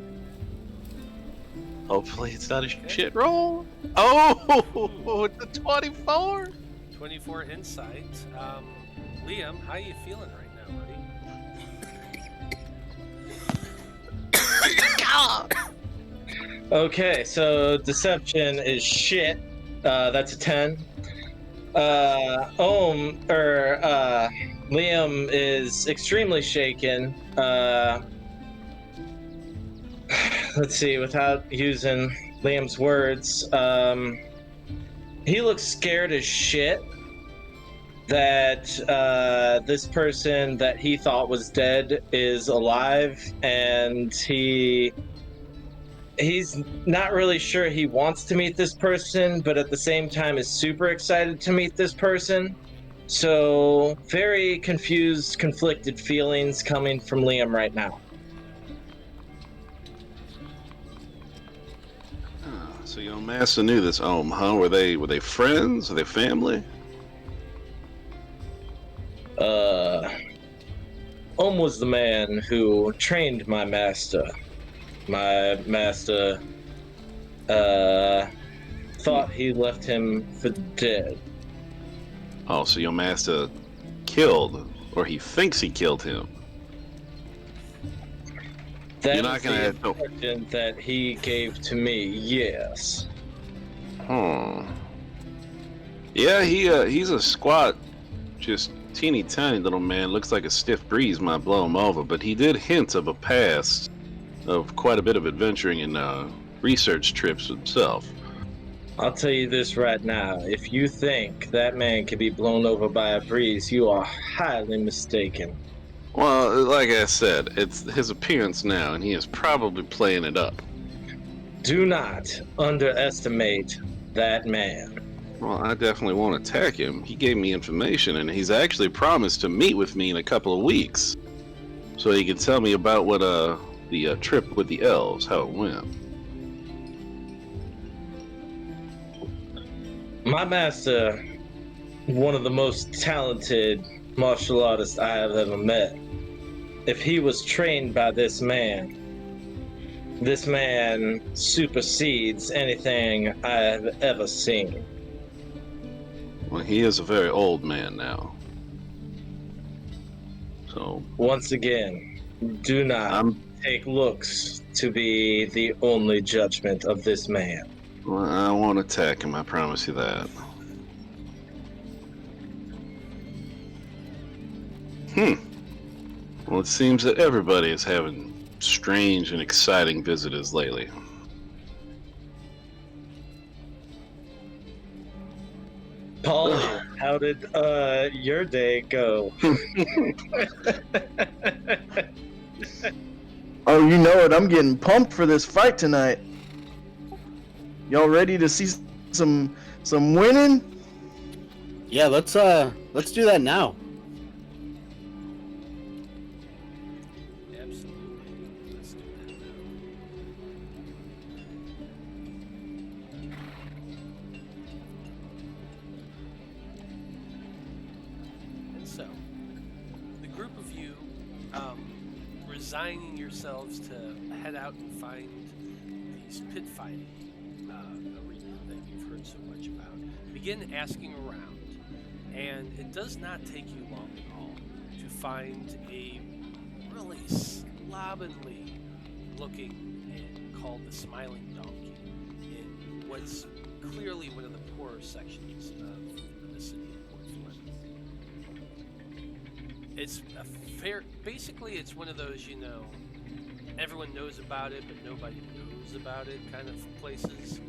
Hopefully it's not a shit roll. Oh, it's a 24? 24 insight. Liam, how you feeling right now, buddy? Okay, so deception is shit. That's a 10. Liam is extremely shaken. Let's see, without using Liam's words, he looks scared as shit that this person that he thought was dead is alive, and he's not really sure he wants to meet this person, but at the same time is super excited to meet this person. So very confused, conflicted feelings coming from Liam right now. So your master knew this Ohm, huh? Were they friends? Were they family? Ohm was the man who trained my master. My master thought he left him for dead. Oh, so your master killed, or he thinks he killed him. That You're not is gonna the have no- impression that he gave to me, yes. Yeah, he's a squat, just teeny tiny little man. Looks like a stiff breeze might blow him over, but he did hint of a past of quite a bit of adventuring and research trips himself. I'll tell you this right now. If you think that man can be blown over by a breeze, you are highly mistaken. Well, like I said, it's his appearance now, and he is probably playing it up. Do not underestimate that man. Well, I definitely won't attack him. He gave me information, and he's actually promised to meet with me in a couple of weeks, so he can tell me about what the trip with the elves, how it went. My master, one of the most talented martial artists I have ever met. If he was trained by this man supersedes anything I have ever seen. Well, he is a very old man now. So, Once again, do not take looks to be the only judgment of this man. well, I won't attack him, I promise you that. Well, it seems that everybody is having strange and exciting visitors lately. Paul, how did your day go? Oh, you know it. I'm getting pumped for this fight tonight. Y'all ready to see some winning? Yeah, let's do that now. Absolutely. Let's do that now. And so, the group of you resigning yourselves to head out and find these pit fighting arena that you've heard so much about, begin asking around, and it does not take you long at all to find a really slovenly looking inn called the Smiling Donkey in what's clearly one of the poorer sections of the city of Port Flint. It's a basically it's one of those, everyone knows about it but nobody knows about it kind of places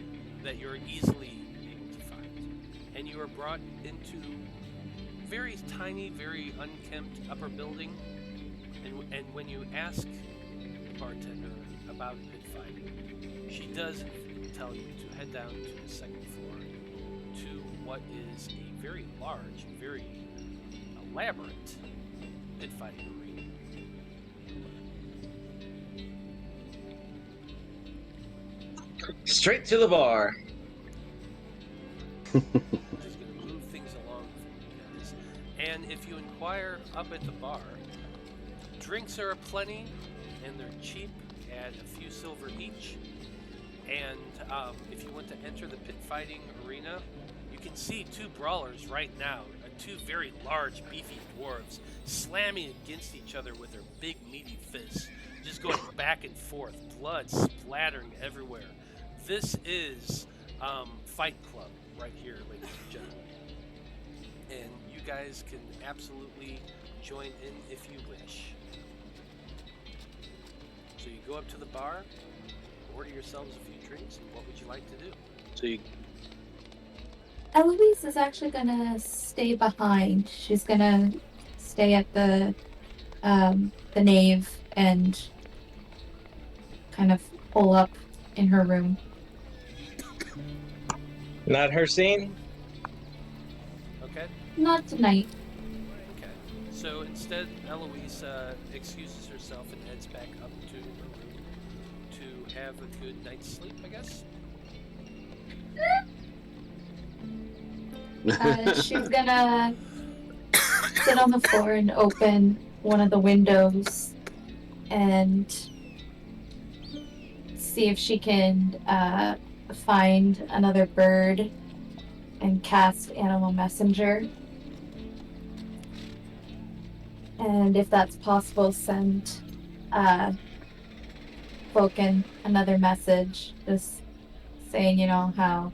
that you're easily able to find. And you are brought into very tiny, very unkempt upper building, and when you ask the bartender about pit fighting, she does tell you to head down to the second floor to what is a very large, very elaborate pit fighting arena. Straight to the bar. Just going to move things along for you guys. And if you inquire up at the bar, drinks are aplenty, and they're cheap at a few silver each. And if you want to enter the pit fighting arena, you can see two brawlers right now, two very large, beefy dwarves, slamming against each other with their big, meaty fists, just going back and forth, blood splattering everywhere. This is Fight Club right here, ladies and gentlemen. And you guys can absolutely join in if you wish. So you go up to the bar, order yourselves a few drinks, and what would you like to do? So you Eloise is actually gonna stay behind. She's gonna stay at the nave and kind of pull up in her room. not her scene? Okay? Not tonight. Okay. So instead, Eloise excuses herself and heads back up to her room to have a good night's sleep, I guess? She's gonna sit on the floor and open one of the windows and see if she can find another bird and cast Animal Messenger. And if that's possible, send Vulcan another message, just saying, how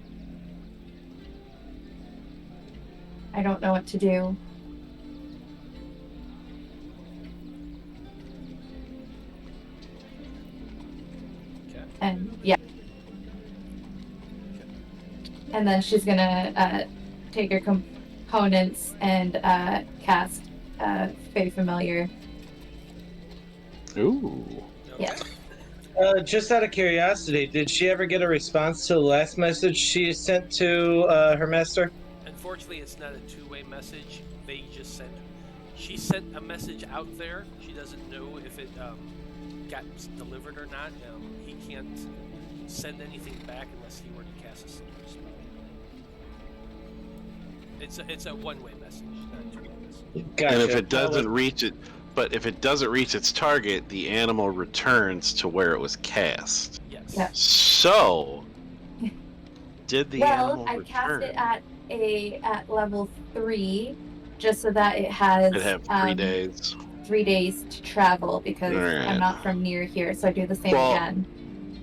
I don't know what to do. Okay. And yeah. And then she's gonna take her components and cast Fae Familiar. Ooh. Yeah. Just out of curiosity, did she ever get a response to the last message she sent to her master? Unfortunately, it's not a two-way message. She sent a message out there. She doesn't know if it got delivered or not. He can't send anything back unless he were to cast a similar spell. It's a one-way message, not a two-way message. Gotcha. And if it doesn't reach it, but if it doesn't reach its target, the animal returns to where it was cast. Yes. Yeah. So, did the animal I return? cast it at level 3, just so that it has It have 3 days. 3 days to travel, because Alright. I'm not from near here, so I do the same Well, again.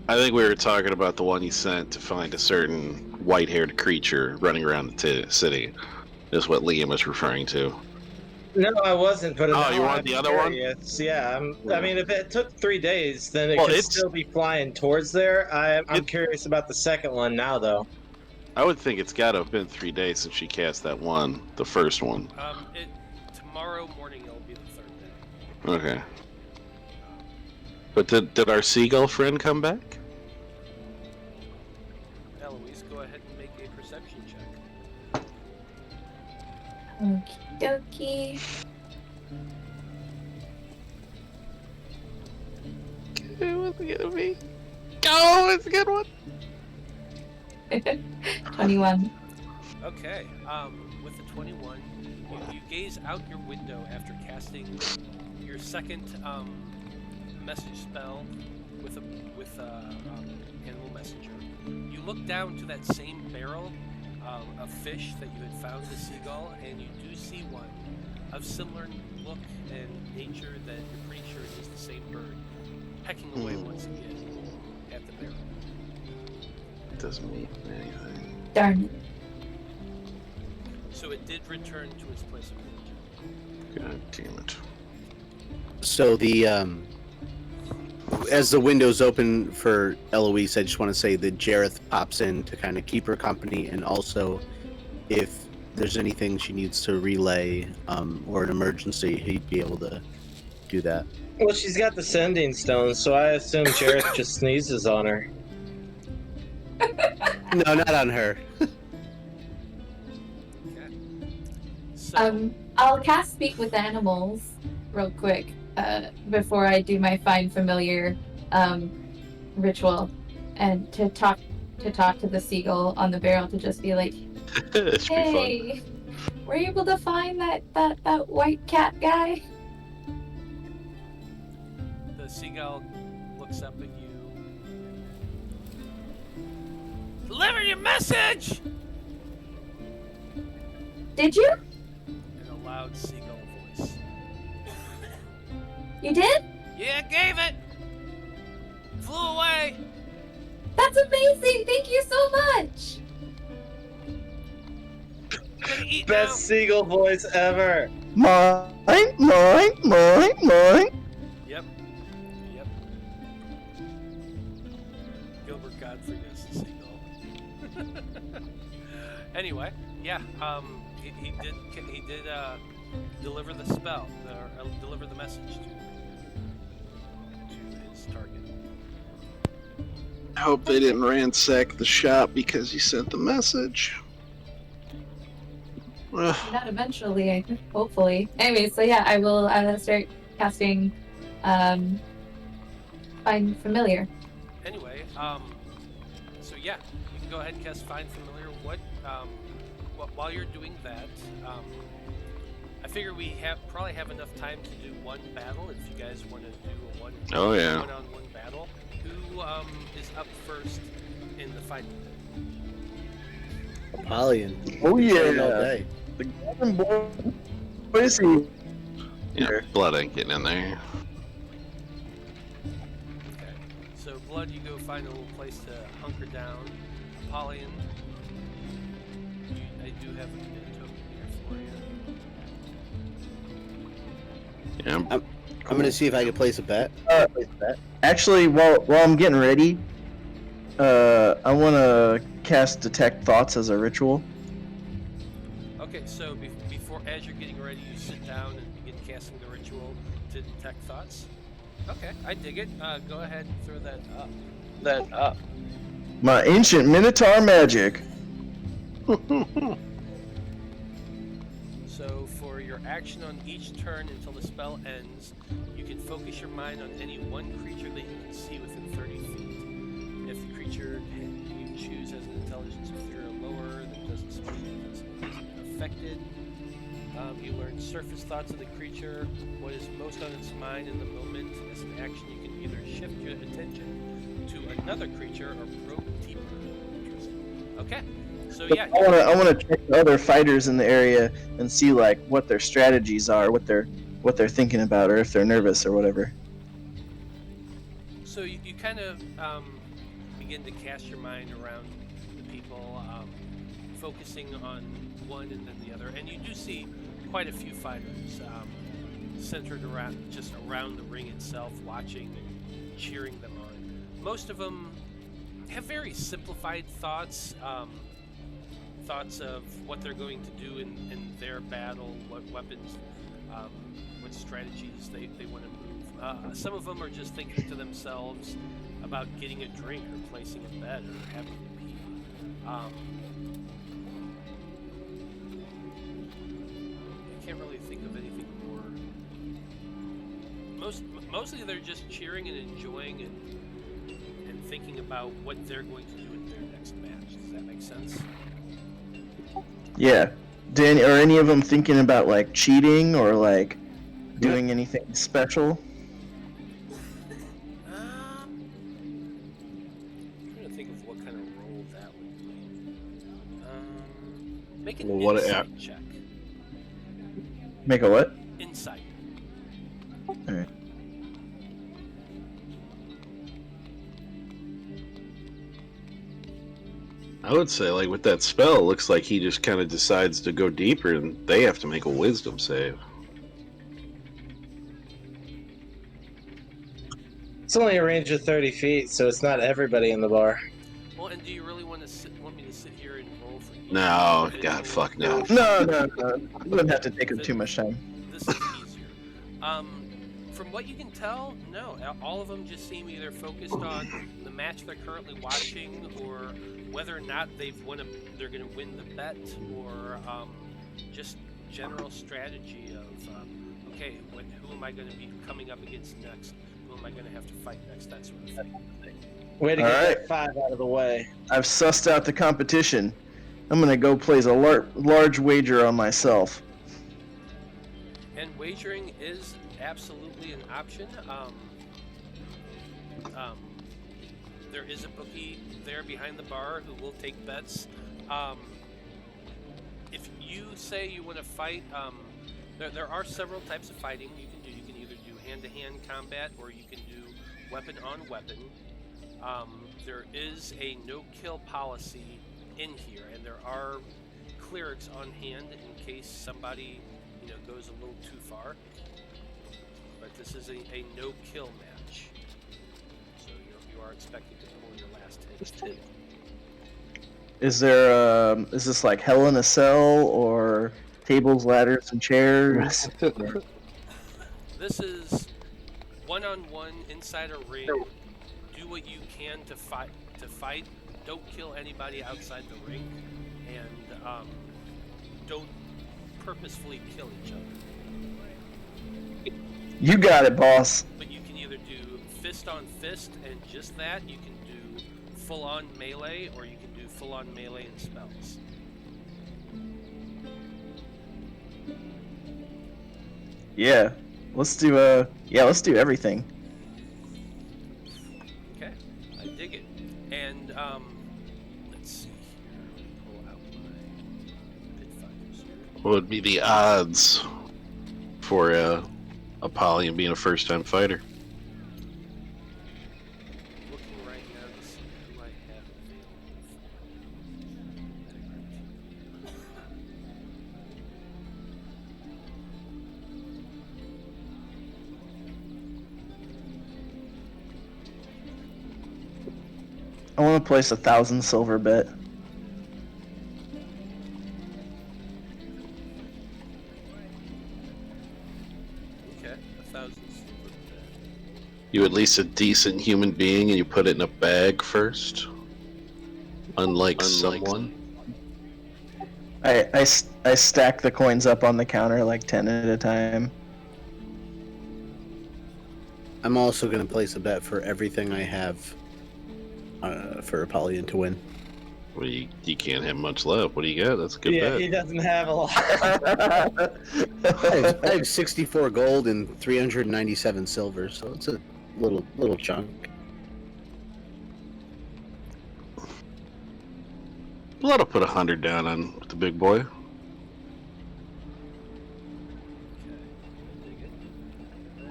I think we were talking about the one you sent to find a certain white-haired creature running around the city. Is what Liam was referring to. No, I wasn't. But Oh, you want I'm the other one? curious. Yeah, Yeah. I mean, if it took 3 days, then it Well, could it's- still be flying towards there. I'm curious about the second one now, though. I would think it's got to have been 3 days since she cast that one, the first one. Tomorrow morning it'll be the third day. Okay. But did our seagull friend come back? Eloise, go ahead and make a perception check. Okie dokie. What's it gonna be? Oh, it's a good one. 21. Okay. With the 21, you gaze out your window after casting your second message spell with Animal Messenger. You look down to that same barrel of fish that you had found the seagull, and you do see one of similar look and nature that you're pretty sure it is the same bird, pecking away once again at the barrel. It doesn't mean anything. Darn it. So it did return to its place of origin. God damn it. So as the windows open for Eloise, I just want to say that Jareth pops in to kind of keep her company, and also if there's anything she needs to relay or an emergency, he'd be able to do that. Well, she's got the sending stone, so I assume Jareth just sneezes on her. No, not on her. Okay. So, I'll cast Speak with Animals real quick before I do my Find Familiar ritual, and to talk to the seagull on the barrel, to just be like, It should be fun. "Hey, were you able to find that white cat guy?" the seagull looks up at you. Deliver your message! Did you? In a loud seagull voice. You did? Yeah, gave it! Flew away! That's amazing! Thank you so much! Gonna eat Best seagull voice ever. Mine. now. Yep. Gilbert Godfrey is the seagull. Anyway, yeah, he did deliver the spell, or deliver the message to his target. I hope they didn't ransack the shop because he sent the message. Not eventually, hopefully. Anyway, so yeah, I will start casting Find Familiar. Anyway, so yeah, you can go ahead and cast Find Familiar. While you're doing that, I figure we probably have enough time to do one battle if you guys want to do a one-on-one battle. Who is up first in the fighting? Apollyon. Oh Been training all yeah, day. the Golden Boy. What is he? Yeah, blood ain't getting in there. Okay. So, Blood, you go find a little place to hunker down. Apollyon, I do have a command token here for you. Yeah, I'm gonna see if I can place a bet. Actually, while I'm getting ready, I want to cast Detect Thoughts as a ritual. Okay, so before, as you're getting ready, you sit down and begin casting the ritual to detect thoughts. Okay, I dig it. Go ahead and throw that up. My ancient Minotaur magic. So for your action on each turn until the spell ends, you can focus your mind on any one creature that you can see within 30 feet. If the creature you choose has an intelligence of 3 or lower that doesn't speak, isn't affected, you learn surface thoughts of the creature, what is most on its mind in the moment. As an action, you can either shift your attention to another creature or probe deeper. Interesting. Okay, so yeah. I want to check the other fighters in the area and see like what their strategies are, what they're thinking about, or if they're nervous or whatever. So you kind of begin to cast your mind around the people, focusing on one and then the other, and you do see quite a few fighters centered around the ring itself, watching and cheering them on. Most of them have very simplified thoughts, thoughts of what they're going to do in their battle, what weapons, what strategies they want to move. Some of them are just thinking to themselves about getting a drink or placing a bet or having to pee. I can't really think of anything more. Mostly they're just cheering and enjoying and thinking about what they're going to do in their next match. Does that make sense? Yeah. Are any of them thinking about like cheating or like doing anything special? I'm trying to think of what kind of role that would be. Make an Well, insight check. Make a what? Insight. Alright. I would say, like, with that spell, it looks like he just kind of decides to go deeper, and they have to make a wisdom save. It's only a range of 30 feet, so it's not everybody in the bar. Well, and do you really want me to sit here and roll for you? No, God, fuck no. No. You wouldn't have to take up too much time. This is easier. From what you can tell, no. All of them just seem either focused on the match they're currently watching, or whether or not they're going to win the bet, or just general strategy of okay, who am I going to be coming up against next? Who am I going to have to fight next? That sort of thing. Way to All get right. that 5 out of the way. I've sussed out the competition. I'm gonna go place a large wager on myself. And wagering is absolutely an option. There is a bookie there behind the bar who will take bets. If you say you want to fight, there are several types of fighting you can do. You can either do hand-to-hand combat, or you can do weapon-on-weapon. There is a no-kill policy in here, and there are clerics on hand in case somebody goes a little too far. But this is a no-kill match, so you are expected to pull your last hit too. Is this like Hell in a Cell or tables, ladders, and chairs? This is one-on-one inside a ring. Do what you can to fight. Don't kill anybody outside the ring, and don't purposefully kill each other. You got it, boss. But you can either do fist on fist and just that. You can do full-on melee, or you can do full-on melee and spells. Yeah. Let's do everything. Okay, I dig it. And let's see What would be the odds for Apollyon being a first-time fighter? Looking right now to see who I have I want to place 1,000 silver bet. Okay, 1,000 silver. You at least a decent human being and you put it in a bag first? Unlike someone? I stack the coins up on the counter like 10 at a time. I'm also going to place a bet for everything I have for Apollyon to win. Well, you can't have much left. What do you got? That's a good Yeah, bet. he doesn't have a lot. I have 64 gold and 397 silver, so it's a little chunk. Well, I'll put 100 down on the big boy.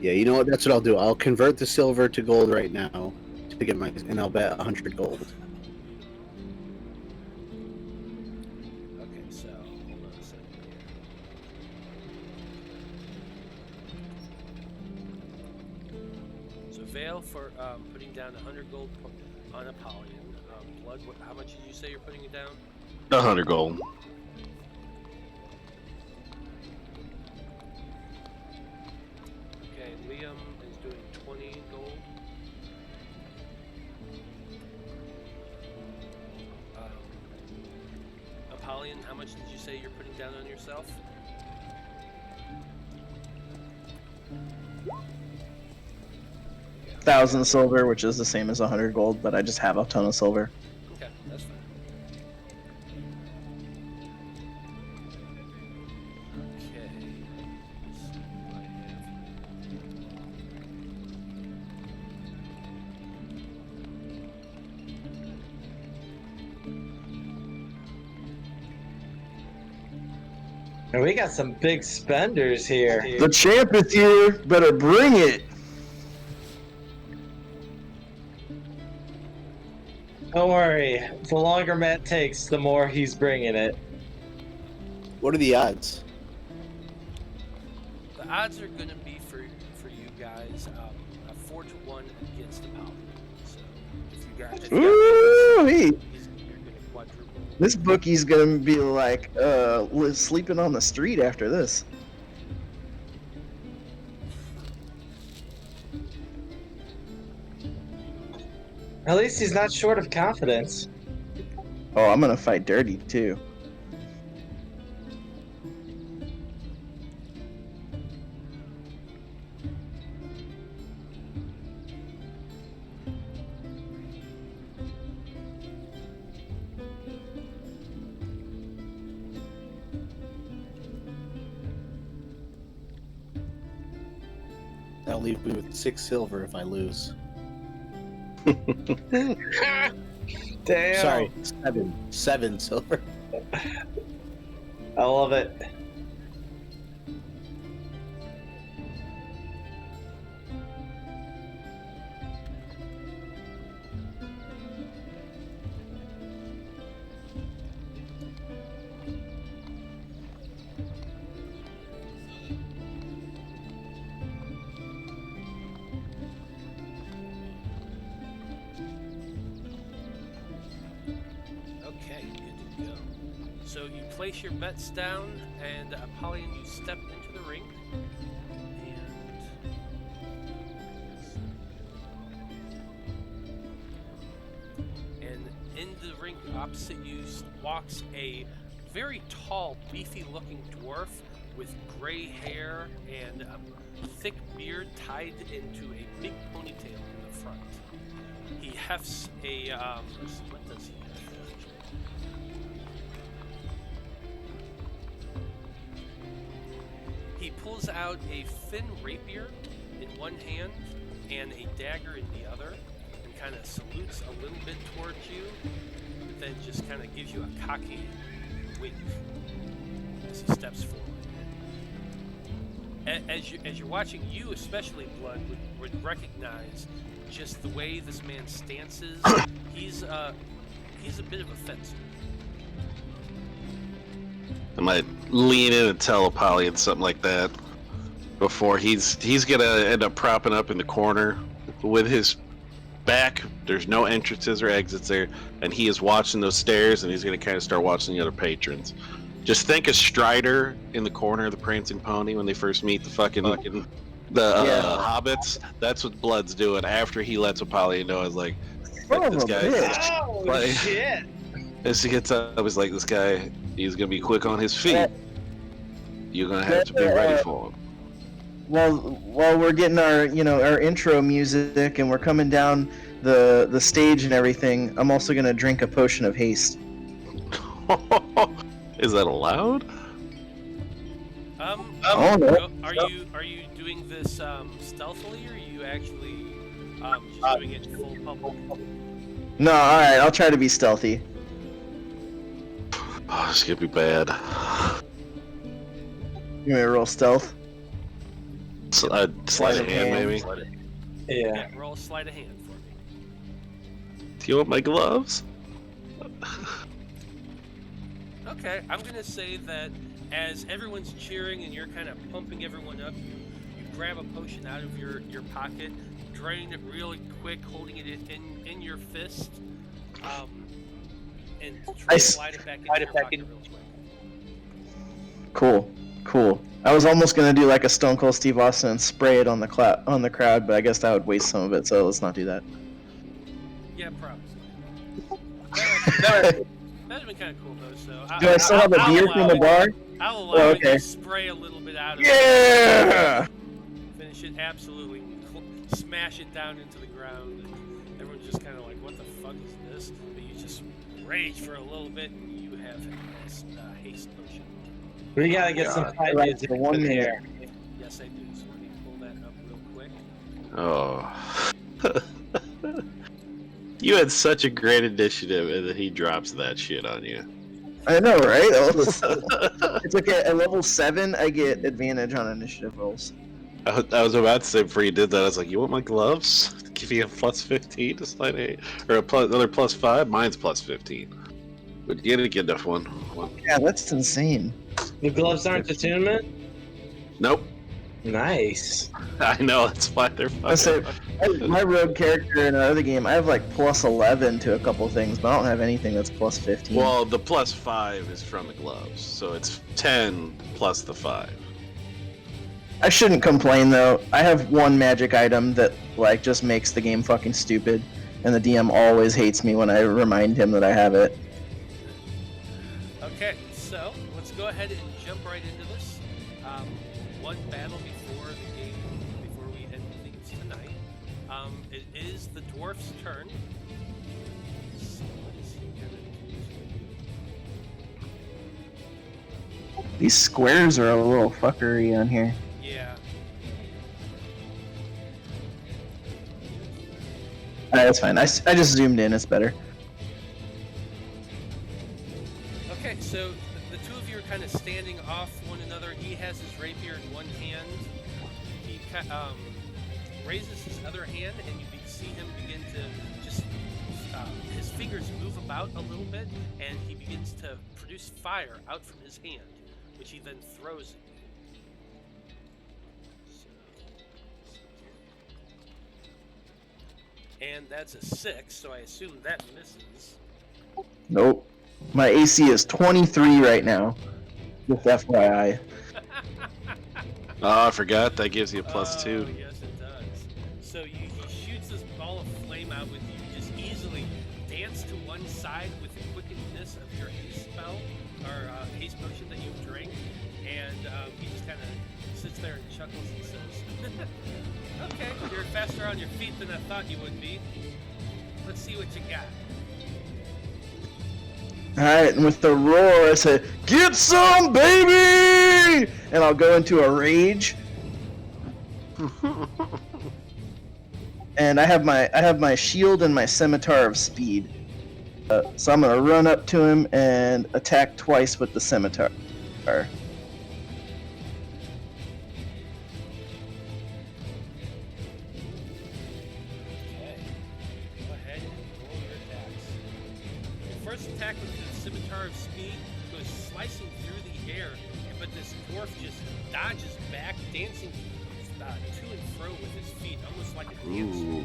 Yeah, you know what? That's what I'll do. I'll convert the silver to gold right now to get and I'll bet 100 gold. Okay, so hold on a second here. So Veil for putting down 100 gold on Apollyon. Blood, how much did you say you're putting it down? 100 gold. Okay, Liam is doing 20 gold. Apollyon, how much did you say you're putting down on yourself? Yeah. 1,000 silver, which is the same as 100 gold, but I just have a ton of silver. Okay, that's fine. Okay. Let's see what I have. And we got some big spenders here. The champ is here. Better bring it. Don't worry. The longer Matt takes, the more he's bringing it. What are the odds? The odds are going to be for you guys a 4-1 against Apollyon. So if you guys, Ooh, you're going to quadruple. this bookie's gonna be like sleeping on the street after this. At least he's not short of confidence. Oh, I'm gonna fight dirty too. That'll leave me with 6 silver if I lose. Damn. Sorry, 7 silver. I love it. Okay, good to go. So you place your bets down, and Apollyon, you step into the ring. And in the ring opposite you walks a very tall, beefy-looking dwarf with gray hair and a thick beard tied into a big ponytail in the front. He hefts a, what does he have? He pulls out a thin rapier in one hand and a dagger in the other, and kind of salutes a little bit towards you, but then just kind of gives you a cocky wink. as he steps forward. As you're watching, you especially, Blood, would recognize just the way this man stances. He's a bit of a fencer. I might lean in and tell Apollyon something like that before he's gonna end up propping up in the corner with his back. There's no entrances or exits there, and he is watching those stairs, and he's gonna kind of start watching the other patrons. Just think of Strider in the corner of the Prancing Pony when they first meet the hobbits. That's what Blood's doing after he lets Apollyon know. I was like, this guy. Oh shit! As he gets up, I was like, this guy, he's gonna be quick on his feet. You're gonna have to be ready for him. While we're getting our intro music and we're coming down the stage and everything, I'm also gonna drink a potion of haste. Is that allowed? Are you doing this stealthily, or are you actually just doing it full public? No, all right, I'll try to be stealthy. Oh, this could be bad. You may roll stealth. Sleight of hand, maybe. Yeah. Roll a sleight of hand for me. Do you want my gloves? Okay, I'm gonna say that as everyone's cheering and you're kind of pumping everyone up, you grab a potion out of your pocket, drain it really quick, holding it in your fist, and try to slide it back into your pocket real quick. Cool. I was almost gonna do like a Stone Cold Steve Austin and spray it on the crowd, but I guess that would waste some of it. So let's not do that. Yeah, probably. That'd have been kind of cool though. So do I still have a beer from the bar? I'll allow you to spray a little bit out of it. Yeah. Finish it absolutely. Smash it down into the ground. And everyone's just kind of like, "What the fuck is this?" But you just rage for a little bit, and you have this haste potion. We gotta get some fight music for 1 minute. Yes, I do. So let me pull that up real quick. Oh. You had such a great initiative, and then he drops that shit on you. I know, right? It's like at level 7, I get advantage on initiative rolls. I was about to say before you did that, I was like, you want my gloves? To give you a plus 15 to slide 8? Or another plus 5? Mine's plus 15. But you didn't get enough one. Yeah, that's insane. The gloves aren't attunement? Nope. Nice. I know, that's why they're I say, fucking... my rogue character in another game, I have like plus 11 to a couple things, but I don't have anything that's plus 15. Well, the plus 5 is from the gloves, so it's 10 plus the 5. I shouldn't complain though. I have one magic item that like just makes the game fucking stupid, and the DM always hates me when I remind him that I have it. Okay, so let's go ahead and jump right into this. One battle before the game, before we end things tonight. It is the dwarf's turn. So what is he gonna do? These squares are a little fuckery on here. Yeah. That's fine. I just zoomed in. It's better. Okay, so the two of you are kind of standing off one another. He has his rapier in one hand. He raises his other hand, and you see him begin to just his fingers move about a little bit, and he begins to produce fire out from his hand, which he then throws at you. And that's a 6, so I assume that misses. Nope. My AC is 23 right now. Just FYI. Oh, I forgot. That gives you a plus 2. Yes, it does. So he shoots this ball of flame out with you. Just easily dance to one side with the quickness of your haste spell, or haste potion that you drank. And he just kind of sits there and chuckles and says, "Okay, you're faster on your feet than I thought you would be. Let's see what you got." Alright, and with the roar, I say, "Get some, baby!" And I'll go into a rage. And I have my shield and my scimitar of speed. So I'm gonna run up to him and attack twice with the scimitar. attack with the Scimitar of Speed goes slicing through the air, but this dwarf just dodges back, dancing to and fro with his feet, almost like a dancer. Ooh.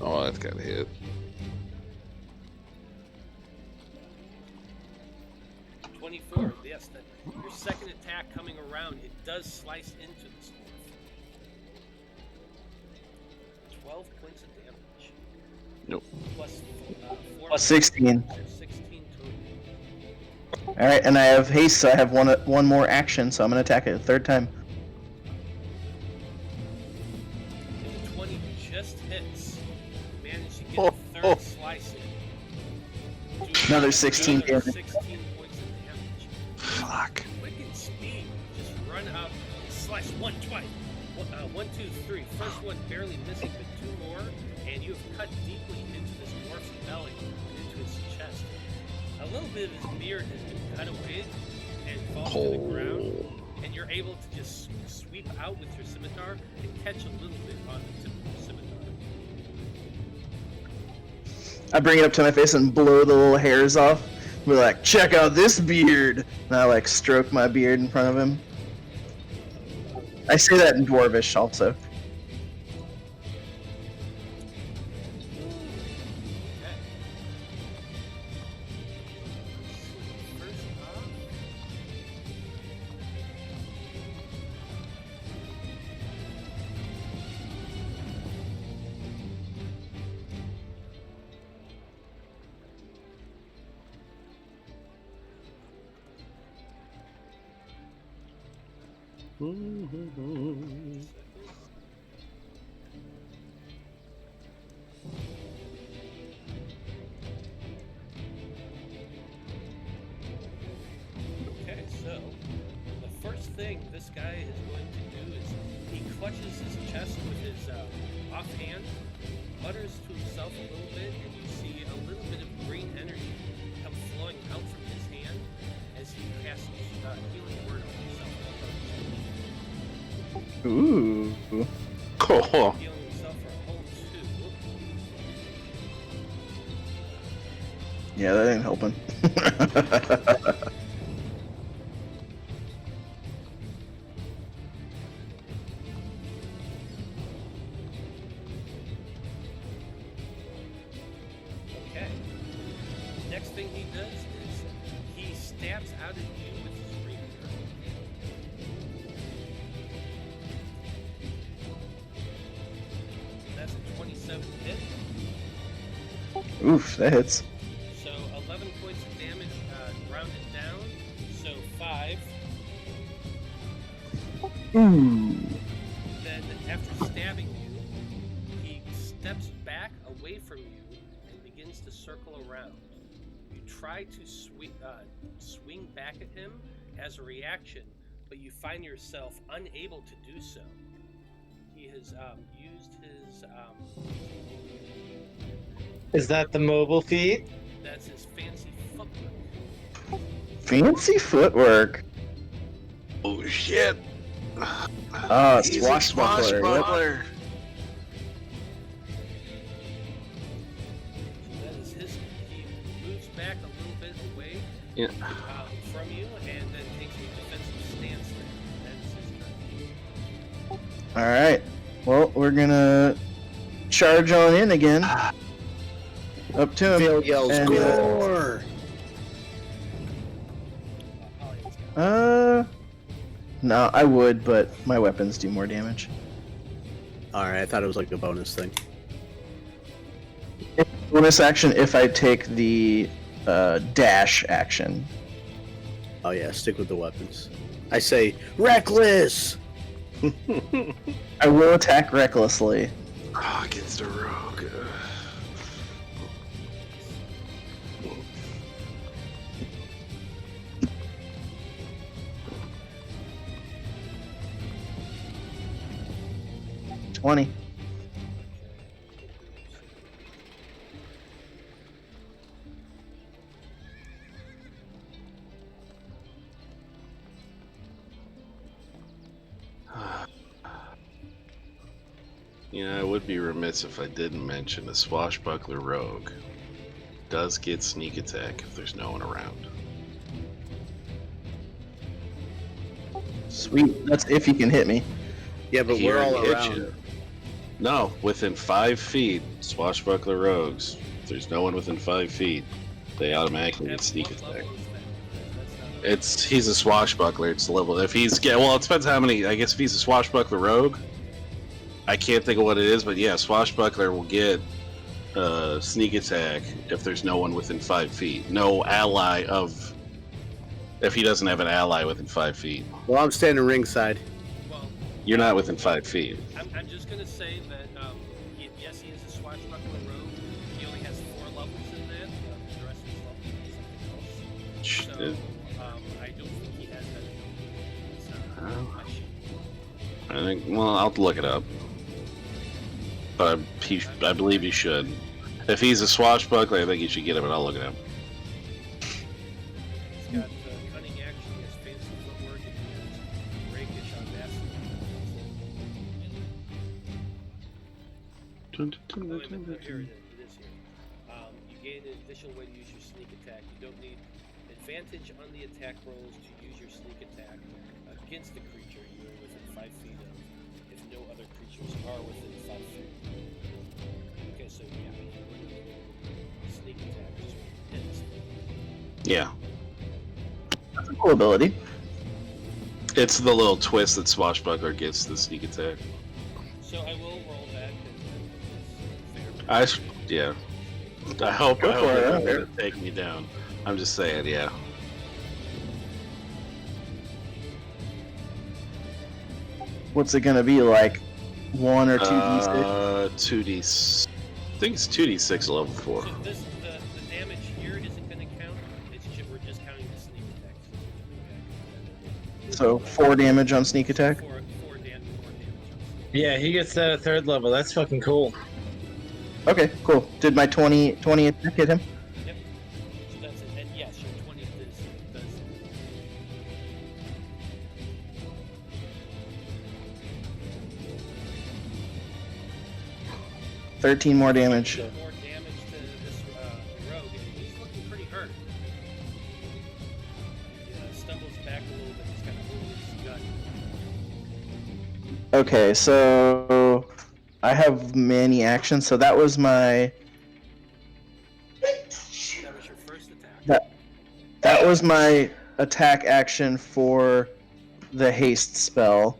Oh, that's got hit. 24, yes. Your second attack coming around, it does slice into this dwarf. 12 points of damage. Nope. Plus 4. Plus 16. 16 total. Alright, and I have haste, so I have one more action, so I'm going to attack it a third time. And the 20 just hits. You manage to get a third slice in. Another 16 another damage. 16 points of damage. Fuck. Quicken speed. Just run up and slice twice. 1, 2, 3. First one barely missing, but 2 more, and you have cut deeply into this dwarf's belly and into his chest. A little bit of his beard has been cut away and falls to the ground, and you're able to just sweep out with your scimitar and catch a little bit on the tip of your scimitar. I bring it up to my face and blow the little hairs off. We're like, check out this beard! And I like stroke my beard in front of him. I say that in Dwarvish also. Okay. First off, okay, so the first thing this guy is going to do is he clutches his chest with his offhand, mutters to himself a little bit, and you see a little bit of green energy come flowing out from his hand as he casts healing word on himself. Ooh. Cool. Healing himself for a whole 2. Yeah, that ain't helping. Okay. Next thing he does is he stabs out at you with his rapier. That's a 27 hit. Oof, that hits. So 11 points of damage rounded down. So 5. Ooh. Then after stabbing you, he steps back away from you and begins to circle around. You try to swing back at him as a reaction, but you find yourself unable to do so. He has used his... Is that the mobile feat? that's his fancy footwork. Fancy footwork. Oh shit. Oh, He's a swashbuckler. swashbuckler. That is his... He moves back a little bit away Yeah. from you and then takes a defensive stance there. That is his turn. Alright. Well, we're gonna charge on in again. Up to him. Phil yells, and, "Gore!" Apollyon's got no, I would, but my weapons do more damage. Alright, I thought it was like a bonus thing. Bonus action if I take the dash action. Oh yeah, stick with the weapons. I say, reckless! I will attack recklessly. Oh, against a rogue. 20. I would be remiss if I didn't mention a swashbuckler rogue does get sneak attack if there's no one around. Sweet. That's if he can hit me. Yeah, but He we're all already hit around. you. No, within 5 feet, swashbuckler rogues. If there's no one within 5 feet, they automatically get sneak attack. He's a swashbuckler. It's level. If he's it depends how many. I guess if he's a swashbuckler rogue, I can't think of what it is, but yeah, swashbuckler will get sneak attack if there's no one within 5 feet. No ally of. If he doesn't have an ally within 5 feet. Well, I'm standing ringside. Well, You're not within 5 feet. I'm just going to say that, yes, he is a swashbuckler rogue. He only has 4 levels in that. The rest of his levels is something else. So, I don't think he has that ability. It's not my sheet. I think. Well, I'll look it up. But I believe he should. If he's a swashbuckler, I think he should get it. But I'll look it up. He's got cunning action, he has fancy footwork, and he has rakish audacity. Oh, wait a minute. Here it is here. You gain an additional way to use your sneak attack. You don't need advantage on the attack rolls to use your sneak attack against a creature you are within 5 feet of, if no other creatures are within 5 feet. Okay, so yeah, sneak attack just hits. Yeah. That's a cool ability. It's the little twist that swashbuckler gets to the sneak attack. So I will roll that because it's fair. Yeah. I hope Go for it, they're I don't care. gonna take me down. I'm just saying, yeah. What's it gonna be like? 1 or 2d6? 2d. I think it's 2d6 level 4. So the damage here isn't going to count. We're just counting the sneak attacks. So 4 damage on sneak attack. 4 damage. Yeah, he gets that at 3rd level. That's fucking cool. Okay, cool. Did my 20 attack hit him? Yep. So that's it. And yes, your 20 does. 13 more damage. More damage to this rogue, and he's looking pretty hurt. He stumbles back a little bit. He's kind of holding his gun. Okay, so I have many actions. So that was my That was your first attack. that was my attack action for the haste spell,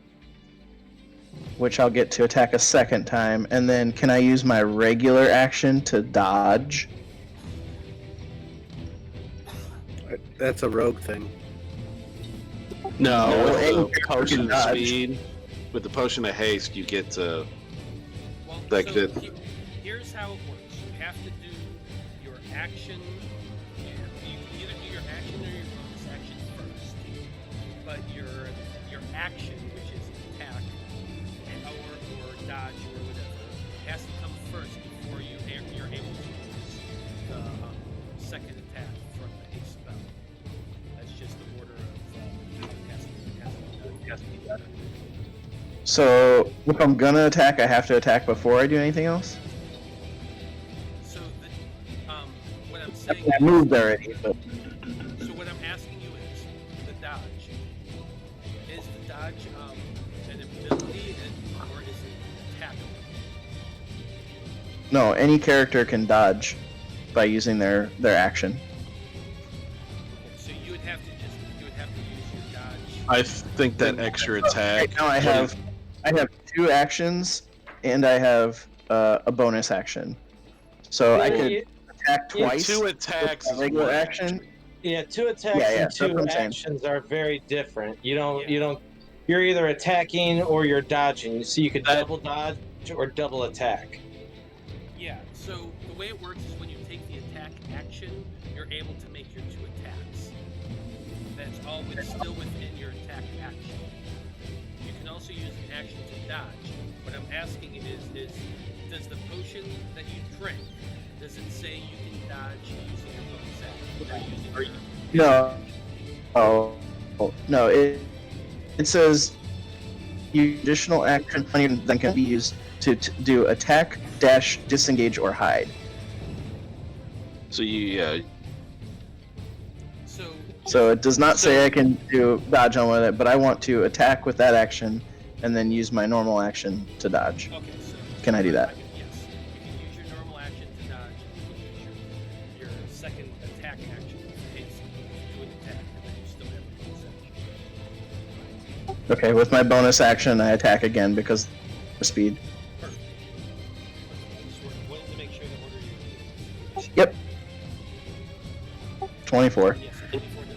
which I'll get to attack a second time. And then can I use my regular action to dodge? That's a rogue thing. No, No, with any the character potion can of dodge. speed, with the potion of haste, you get to. Well, Like so that. Here's how it works. You have to do your action. You can either do your action or your bonus action first. But your action, which is attack, or dodge, or whatever, has to come first before you're able to use the second attack from the haste spell. That's just the order of how it has to be done. So if I'm gonna attack, I have to attack before I do anything else? So what I'm saying I moved already, but So what I'm asking you is the dodge. Is the dodge an ability or is it attack? no, any character can dodge by using their action. Okay, so you would have to use your dodge. I think that extra attack. Right now I have 2 actions and I have a bonus action. So I could attack twice. 2 with attacks. a is regular one action. Yeah, 2 attacks Yeah, and that's 2 what I'm saying. actions are very different. You don't. Yeah. You're either attacking or you're dodging. So you could That- double dodge or double attack. Yeah, so the way it works is when you take the attack action, you're able to make your 2 attacks. That's all still within your attack action. You can also use an action to dodge. What I'm asking is does the potion that you drink, does it say you can dodge using your bonus action? Or using No. Oh, no. It says additional action then can be used to do attack, dash, disengage, or hide. So yeah. So it does not say I can do dodge on with it, but I want to attack with that action and then use my normal action to dodge. Okay, so Can I do that? Yes. You can use your normal action to dodge, and you can use your second attack action to an attack, and then you still have a bonus action. Okay, with my bonus action, I attack again because of speed. Perfect. I just wanted to make sure the order you used. Yep. 24. Yes, 24 does.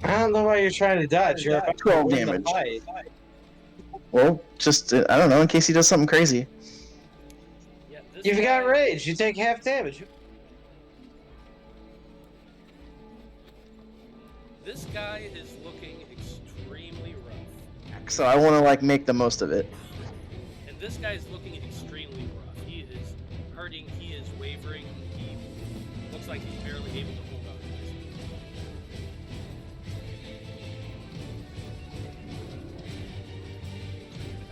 I don't know why you're trying to dodge. You're about to 12 win the damage. fight. Well, just, I don't know, in case he does something crazy. Yeah, this You've guy- got rage. You take half damage. This guy is looking extremely rough. So I want to, like, make the most of it. And this guy's looking extremely rough. He is hurting, he is wavering, he looks like he's barely able to hold on to his feet.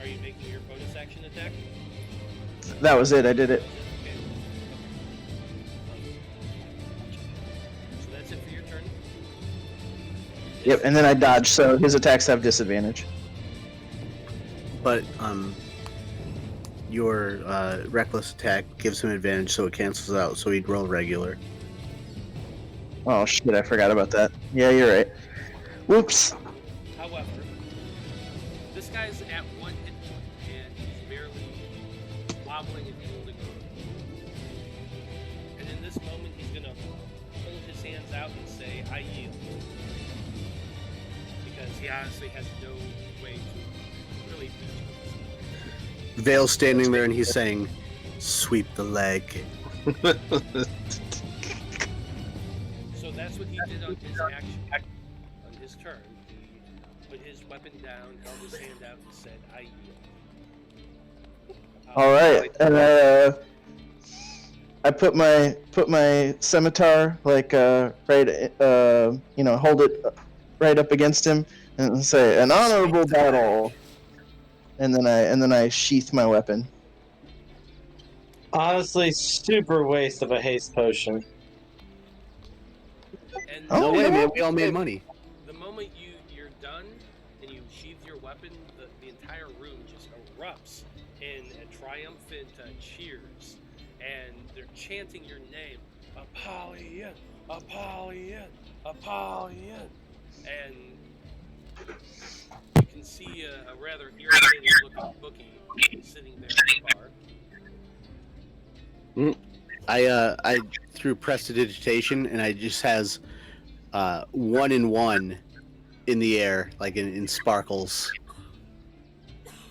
Are you making your bonus action attack? That was it, I did it. Okay. So that's it for your turn? Yep, and then I dodge, so his attacks have disadvantage. But your reckless attack gives him advantage, so it cancels out. So he'd roll regular. Oh shit, I forgot about that. Yeah, you're right. Whoops. However, this guy's at 1 hit point, and he's barely wobbling and holding on. And in this moment, he's going to hold his hands out and say, I yield. Because he honestly has no way to really reach him. Vale's standing there, and he's saying, "Sweep the leg." So that's what he did on his action. On his turn, he put his weapon down, held his hand out, and said, I yield. Alright, and I put my scimitar, like, right, hold it right up against him, and say, an honorable battle! And then I sheath my weapon. Honestly, super waste of a haste potion. And Oh, No way, yeah. man. We all made money. the moment you're done and you sheath your weapon, the entire room just erupts in a triumphant cheers, and they're chanting your name, Apollyon, Apollyon, Apollyon, and you can see a rather irritated-looking bookie sitting there at the bar. I threw prestidigitation, and I just has 1 and 1 in the air, like in sparkles.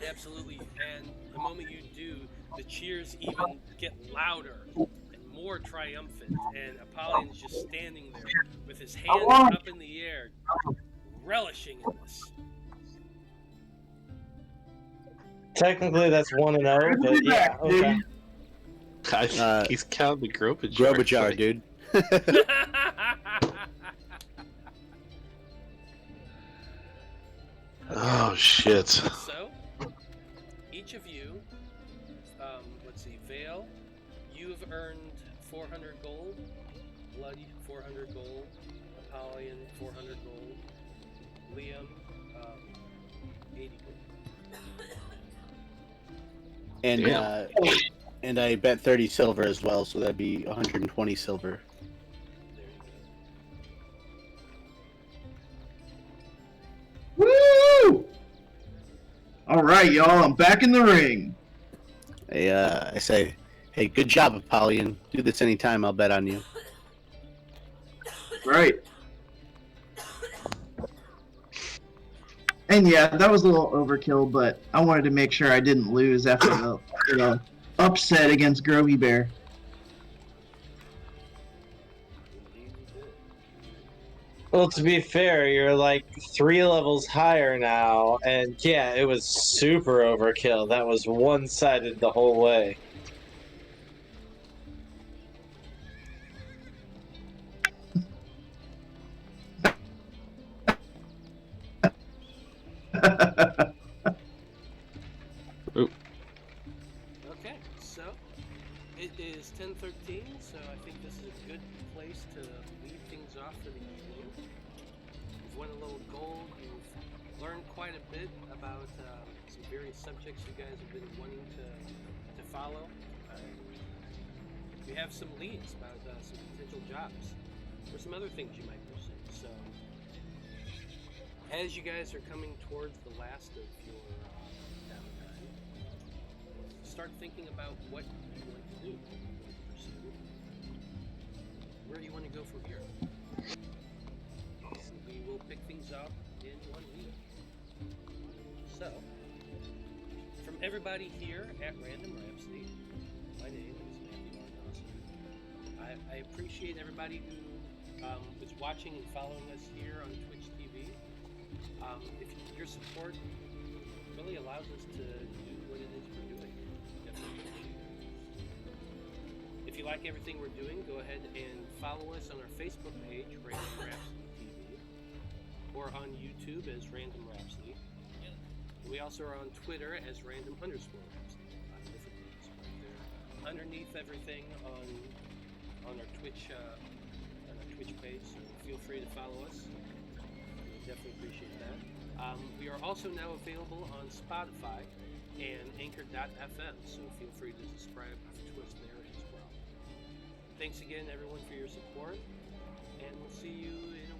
Absolutely, and the moment you do, the cheers even get louder and more triumphant, and Apollyon's just standing there with his hands up in the air, relishing in this. Technically, that's 1-0, but yeah, okay. He's counting the Gropa Grub a jar. jar, dude. Oh shit. So, each of you, let's see, Vale, you have earned 400 gold, Bloody 400 gold, Apollyon 400 gold, Liam 80 gold. And Yeah. and I bet 30 silver as well, so that'd be 120 silver. There you go. Woo! Alright, y'all, I'm back in the ring. I say, hey, good job, Apollyon. Do this anytime, I'll bet on you. Right. And yeah, that was a little overkill, but I wanted to make sure I didn't lose after the upset against Groby Bear. Indeed you did. Well, to be fair, you're like 3 levels higher now, and yeah, it was super overkill. That was one-sided the whole way. for the evening. You've won a little gold. You've learned quite a bit about some various subjects you guys have been wanting to follow. You have some leads about some potential jobs or some other things you might pursue. So, as you guys are coming towards the last of your downtime, start thinking about what you want to do, what you want to pursue, where you want to go from here. And we will pick things up in 1 week. So, from everybody here at Random Rhapsody, my name is Dawson. I appreciate everybody who is watching and following us here on Twitch TV. Your support really allows us to do what it is we're doing. Definitely appreciate it. If you like everything we're doing, go ahead and follow us on our Facebook page, Random Rhapsody TV, or on YouTube as Random Rhapsody. We also are on Twitter as Random_Rhapsody. A lot of different things right there. Underneath everything on our Twitch page, so feel free to follow us. We definitely appreciate that. We are also now available on Spotify and Anchor.fm, so feel free to subscribe to us there as well. Thanks again, everyone, for your support, and we'll see you in